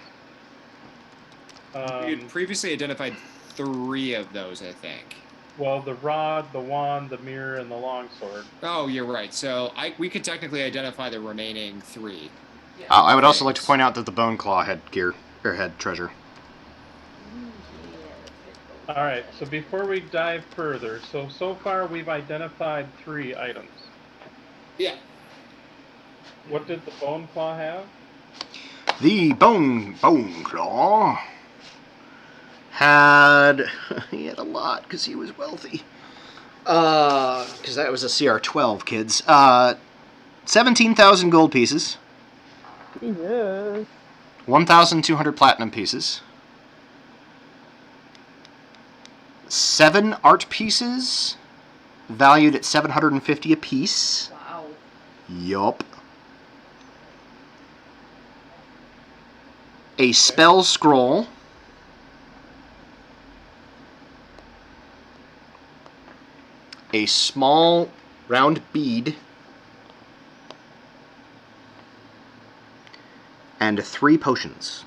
We had previously identified 3 of those, I think. Well, the rod, the wand, the mirror, and the longsword. Oh, you're right. So we could technically identify the remaining 3. Yeah. I would also like to point out that the Bone Claw had gear, or had treasure. All right, so before we dive further, so far we've identified 3 items. Yeah. What did the Bone Claw have? The Bone Claw had... he had a lot, because he was wealthy. Because that was a CR12, kids. 17,000 gold pieces. Jesus. 1,200 platinum pieces. 7 art pieces, valued at 750 apiece. Wow. Yup. A spell scroll. A small round bead. And 3 potions.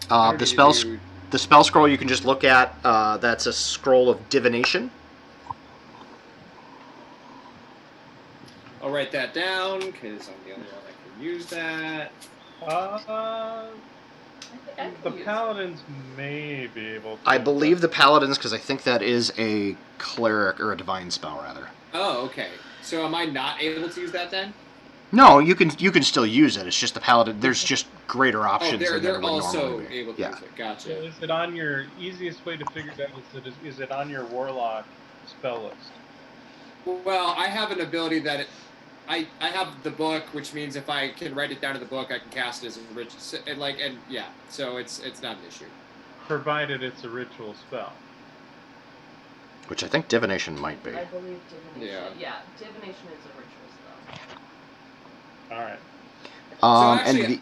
The spell scroll you can just look at. That's a scroll of divination. I'll write that down because I'm the only one that can use that. The paladins may be able to. I believe the paladins, because I think that is a cleric or a divine spell, rather. Oh, okay. So am I not able to use that then? No, you can still use it. It's just the paladin. There's just greater options. Oh, than they're there would also normally be. able to use it. Gotcha. So is it on your easiest way to figure it out? Is it on your warlock spell list? Well, I have an ability that I have the book, which means if I can write it down in the book, I can cast it as a ritual. And yeah, so it's not an issue. Provided it's a ritual spell. Which I think divination might be. I believe divination. Yeah. Yeah, divination is a ritual spell. All right. So actually,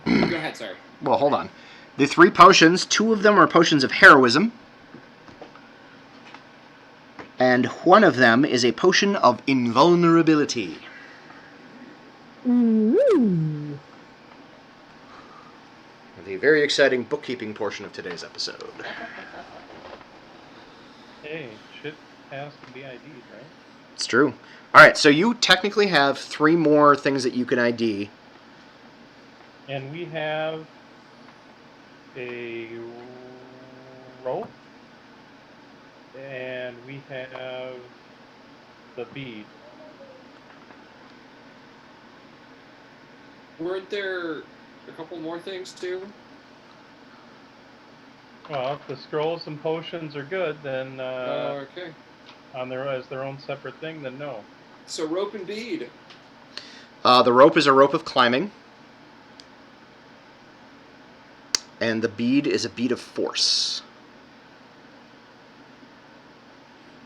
and go ahead. Sorry. well, hold on. The 3 potions, 2 of them are potions of heroism, and 1 of them is a potion of invulnerability. Ooh. The very exciting bookkeeping portion of today's episode. Hey, shit has to be ID'd, right? It's true. All right, so you technically have 3 more things that you can ID. And we have a rope, and we have the bead. Weren't there a couple more things too? Well, if the scrolls and potions are good, then Okay. as their own separate thing, then no. So rope and bead. The rope is a rope of climbing. And the bead is a bead of force.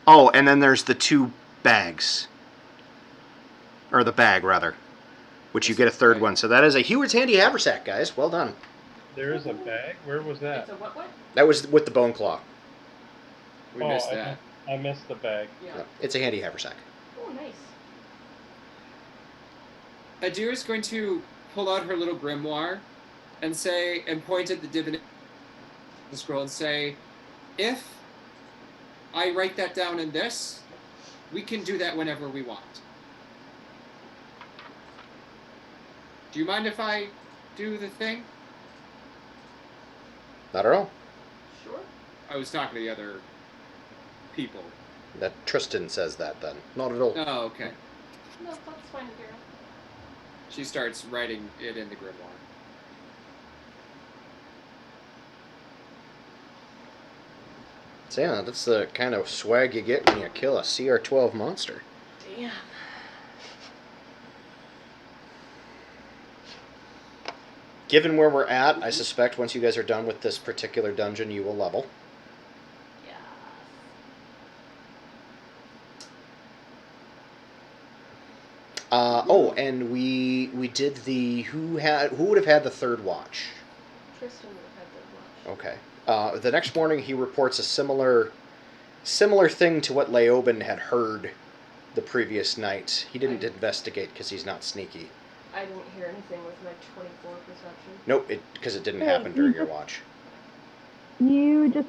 Oh, and then there's the 2 bags. Or the bag, rather. Which you get a 3rd one. So that is a Heward's Handy Haversack, guys. Well done. There is a bag? Where was that? It's a what? That was with the bone claw. We missed that. I missed the bag. Yeah. Yeah, it's a handy haversack. Oh, nice. Adira's going to pull out her little grimoire and point at the divination scroll and say, if I write that down in this, we can do that whenever we want. Do you mind if I do the thing? Not at all. Sure. I was talking to the other people. That Tristan says that then. Not at all. Oh, okay. No, that's fine, Vera. She starts writing it in the grimoire. So yeah, that's the kind of swag you get when you kill a CR12 monster. Damn. Given where we're at, I suspect once you guys are done with this particular dungeon, you will level. Yeah. And we did the who would have had the 3rd watch? Tristan would have had the watch. Okay. The next morning, he reports a similar thing to what Leoben had heard the previous night. He didn't investigate because he's not sneaky. I didn't hear anything with my 24 perception. Nope, because it didn't happen during your watch. You just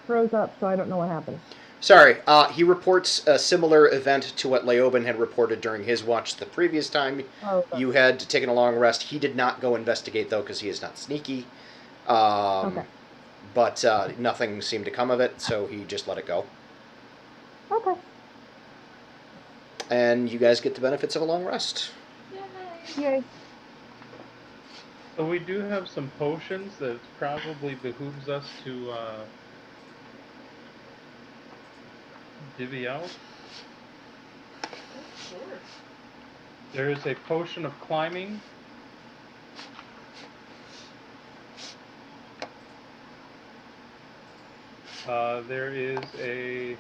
froze up, so I don't know what happened. Sorry, he reports a similar event to what Leoben had reported during his watch the previous time. Oh, okay. You had taken a long rest. He did not go investigate, though, because he is not sneaky. Okay. But nothing seemed to come of it, so he just let it go. Okay. And you guys get the benefits of a long rest. Yay. So we do have some potions that probably behooves us to divvy out. Sure. There is a potion of climbing, There is a,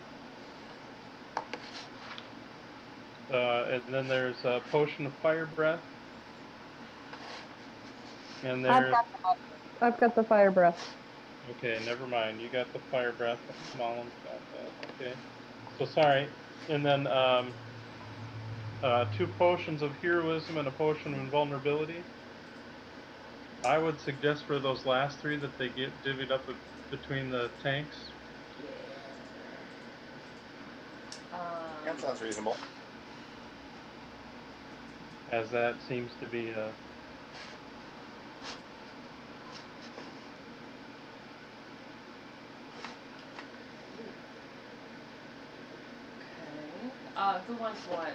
and then there's a potion of fire breath. And there's, I've got the fire breath. okay, never mind. You got the fire breath. Mullen's got that. Okay. So sorry. And then 2 potions of heroism and a potion of invulnerability. I would suggest for those last 3 that they get divvied up between the tanks. That sounds reasonable. As that seems to be a... Okay. Who wants what?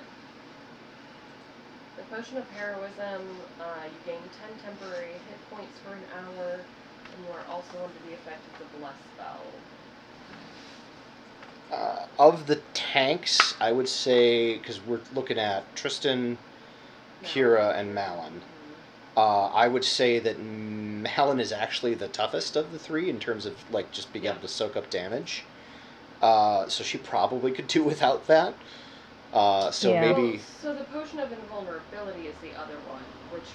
The potion of heroism, you gain 10 temporary hit points for an hour, and you are also under the effect of the bless spell. Of the tanks, I would say, because we're looking at Tristan, Kira, and Malin. I would say that Malin is actually the toughest of the 3 in terms of like just being able to soak up damage. So she probably could do without that. So Yeah. maybe. Well, so the potion of invulnerability is the other one, which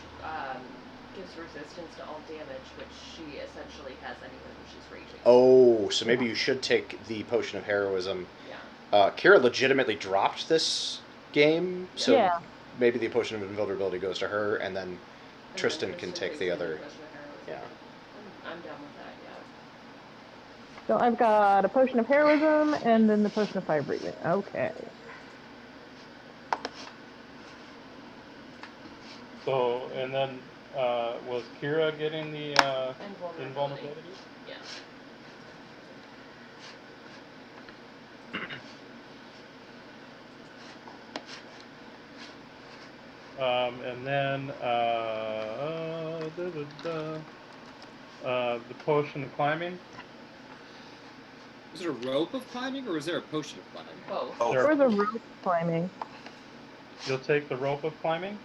gives resistance to all damage, which she essentially has anyway when she's raging. Oh, so maybe you should take the potion of heroism. Yeah. Kira legitimately dropped this game, so Yeah. maybe the potion of invulnerability goes to her, and then And Tristan then can Tristan take takes the other. potion of heroism. Yeah. I'm down with that, yeah. So I've got a potion of heroism and then the potion of fire breathing. Okay. So, and then was Kira getting the invulnerability? Yeah. And then the potion of climbing. Was it a rope of climbing, or was there a potion of climbing? Both. There- Or the rope climbing. You'll take the rope of climbing.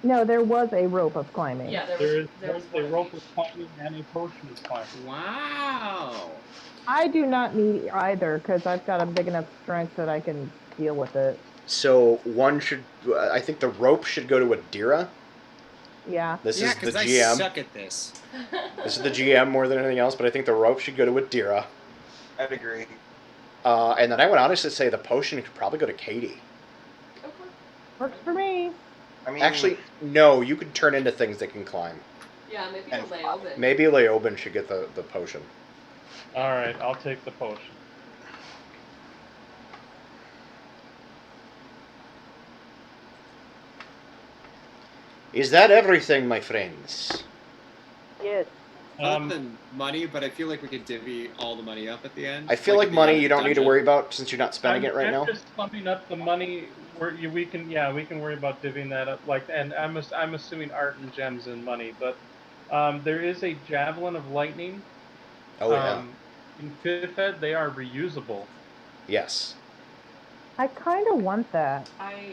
No, there was a rope of climbing. Yeah, there There was is one a of rope each. of climbing and a potion of climbing. Wow. I do not need either because I've got a big enough strength that I can deal with it. So one should. I think the rope should go to Adira. Yeah. This Yeah, is the because I GM. suck at this. This is the GM more than anything else, but I think the rope should go to Adira. I'd agree. And then I would honestly say the potion could probably go to Katie. Okay. Works for me. I mean, Actually, no, you could turn into things that can climb. Yeah, maybe And a Leoben. Maybe Leoben should get the potion. All right, I'll take the potion. Is that everything, my friends? Yes. Other than money, but I feel like we could divvy all the money up at the end. I feel at like the money end of you the don't need to dungeon. worry about since you're not spending it right I'm now. just summing up the money. We can worry about divvying that up. Like, and I'm assuming art and gems and money, but there is a javelin of lightning. Oh yeah. In 5th Ed, they are reusable. Yes. I kind of want that. I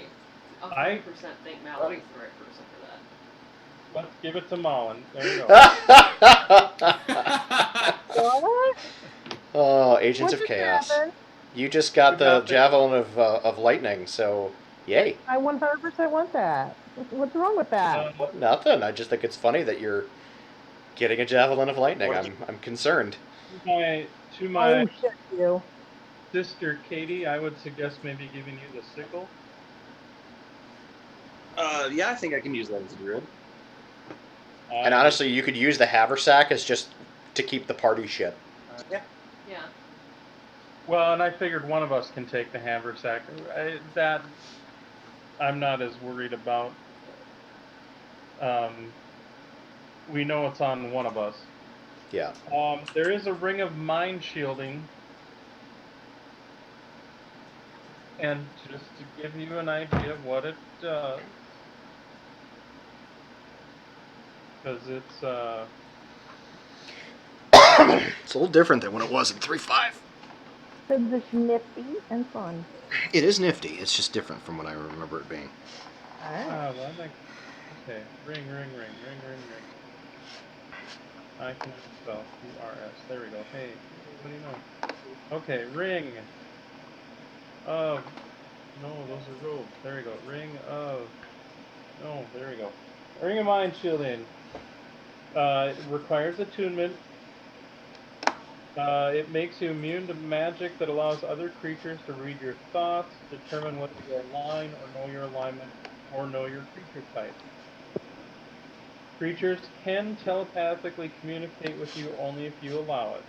100% think Mallory's the right person for that. Let's give it to Mullen. There you go. What? Oh, Agents What of just Chaos. happened? You just got You the got it. javelin of lightning, so yay. I 100% want that. What's wrong with that? Nothing. I just think it's funny that you're getting a javelin of lightning. What? I'm concerned. To my Oh shit, you. sister Katie, I would suggest maybe giving you the sickle. Yeah, I think I can use that as a druid. And honestly, you could use the haversack as just to keep the party shit. Yeah. Yeah. Well, and I figured one of us can take the haversack. That I'm not as worried about. We know it's on one of us. Yeah. There is a ring of mind shielding. And just to give you an idea of what it does, because it's It's a little different than when it was in 3.5. Because it's nifty and fun. It is nifty. It's just different from what I remember it being. Alright. well, okay, ring. I can spell QRS. There we go. Hey, what do you know? Okay, ring of. No, those are robes. There we go. Ring of. No, there we go. Ring of Mind Shielding. It requires attunement. It makes you immune to magic that allows other creatures to read your thoughts, determine whether you align or know your alignment, or know your creature type. Creatures can telepathically communicate with you only if you allow it.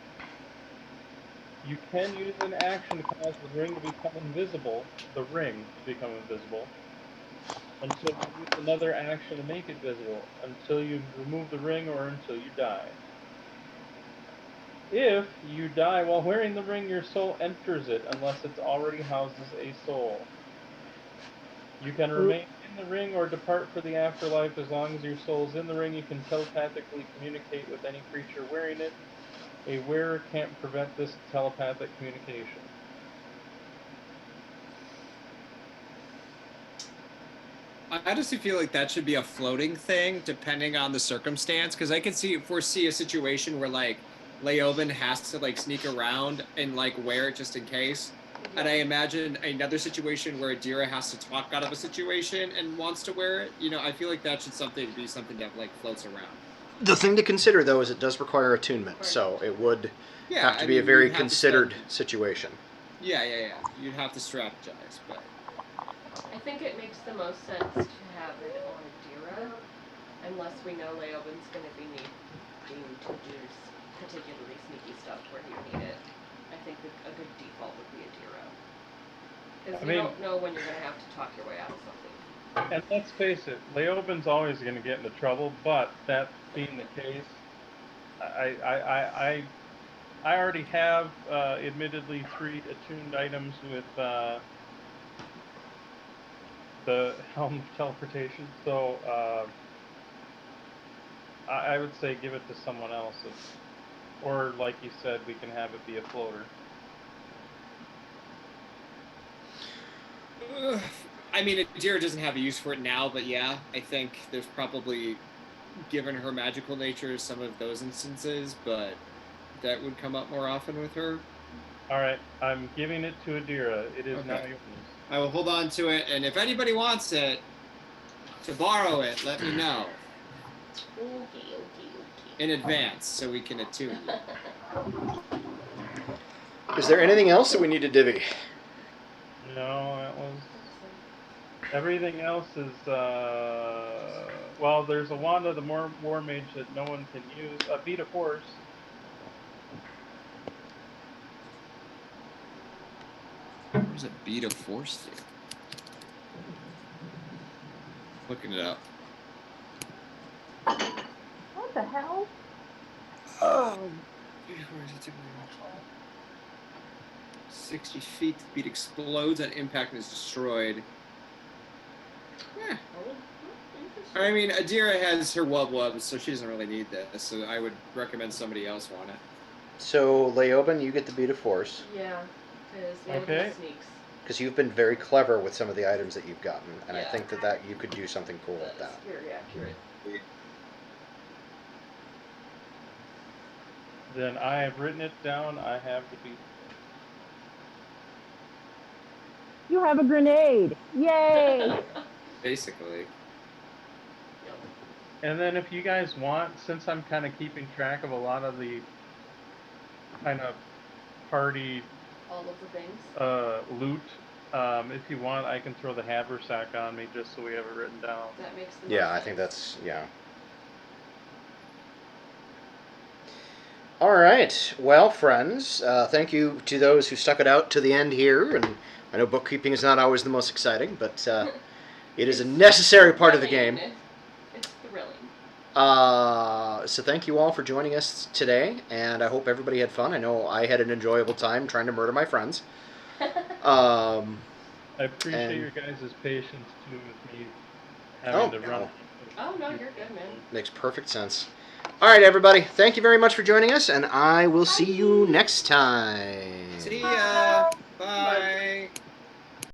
You can use an action to cause the ring to become invisible, until you use another action to make it visible, until you remove the ring or until you die. If you die while wearing the ring, your soul enters it unless it already houses a soul. You can remain in the ring or depart for the afterlife as long as your soul is in the ring. You can telepathically communicate with any creature wearing it. A wearer can't prevent this telepathic communication. I honestly feel like that should be a floating thing, depending on the circumstance. Because I can foresee a situation where like Leoben has to like sneak around and like wear it just in case. And I imagine another situation where Adira has to talk out of a situation and wants to wear it. You know, I feel like that should be something that like floats around. The thing to consider, though, is it does require attunement, so it would have to be a very considered situation. Yeah. You'd have to strategize, but I think it makes the most sense to have it on Adira, unless we know Leoben's going to be needing to do particularly sneaky stuff where you need it. I think a good default would be Adira. Because you don't know when you're going to have to talk your way out of something. And let's face it, Leoben's always going to get into trouble, but that being the case, I already have, admittedly, 3 attuned items with the Helm of Teleportation, so I would say give it to someone else. Or, like you said, we can have it be a floater. I mean, Adira doesn't have a use for it now, but yeah, I think there's probably, given her magical nature, some of those instances, but that would come up more often with her. Alright, I'm giving it to Adira. It is now yours. I will hold on to it, and if anybody wants it, to borrow it, let me know. Okay. In advance, so we can attune you. Is there anything else that we need to divvy? No, that was... Everything else is, well, there's a wand of the War Mage that no one can use. A beat of force. Where's a beat of force here? Looking it up. What the hell? Oh. 60 feet, the beat explodes on impact and is destroyed. Yeah. I mean, Adira has her wub, so she doesn't really need this, so I would recommend somebody else want it. So, Leoben, you get the beat of force. Yeah, because Leoben sneaks. Because you've been very clever with some of the items that you've gotten, and I think that you could do something cool with that. Very accurate. Then I have written it down. I have the beat. You have a grenade! Yay! Basically. And then if you guys want, since I'm kind of keeping track of a lot of the kind of party all of the things loot, if you want, I can throw the haversack on me just so we have it written down. That makes the I think that's All right. Well, friends, thank you to those who stuck it out to the end here. And I know bookkeeping is not always the most exciting, but it is a necessary part of the game. It's thrilling. So thank you all for joining us today, and I hope everybody had fun. I know I had an enjoyable time trying to murder my friends. I appreciate your guys' patience too with me having to run. Oh no, you're good, man. Makes perfect sense. All right, everybody. Thank you very much for joining us, and I will see you next time. See ya. Bye.